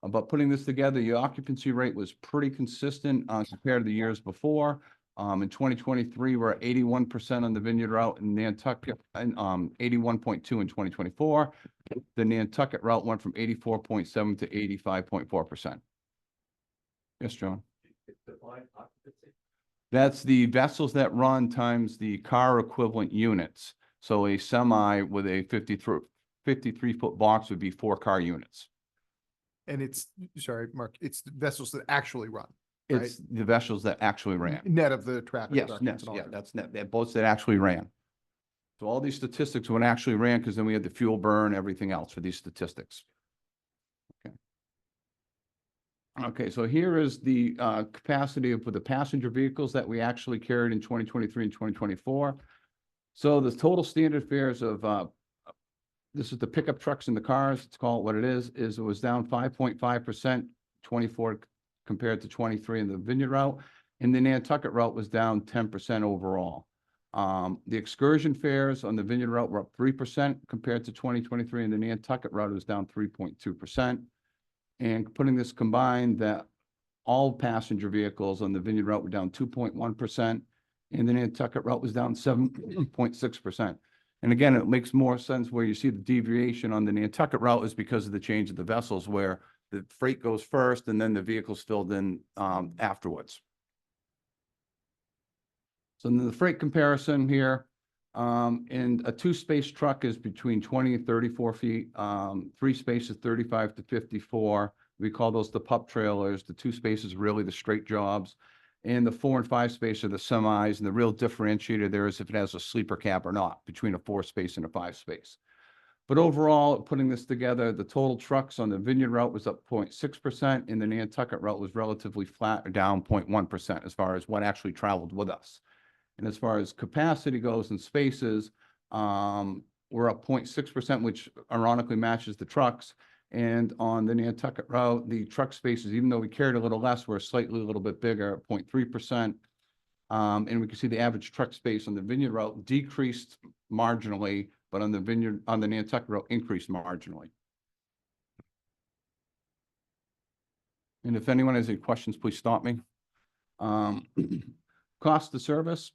But putting this together, the occupancy rate was pretty consistent compared to the years before. In 2023, we're at 81% on the Vineyard route, and Nantucket, and 81.2 in 2024. The Nantucket route went from 84.7 to 85.4%. Yes, John. That's the vessels that run times the car equivalent units. So a semi with a 53-foot box would be 4 car units. And it's, sorry, Mark, it's the vessels that actually run, right? It's the vessels that actually ran. Net of the traffic. Yes, reductions net, and all yeah, that. that's net, the boats that actually ran. So all these statistics when actually ran, because then we had the fuel burn, everything else for these statistics. Okay. Okay, so here is the capacity for the passenger vehicles that we actually carried in 2023 and 2024. So the total standard fares of this is the pickup trucks and the cars, let's call it what it is it was down 5.5%, 24 compared to 23 in the Vineyard route. And the Nantucket route was down 10% overall. The excursion fares on the Vineyard route were up 3% compared to 2023, and the Nantucket route was down 3.2%. And putting this combined, that all passenger vehicles on the Vineyard route were down 2.1%, and the Nantucket route was down 7.6%. And again, it makes more sense where you see the deviation on the Nantucket route is because of the change of the vessels, where the freight goes first and then the vehicle's filled in afterwards. So then the freight comparison here, and a 2-space truck is between 20 and 34 feet. 3 spaces, 35 to 54. We call those the pup trailers. The 2 spaces really the straight jobs. And the 4 and 5 space are the semis. And the real differentiator there is if it has a sleeper cab or not, between a 4-space and a 5-space. But overall, putting this together, the total trucks on the Vineyard route was up 0.6%, and the Nantucket route was relatively flat or down 0.1% as far as what actually traveled with us. And as far as capacity goes and spaces, we're up 0.6%, which ironically matches the trucks. And on the Nantucket route, the truck spaces, even though we carried a little less, were slightly a little bit bigger, 0.3%. And we can see the average truck space on the Vineyard route decreased marginally, but on the Nantucket route increased marginally. And if anyone has any questions, please stop me. Cost of service.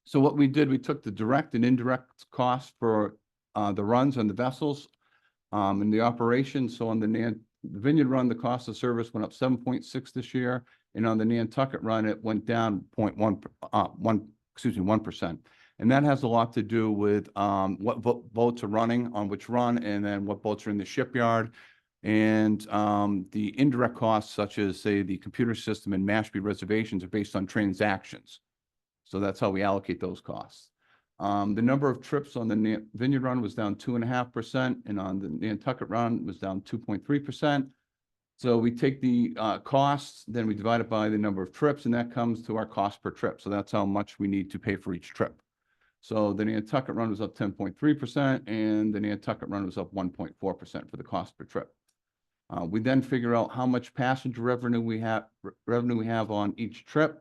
So what we did, we took the direct and indirect cost for the runs on the vessels and the operation. So on the Vineyard run, the cost of service went up 7.6 this year. And on the Nantucket run, it went down 1%. And that has a lot to do with what boats are running on which run, and then what boats are in the shipyard. And the indirect costs, such as, say, the computer system and Mashpee reservations, are based on transactions. So that's how we allocate those costs. The number of trips on the Vineyard run was down 2.5%, and on the Nantucket run was down 2.3%. So we take the costs, then we divide it by the number of trips, and that comes to our cost per trip. So that's how much we need to pay for each trip. So the Nantucket run was up 10.3%, and the Nantucket run was up 1.4% for the cost per trip. We then figure out how much passenger revenue we have on each trip.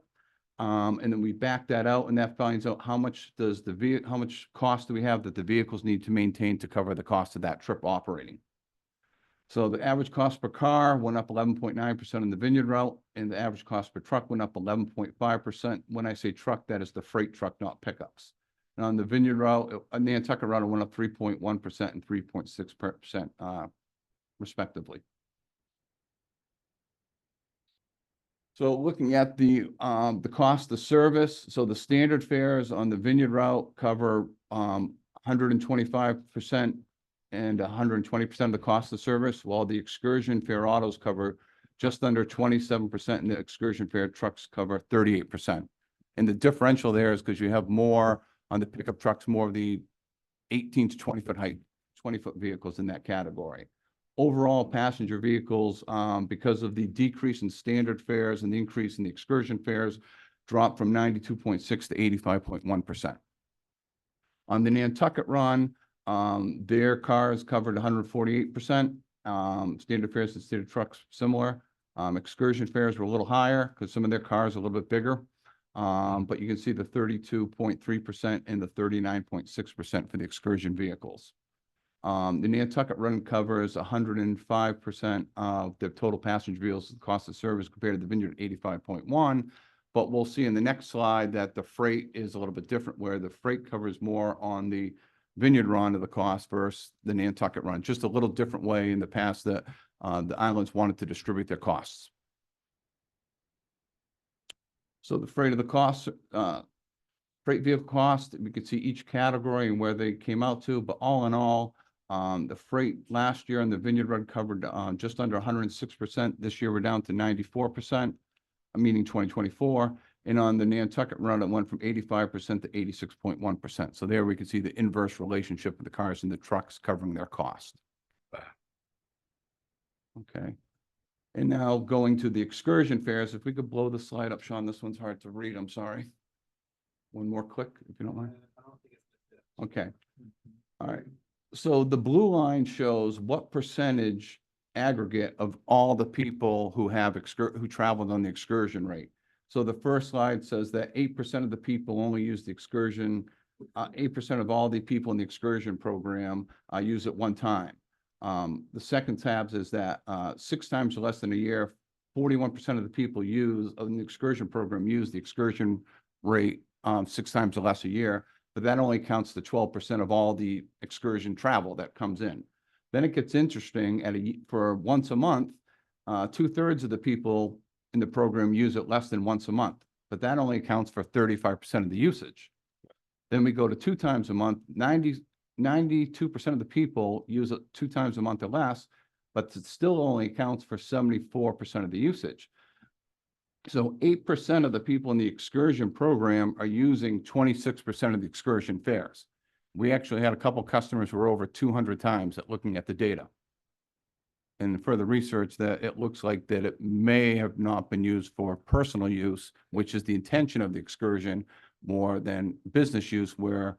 And then we back that out and that finds out how much does how much cost do we have that the vehicles need to maintain to cover the cost of that trip operating. So the average cost per car went up 11.9% on the Vineyard route, and the average cost per truck went up 11.5%. When I say truck, that is the freight truck, not pickups. And on the Vineyard route, on the Nantucket route, it went up 3.1% and 3.6%, respectively. So looking at the cost of service, so the standard fares on the Vineyard route cover 125% and 120% of the cost of service, while the excursion fare autos cover just under 27%, and the excursion fare trucks cover 38%. And the differential there is because you have more on the pickup trucks, more of the 18 to 20 foot height, 20-foot vehicles in that category. Overall passenger vehicles, because of the decrease in standard fares and the increase in the excursion fares, dropped from 92.6 to 85.1%. On the Nantucket run, their cars covered 148%. Standard fares and standard trucks similar. Excursion fares were a little higher because some of their cars are a little bit bigger. But you can see the 32.3% and the 39.6% for the excursion vehicles. The Nantucket run covers 105% of the total passenger vehicles cost of service compared to the Vineyard 85.1. But we'll see in the next slide that the freight is a little bit different, where the freight covers more on the Vineyard run of the cost versus the Nantucket run. Just a little different way in the past that the islands wanted to distribute their costs. So the freight of the costs, freight vehicle cost, we could see each category and where they came out to, but all in all, the freight last year on the Vineyard run covered just under 106%. This year we're down to 94%, meaning 2024. And on the Nantucket run, it went from 85% to 86.1%. So there we can see the inverse relationship of the cars and the trucks covering their cost. Okay. And now going to the excursion fares, if we could blow the slide up, Sean, this one's hard to read, I'm sorry. One more click, if you don't mind. Okay. All right. So the blue line shows what percentage aggregate of all the people who have who traveled on the excursion rate. So the first slide says that 8% of the people only use the excursion, 8% of all the people in the excursion program use it one time. The second tab is that 6 times or less than a year, 41% of the people use in the excursion program use the excursion rate 6 times or less a year, but that only counts to 12% of all the excursion travel that comes in. Then it gets interesting for once a month, 2/3 of the people in the program use it less than once a month, but that only accounts for 35% of the usage. Then we go to 2 times a month, 92% of the people use it 2 times a month or less, but it still only accounts for 74% of the usage. So 8% of the people in the excursion program are using 26% of the excursion fares. We actually had a couple customers who were over 200 times at looking at the data. And further research that it looks like that it may have not been used for personal use, which is the intention of the excursion, more than business use, where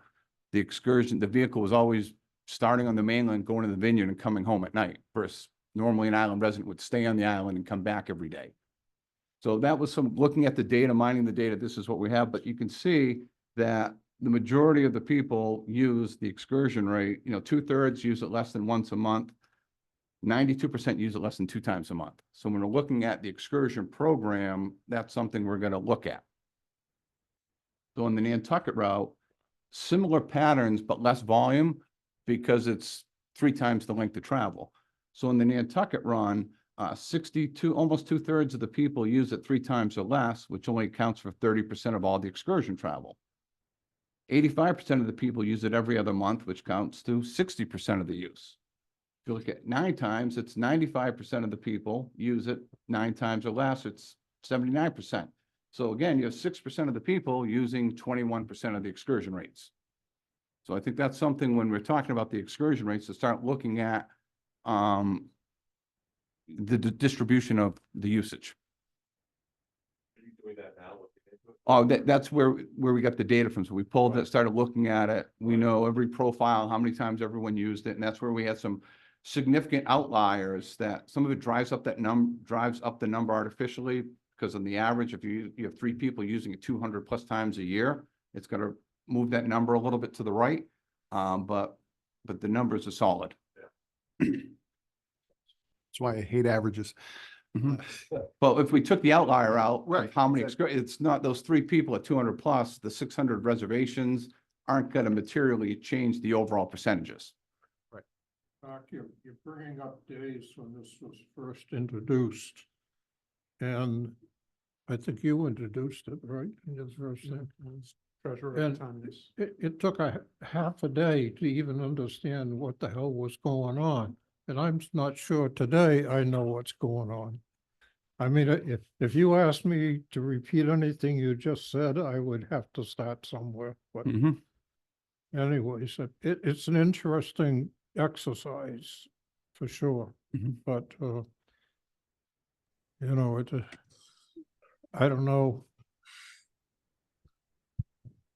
the excursion, the vehicle was always starting on the mainland, going to the Vineyard and coming home at night. Versus normally an island resident would stay on the island and come back every day. So that was some looking at the data, mining the data. This is what we have, but you can see that the majority of the people use the excursion rate. 2/3 use it less than once a month. 92% use it less than 2 times a month. So when we're looking at the excursion program, that's something we're going to look at. So on the Nantucket route, similar patterns, but less volume because it's 3 times the length of travel. So in the Nantucket run, 62, almost 2/3 of the people use it 3 times or less, which only accounts for 30% of all the excursion travel. 85% of the people use it every other month, which counts to 60% of the use. If you look at 9 times, it's 95% of the people use it 9 times or less, it's 79%. So again, you have 6% of the people using 21% of the excursion rates. So I think that's something when we're talking about the excursion rates to start looking at the distribution of the usage. Are you doing that now? Oh, that's where we got the data from. So we pulled it, started looking at it. We know every profile, how many times everyone used it, and that's where we had some significant outliers that some of it drives up the number artificially because on the average, if you have 3 people using it 200 plus times a year, it's gonna move that number a little bit to the right. But the numbers are solid. That's why I hate averages. Well, if we took the outlier out, Right, of how many, it's not those 3 people at 200 plus, the 600 reservations aren't gonna materially change the overall percentages. Doc, you're bringing up days when this was first introduced. And I think you introduced it, right? In your first thing. Treasurer at And the time, yes. it took a half a day to even understand what the hell was going on. And I'm not sure today I know what's going on. I mean, if you asked me to repeat anything you just said, I would have to start somewhere, but anyways, it's an interesting exercise for sure, but, you know, I don't know.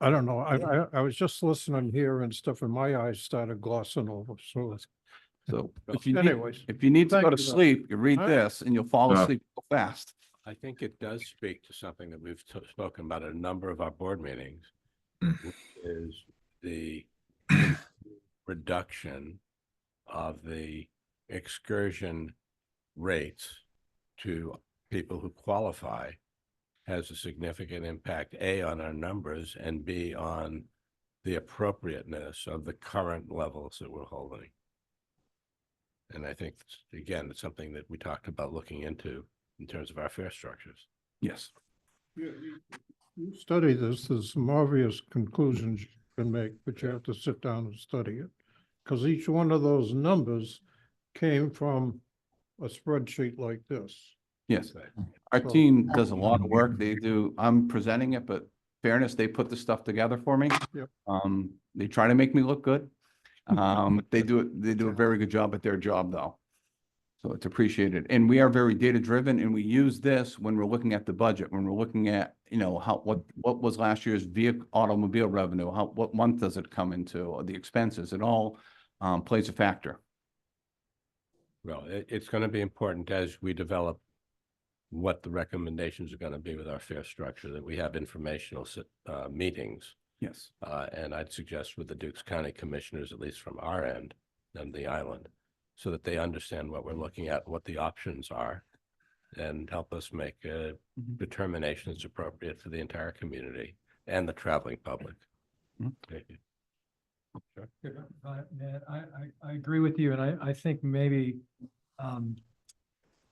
I don't know. I was just listening here and stuff and my eyes started glossing over, so. So if Anyways, you need to thank go to you, Doc. sleep, you read Huh? this and you'll fall asleep real fast. I think it does speak to something that we've spoken about at a number of our board meetings, which is the reduction of the excursion rates to people who qualify has a significant impact, A, on our numbers, and B, on the appropriateness of the current levels that we're holding. And I think, again, it's something that we talked about looking into in terms of our fare structures. Yes. You study this, there's some obvious conclusions you can make, but you have to sit down and study it. Because each one of those numbers came from a spreadsheet like this. Yes. Our So- team does a lot of work. They do, I'm presenting it, but fairness, they put the stuff together for me. Yep. They try to make me look good. They do a very good job at their job though. So it's appreciated. And we are very data driven and we use this when we're looking at the budget, when we're looking at, you know, what was last year's automobile revenue, what month does it come into, or the expenses, it all plays a factor. Well, it's going to be important as we develop what the recommendations are going to be with our fare structure, that we have informational meetings. Yes. And I'd suggest with the Dukes County Commissioners, at least from our end and the island, so that they understand what we're looking at, what the options are, and help us make a determination that's appropriate for the entire community and the traveling public. Thank you. Sure. Matt, I agree with you, and I think maybe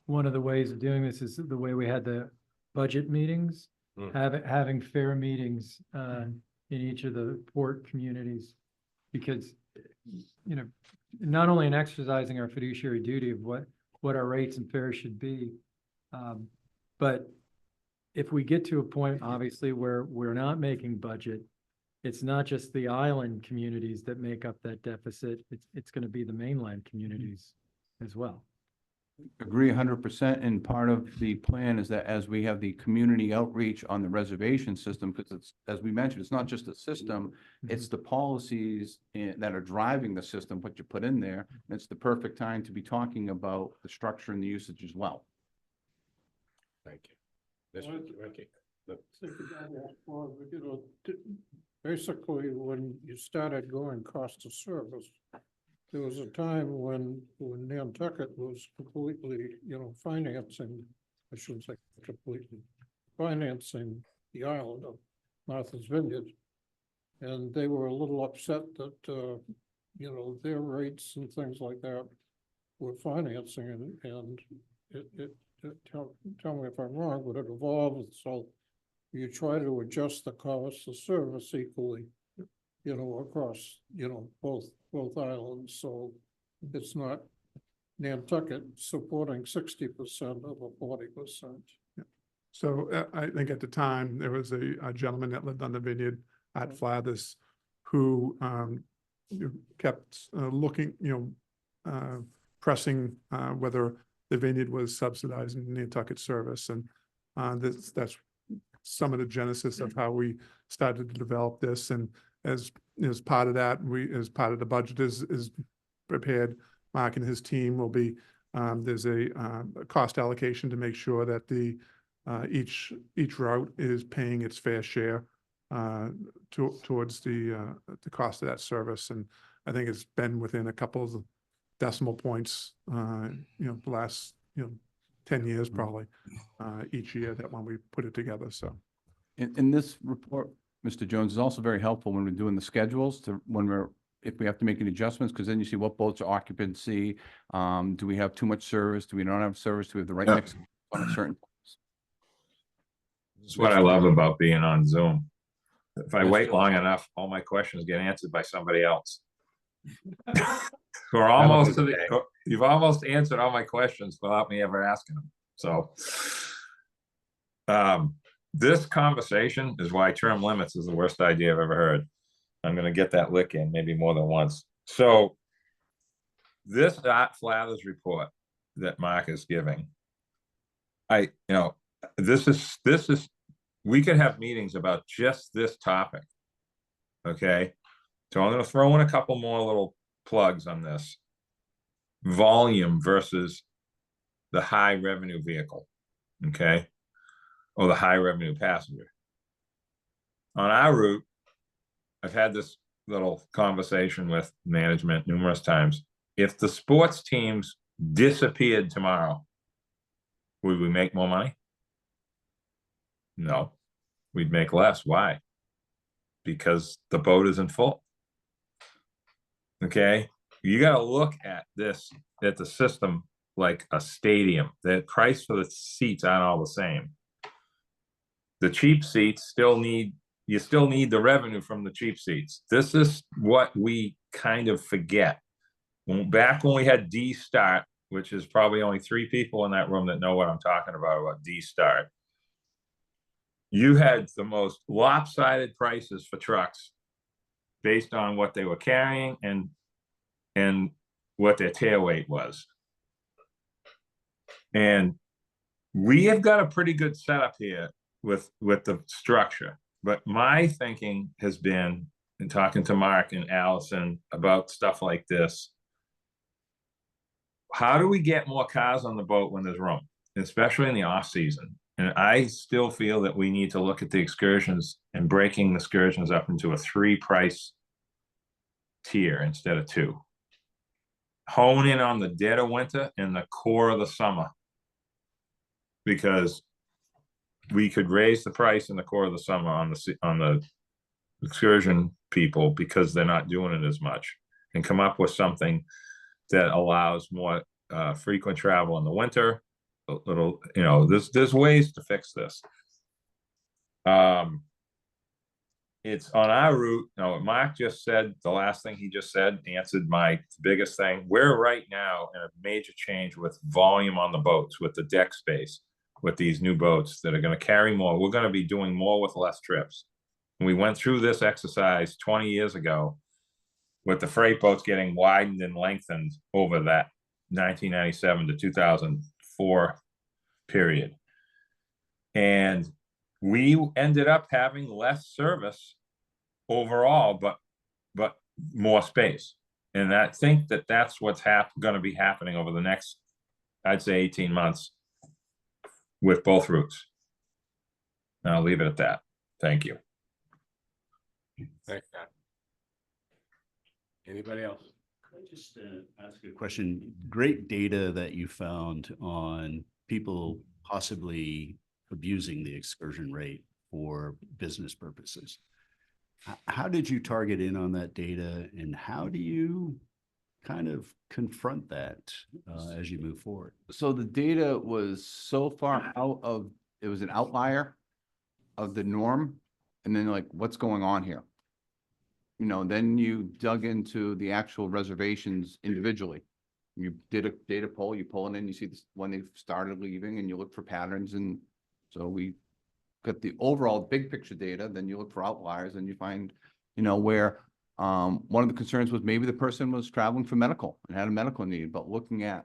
one of the ways of doing this is the way we had the budget meetings, having fair meetings in each of the port communities, because, you know, not only in exercising our fiduciary duty of what our rates and fares should be, but if we get to a point, obviously, where we're not making budget, it's not just the island communities that make up that deficit. It's going to be the mainland communities as well. Agree 100%. And part of the plan is that as we have the community outreach on the reservation system, because it's, as we mentioned, it's not just a system, it's the policies that are driving the system, what you put in there. And it's the perfect time to be talking about the structure and the usage as well. Thank you. This was Ricky. Basically, when you started going cost of service, there was a time when Nantucket was completely, you know, financing, I shouldn't say completely, financing the island of Martha's Vineyard. And they were a little upset that, you know, their rates and things like that were financing and tell me if I'm wrong, but it evolved, so you try to adjust the cost of service equally, you know, across, you know, both islands, so it's not Nantucket supporting 60% of a 40%. So I think at the time, there was a gentleman that lived on the vineyard at Flathers who kept looking, you know, pressing whether the vineyard was subsidizing Nantucket service. And that's some of the genesis of how we started to develop this. And as part of that, as part of the budget is prepared, Mark and his team will be, there's a cost allocation to make sure that the Each route is paying its fair share towards the cost of that service. And I think it's been within a couple of decimal points, the last, 10 years probably, each year that when we put it together. So. In this report, Mr. Jones, is also very helpful when we're doing the schedules if we have to make any adjustments, because then you see what boats are occupancy. Do we have too much service? Do we not have service? Do we have the right mix on a certain? This is what I love about being on Zoom. If I wait long enough, all my questions get answered by somebody else. We're almost to the, you've almost answered all my questions without me ever asking them. So this conversation is why term limits is the worst idea I've ever heard. I'm going to get that lick in maybe more than once. So this Flathers report that Mark is giving, this is, we could have meetings about just this topic. Okay. So I'm going to throw in a couple more little plugs on this. Volume versus the high revenue vehicle. Okay. Or the high revenue passenger. On our route, I've had this little conversation with management numerous times. If the sports teams disappeared tomorrow, would we make more money? No, we'd make less. Why? Because the boat isn't full. Okay, you got to look at this, at the system like a stadium. The price for the seats aren't all the same. The cheap seats you still need the revenue from the cheap seats. This is what we kind of forget. Back when we had D-Start, which is probably only 3 people in that room that know what I'm talking about D-Start. You had the most lopsided prices for trucks based on what they were carrying and what their tail weight was. And we have got a pretty good setup here with the structure. But my thinking has been, in talking to Mark and Allison about stuff like this, how do we get more cars on the boat when there's room, especially in the off season? And I still feel that we need to look at the excursions and breaking the excursions up into a 3-price tier instead of 2. Hone in on the dead of winter and the core of the summer, because we could raise the price in the core of the summer on the excursion people because they're not doing it as much, and come up with something that allows more frequent travel in the winter. A little, there's ways to fix this. It's on our route. Now, what Mark just said, the last thing he just said answered my biggest thing. We're right now in a major change with volume on the boats, with the deck space, with these new boats that are going to carry more. We're going to be doing more with less trips. And we went through this exercise 20 years ago with the freight boats getting widened and lengthened over that 1997 to 2004 period. And we ended up having less service overall, but more space. And I think that's what's going to be happening over the next, I'd say, 18 months with both routes. And I'll leave it at that. Thank you. Thanks, Scott. Anybody else? Could I just ask a question? Great data that you found on people possibly abusing the excursion rate for business purposes. How did you target in on that data, and how do you kind of confront that as you move forward? So the data was so far out of, it was an outlier of the norm. And then like, what's going on here? Then you dug into the actual reservations individually. You did a data poll, you pull it in, you see this when they started leaving, and you look for patterns. And so we got the overall big picture data, then you look for outliers, and you find, where one of the concerns was maybe the person was traveling for medical and had a medical need, but looking at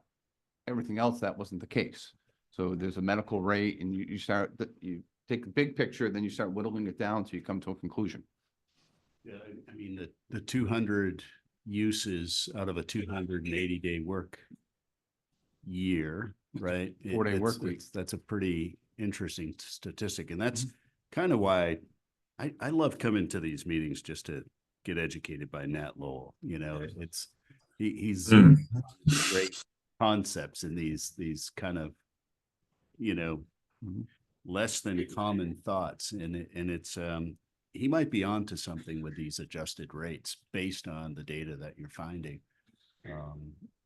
everything else, that wasn't the case. So there's a medical rate, and you take the big picture, then you start whittling it down till you come to a conclusion. Yeah, I mean, the 200 uses out of a 280-day work year, right? 4-day work week. That's a pretty interesting statistic. And that's kind of why I love coming to these meetings just to get educated by Nat Lowell. You know, he's great concepts in these kind of, you know, less than common thoughts. And it's he might be onto something with these adjusted rates based on the data that you're finding.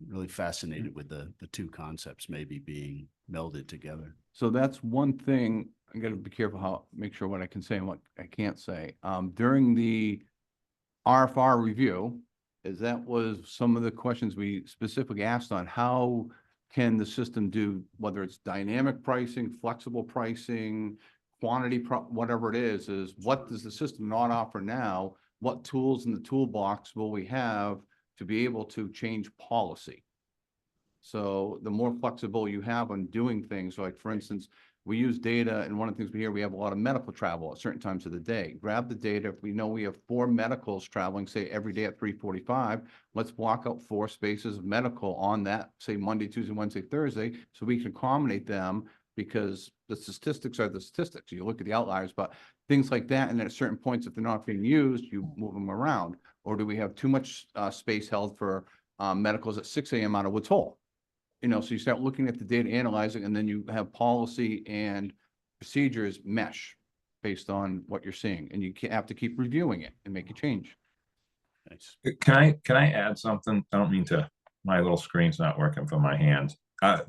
Really fascinated with the two concepts maybe being melded together. So that's one thing, I gotta be careful make sure what I can say and what I can't say. During the RFR review, that was some of the questions we specifically asked on how can the system do, whether it's dynamic pricing, flexible pricing, quantity, whatever it is what does the system not offer now? What tools in the toolbox will we have to be able to change policy? So the more flexible you have on doing things, like for instance, we use data, and one of the things we hear, we have a lot of medical travel at certain times of the day. Grab the data. If we know we have 4 medicals traveling, say every day at 3:45, let's block out 4 spaces of medical on that, say Monday, Tuesday, Wednesday, Thursday, so we can accommodate them, because the statistics are the statistics. You look at the outliers, but things like that, and at certain points, if they're not being used, you move them around. Or do we have too much space held for medicals at 6 a.m. out of Woods Hole? You know, so you start looking at the data, analyzing, and then you have policy and procedures mesh based on what you're seeing, and you have to keep reviewing it and make a change. Nice. Can I add something? I don't mean to, my little screen's not working for my hands.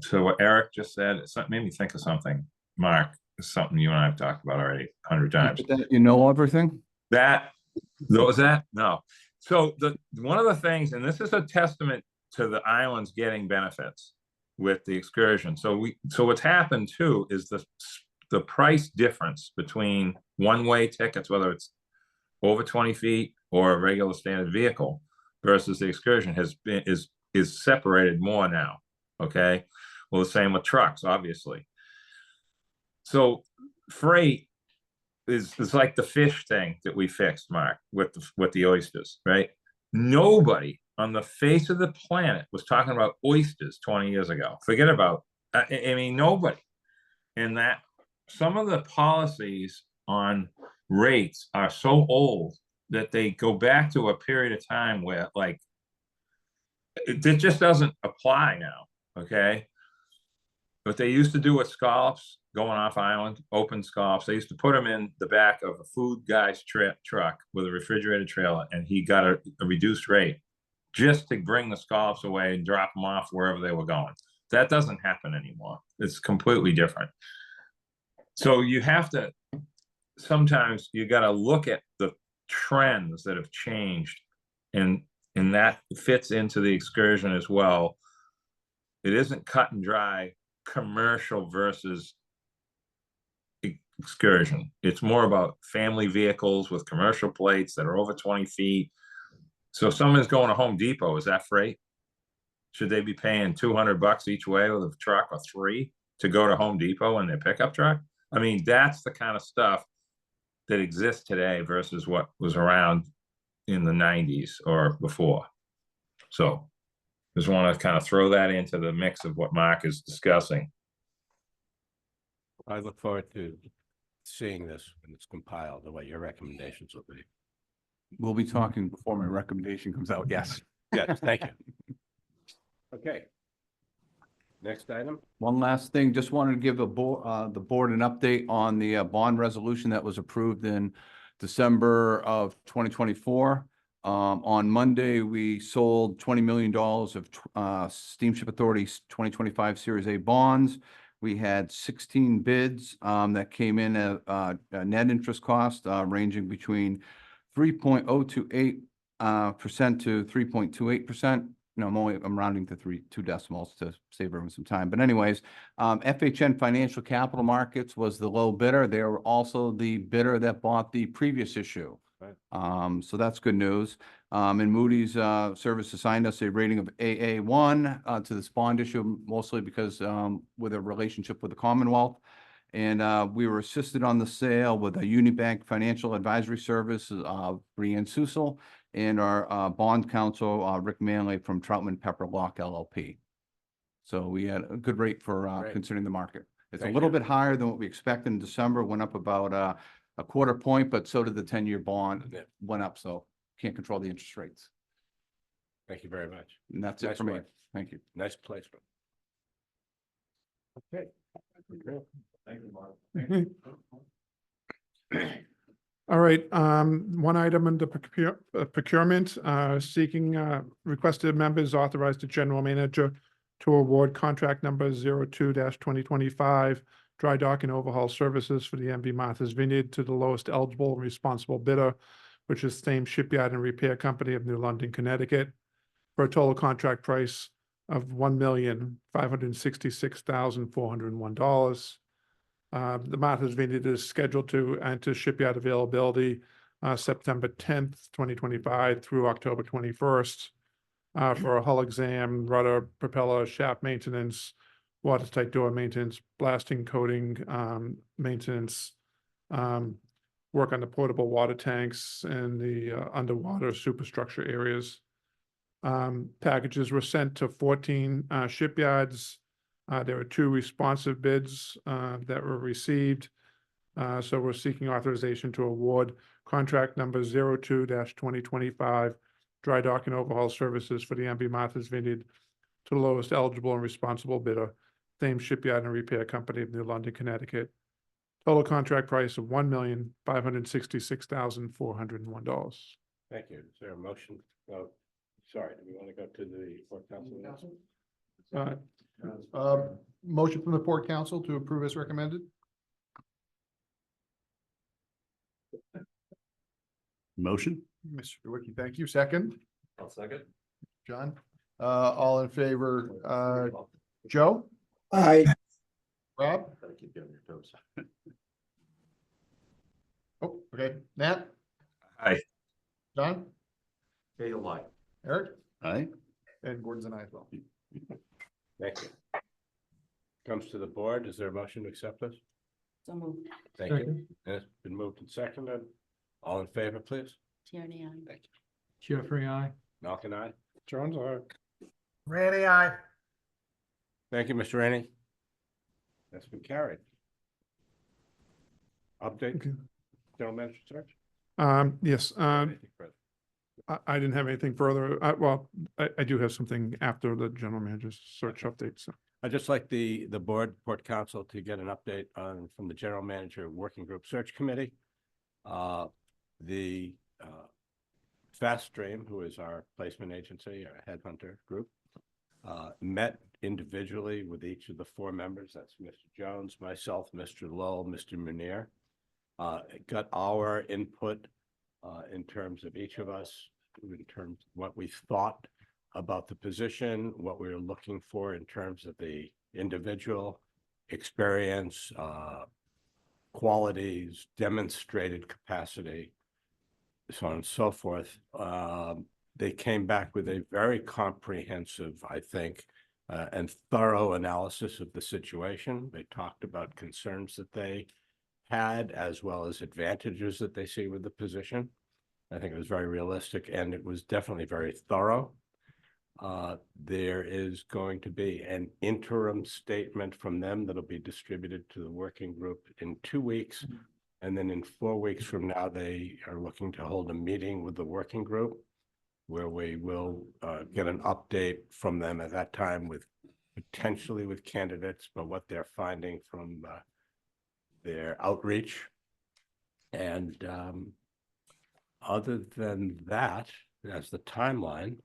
So what Eric just said, it made me think of something, Mark, something you and I have talked about already 100 times. You know everything? Was that? No. So one of the things, and this is a testament to the islands getting benefits with the excursion. So what's happened too is the price difference between one-way tickets, whether it's over 20 feet or a regular standard vehicle, versus the excursion is separated more now. Okay. Well, the same with trucks, obviously. So freight is like the fish thing that we fixed, Mark, with the oysters, right? Nobody on the face of the planet was talking about oysters 20 years ago. Forget about, I mean, nobody. And that some of the policies on rates are so old that they go back to a period of time where like, it just doesn't apply now, okay? What they used to do with scallops going off island, open scallops, they used to put them in the back of a food guy's truck with a refrigerated trailer, and he got a reduced rate just to bring the scallops away and drop them off wherever they were going. That doesn't happen anymore. It's completely different. So you have to, sometimes you got to look at the trends that have changed, and that fits into the excursion as well. It isn't cut and dry commercial versus excursion. It's more about family vehicles with commercial plates that are over 20 feet. So if someone's going to Home Depot, is that freight? Should they be paying $200 each way with a truck or 3 to go to Home Depot in their pickup truck? I mean, that's the kind of stuff that exists today versus what was around in the 90s or before. So just want to kind of throw that into the mix of what Mark is discussing. I look forward to seeing this when it's compiled and what your recommendations will be. We'll be talking before my recommendation comes out, yes. Yes, thank you. Okay. Next item. One last thing, just wanted to give the board an update on the bond resolution that was approved in December of 2024. On Monday, we sold $20 million of Steamship Authority's 2025 Series A bonds. We had 16 bids that came in at a net interest cost ranging between 3.028% to 3.28%. No, I'm rounding to 2 decimals to save everyone some time. But anyways, FHN Financial Capital Markets was the low bidder. They were also the bidder that bought the previous issue. Right. So that's good news. And Moody's Service assigned us a rating of AA1 to this bond issue, mostly because with a relationship with the Commonwealth. And we were assisted on the sale with a Unibank Financial Advisory Service, Brianne Susel, and our bond counsel, Rick Manley from Troutman Pepper Lock LLP. So we had a good rate for considering the market. It's a Thank little you. bit higher than what we expected in December, went up about a quarter point, but so did the 10-year bond Yeah. went up, so can't control the interest rates. Thank you very much. And that's it Nice for me. work. Thank you. Nice placement. Okay. Thank you, Mark. All right, one item under procurement, seeking, requested members authorize the general manager to award contract number 02-2025 dry dock and overhaul services for the MV Martha's Vineyard to the lowest eligible and responsible bidder, which is Steamship and Repair Company of New London, Connecticut, for a total contract price of $1,566,401. The Martha's Vineyard is scheduled to enter shipyard availability September 10th, 2025 through October 21st for a hull exam, rudder, propeller, shaft maintenance, watertight door maintenance, blasting, coating maintenance, work on the portable water tanks and the underwater superstructure areas. Packages were sent to 14 shipyards. There were 2 responsive bids that were received. So we're seeking authorization to award contract number 02-2025 dry dock and overhaul services for the MV Martha's Vineyard to the lowest eligible and responsible bidder, same shipyard and repair company of New London, Connecticut. Total contract price of $1,566,401. Thank you. Is there a motion? Oh, sorry, do we want to go to the Port Council? Motion from the Port Council to approve as recommended. Motion? Mr. Wiki, thank you. Second, I'll second. John. All in favor, Joe? Aye. Rob? Gotta keep you on your toes. Oh, okay. Nat? Aye. John? Stay alive. Eric? Aye. And Gordon's an aye as well. Thank you. Comes to the board. Is there a motion to accept this? So moved. Thank you. And it's been moved and seconded. All in favor, please? Tierney, aye. Thank you. Jeffrey, I. Malcolm, aye. Jones, aye. Randy, I. Thank you, Mr. Rainey. That's been carried. Update, Okay. general manager search? Yes, Anything further? I didn't have anything further. Well, I do have something after the general manager's search update, so. I'd just like the board, Port Council, to get an update on, from the general manager working group search committee. The Fast Stream, who is our placement agency, our headhunter group, met individually with each of the 4 members. That's Mr. Jones, myself, Mr. Lowell, Mr. Munir. Got our input in terms of each of us, in terms of what we thought about the position, what we were looking for in terms of the individual experience, qualities, demonstrated capacity, so on and so forth. They came back with a very comprehensive, I think, and thorough analysis of the situation. They talked about concerns that they had, as well as advantages that they see with the position. I think it was very realistic, and it was definitely very thorough. There is going to be an interim statement from them that'll be distributed to the working group in 2 weeks. And then in 4 weeks from now, they are looking to hold a meeting with the working group where we will get an update from them at that time with potentially with candidates, but what they're finding from their outreach. And other than that, as the timeline,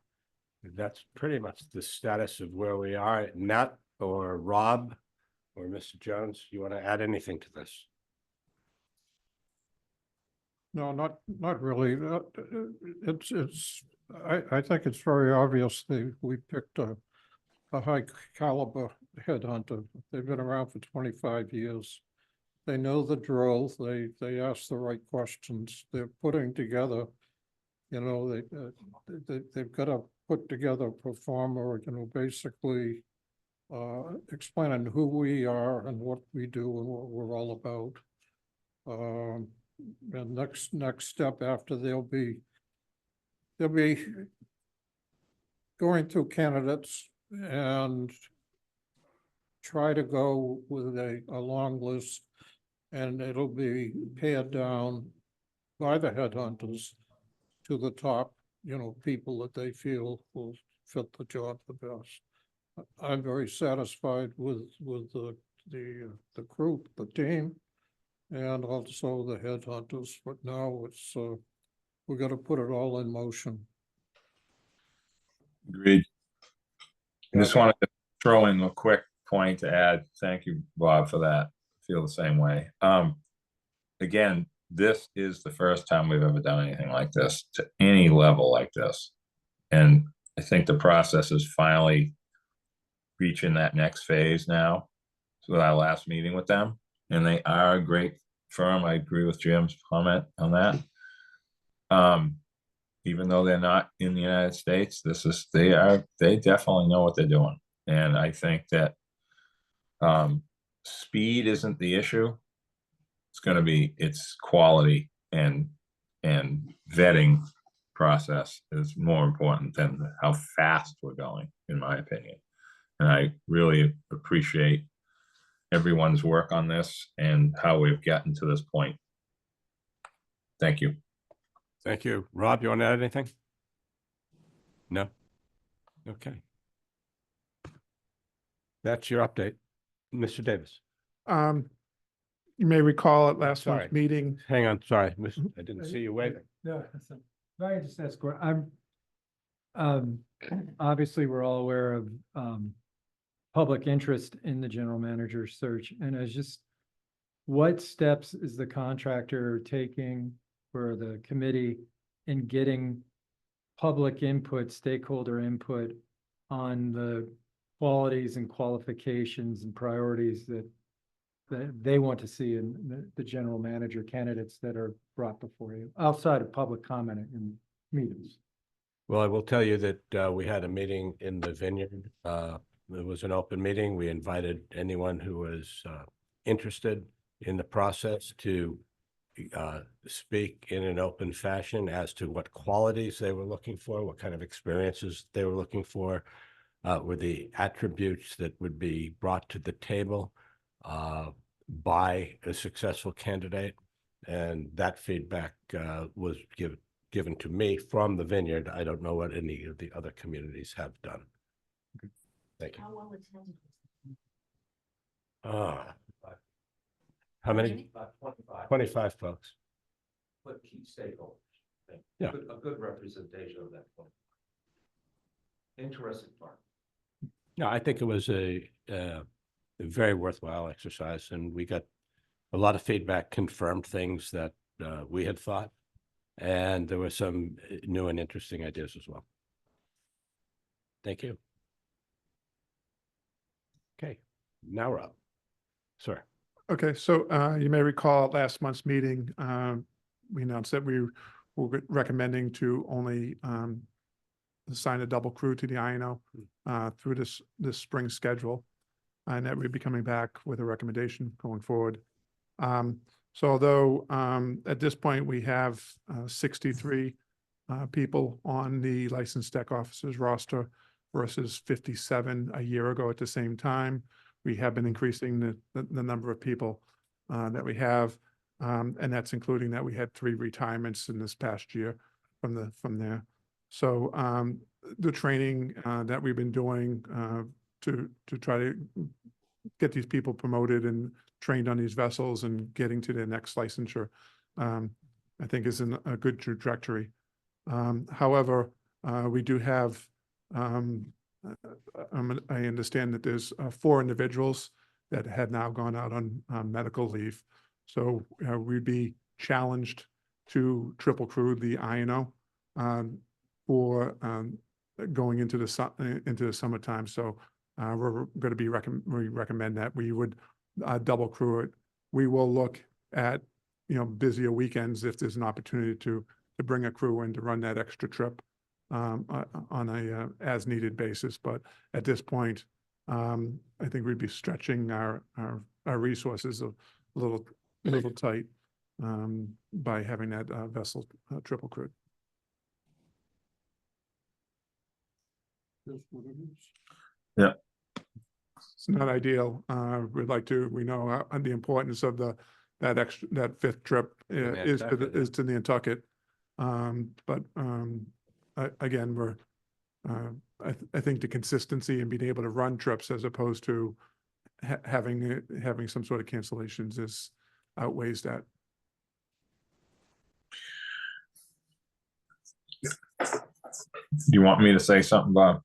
that's pretty much the status of where we are. Nat or Rob or Mr. Jones, you want to add anything to this? No, not really. I think it's very obvious that we picked a high caliber headhunter. They've been around for 25 years. They know the drill. They ask the right questions. They're putting together, they've got to put together a pro forma, basically explaining who we are and what we do and what we're all about. And next step after they'll be going through candidates and try to go with a long list, and it'll be pared down by the headhunters to the top, people that they feel will fit the job the best. I'm very satisfied with the group, the team, and also the headhunters, but now it's, we gotta put it all in motion. Agreed. I just wanted to throw in a quick point to add. Thank you, Bob, for that. Feel the same way. Again, this is the first time we've ever done anything like this to any level like this. And I think the process is finally reaching that next phase now. So our last meeting with them, and they are a great firm. I agree with Jim's comment on that. Even though they're not in the United States, they definitely know what they're doing. And I think that speed isn't the issue. It's quality and vetting process is more important than how fast we're going, in my opinion. And I really appreciate everyone's work on this and how we've gotten to this point. Thank you. Thank you. Rob, you want to add anything? No? Okay. That's your update. Mr. Davis. You may recall at last Sorry. month's meeting. Hang on, sorry, I didn't see you waving. No, if I could just ask, obviously, we're all aware of, public interest in the general manager search, and what steps is the contractor taking for the committee in getting public input, stakeholder input on the qualities and qualifications and priorities that they want to see in the general manager candidates that are brought before you, outside of public comment in meetings? Well, I will tell you that we had a meeting in the Vineyard. It was an open meeting. We invited anyone who was interested in the process to speak in an open fashion as to what qualities they were looking for, what kind of experiences they were looking for, were the attributes that would be brought to the table by a successful candidate. And that feedback was given to me from the Vineyard. I don't know what any of the other communities have done. Thank you. How many? 25 folks. But key stakeholders. Yeah. A good representation of that point. Interesting part. No, I think it was a very worthwhile exercise, and we got a lot of feedback, confirmed things that we had thought, and there were some new and interesting ideas as well. Thank you. Okay, now we're up. Sir. Okay, so you may recall at last month's meeting, we announced that we were recommending to only assign a double crew to the INO through this spring schedule, and that we'd be coming back with a recommendation going forward. So although at this point we have 63 people on the licensed deck officers roster versus 57 a year ago at the same time, we have been increasing the number of people that we have, and that's including that we had 3 retirements in this past year from there. So the training that we've been doing to try to get these people promoted and trained on these vessels and getting to their next licensure, I think is in a good trajectory. However, we do have, I understand that there's 4 individuals that had now gone out on medical leave. So we'd be challenged to triple crew the INO for going into the summertime. So we're going to be we recommend that we would double crew it. We will look at busier weekends if there's an opportunity to bring a crew in to run that extra trip on a as needed basis. But at this point, I think we'd be stretching our resources a little tight by having that vessel triple crewed. Here's what it is. Yeah. it's not ideal. We know the importance of that fifth trip is to Nantucket. Again, I think the consistency and being able to run trips as opposed to having some sort of cancellations outweighs that. Do you want me to say something, Bob?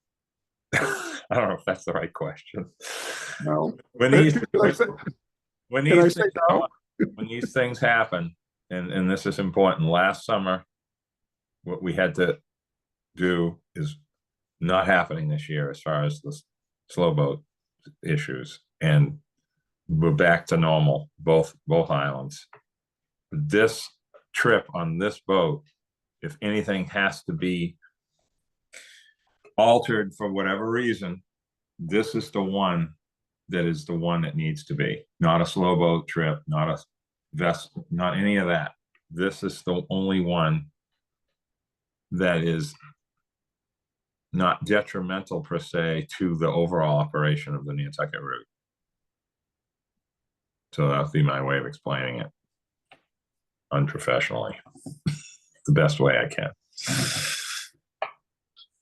I don't know if that's the right question. No. When Can these I say no? when these things happen, and this is important, last summer, what we had to do is not happening this year as far as the slow boat issues, and we're back to normal, both islands. This trip on this boat, if anything has to be altered for whatever reason, this is the one that needs to be. Not a slow boat trip, not a vessel, not any of that. This is the only one that is not detrimental per se to the overall operation of the Nantucket route. So that'll be my way of explaining it unprofessionally, the best way I can.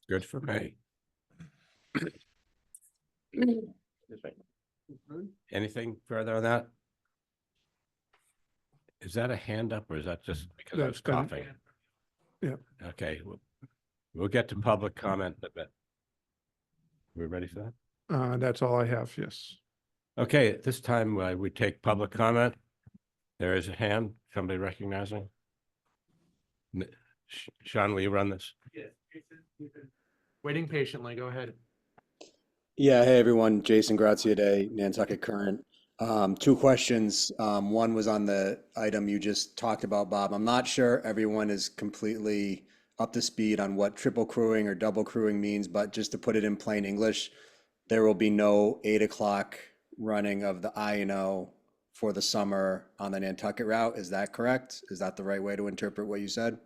Good for me. Anything further on that? Is that a hand up or is that just because I was coughing? Yeah. Okay, we'll get to public comment in a bit. We ready for that? That's all I have, yes. Okay, at this time, we take public comment. There is a hand, somebody recognizing. Sean, will you run this? Yeah. Waiting patiently, go ahead. Yeah, hey everyone, Jason Grazia Day, Nantucket Current. Two questions. One was on the item you just talked about, Bob. I'm not sure everyone is completely up to speed on what triple crewing or double crewing means, but just to put it in plain English, there will be no 8 o'clock running of the INO for the summer on the Nantucket route. Is that correct? Is that the right way to interpret what you said?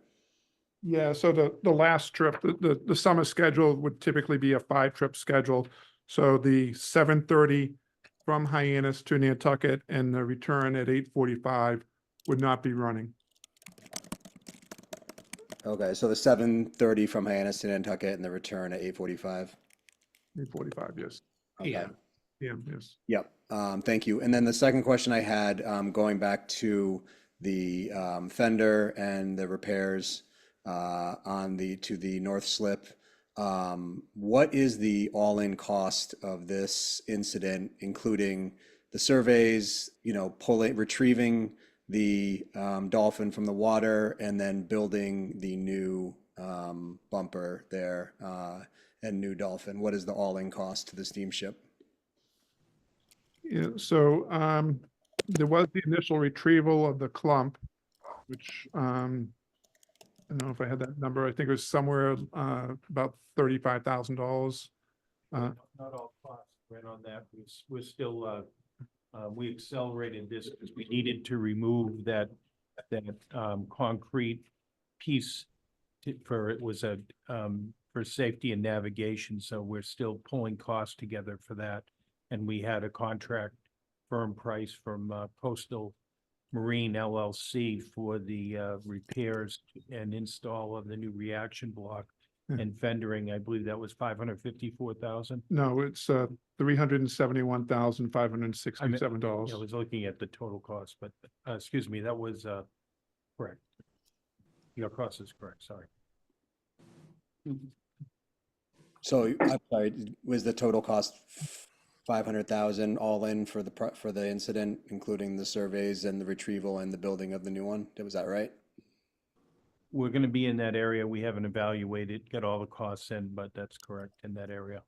Yeah, so the last trip, the summer schedule would typically be a 5-trip schedule. So the 7:30 from Hyannis to Nantucket and the return at 8:45 would not be running. Okay, so the 7:30 from Hyannis to Nantucket and the return at 8:45. 8:45, yes. Okay. Yeah, yes. Yep. Thank you. And then the second question I had, going back to the fender and the repairs to the north slip. What is the all-in cost of this incident, including the surveys, retrieving the dolphin from the water and then building the new bumper there and new dolphin? What is the all-in cost to the steamship? Yeah, so there was the initial retrieval of the clump, which I don't know if I had that number. I think it was somewhere about $35,000. Not all costs went on that. We're still, we accelerated this because we needed to remove that concrete piece for safety and navigation. So we're still pulling costs together for that. And we had a contract firm price from Coastal Marine LLC for the repairs and install of the new reaction block and fendering. I believe that was $554,000. No, it's $371,567. I was looking at the total cost, but excuse me, that was correct. Your cost is correct, sorry. So I'm sorry, was the total cost 500,000 all in for the incident, including the surveys and the retrieval and the building of the new one? Was that right? We're going to be in that area. We haven't evaluated, got all the costs in, but that's correct in that area.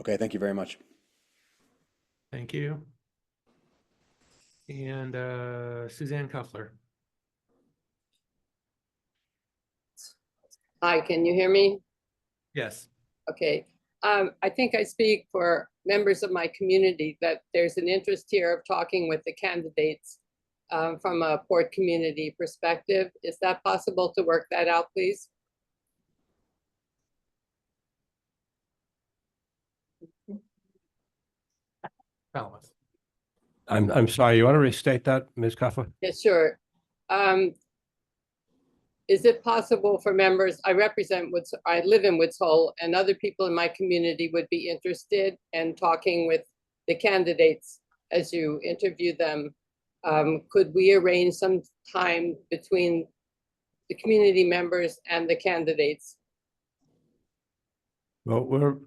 Okay, thank you very much. Thank you. And Suzanne Kuffler. Hi, can you hear me? Yes. Okay. I think I speak for members of my community that there's an interest here of talking with the candidates from a port community perspective. Is that possible to work that out, please? Falmouth. I'm sorry, you want to restate that, Ms. Cuffer? Yeah, sure. Is it possible for members, I live in Woods Hole, and other people in my community would be interested in talking with the candidates as you interview them? Could we arrange some time between the community members and the candidates? Well,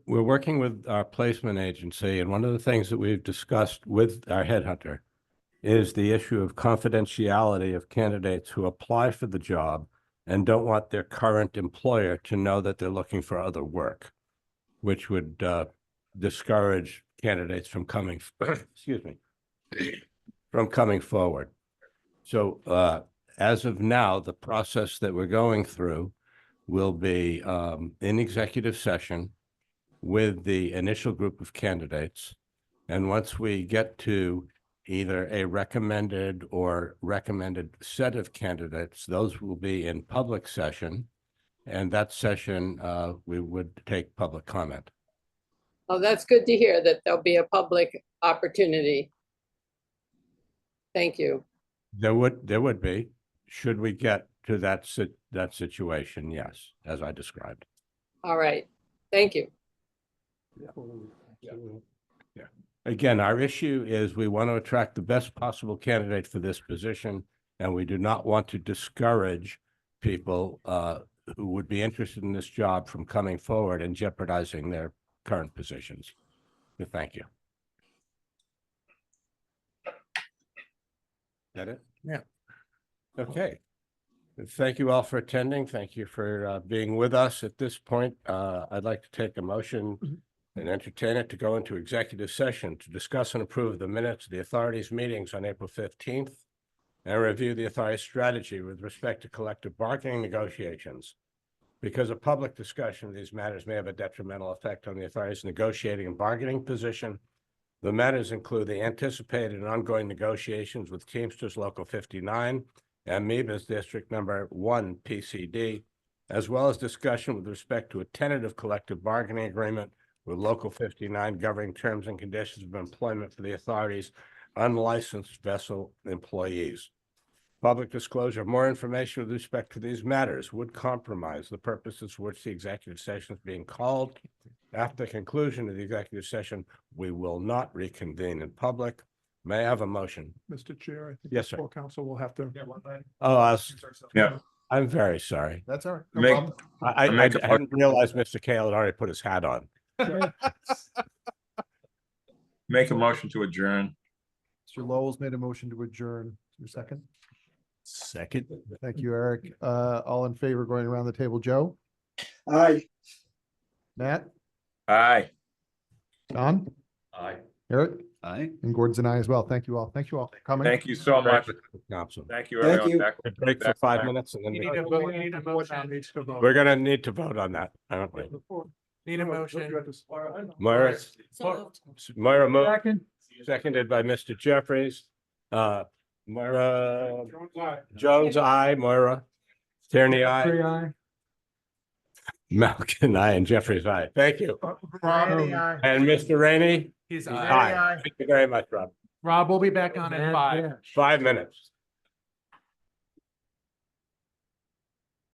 we're working with our placement agency, and one of the things that we've discussed with our headhunter is the issue of confidentiality of candidates who apply for the job and don't want their current employer to know that they're looking for other work, which would discourage candidates from coming, excuse me, from coming forward. So as of now, the process that we're going through will be in executive session with the initial group of candidates. And once we get to either a recommended or recommended set of candidates, those will be in public session. And that session, we would take public comment. Oh, that's good to hear that there'll be a public opportunity. Thank you. There would be, should we get to that situation, yes, as I described. All right. Thank you. Yeah. Again, our issue is we want to attract the best possible candidate for this position, and we do not want to discourage people who would be interested in this job from coming forward and jeopardizing their current positions. So thank you. Is that it? Yeah. Okay. Thank you all for attending. Thank you for being with us. At this point, I'd like to take a motion and entertain it to go into executive session to discuss and approve the minutes of the authority's meetings on April 15th and review the authority's strategy with respect to collective bargaining negotiations. Because a public discussion of these matters may have a detrimental effect on the authority's negotiating and bargaining position, the matters include the anticipated and ongoing negotiations with Teamsters Local 59 and MEBA's District Number 1 PCD, as well as discussion with respect to a tentative collective bargaining agreement with Local 59 governing terms and conditions of employment for the authority's unlicensed vessel employees. Public disclosure of more information with respect to these matters would compromise the purposes for which the executive session is being called. After the conclusion of the executive session, we will not reconvene in public. May I have a motion? Mr. Chair, I think. Yes, sir. Full council will have to. Oh, Yeah. I'm very sorry. That's all right. No Make- problem. I hadn't realized Mr. Kale had already put his hat on. Make a motion to adjourn. Mr. Lowell's made a motion to adjourn. Is there a second? Second. Thank you, Eric. All in favor going around the table, Joe? Aye. Matt? Aye. Don? Aye. Eric? Aye. And Gordon's and I as well. Thank you all. Thank you all for coming. Thank you so much. Council. Thank you, Thank everyone. you. Back- A break for back 5 back. minutes and then You we- need a vote, you need a motion. we're gonna need to vote on that, aren't we? Need a motion. Moira, So Moira moved, Second. seconded by Mr. Jeffries. Moira Jones, aye. Moira Tierney, aye. Three aye. Malkin, aye, and Jeffries, aye. Thank you. And Mr. Rainey? He's Aye. Thank you very much, Rob. Rob, we'll be back on at And, 5. yeah. 5 minutes.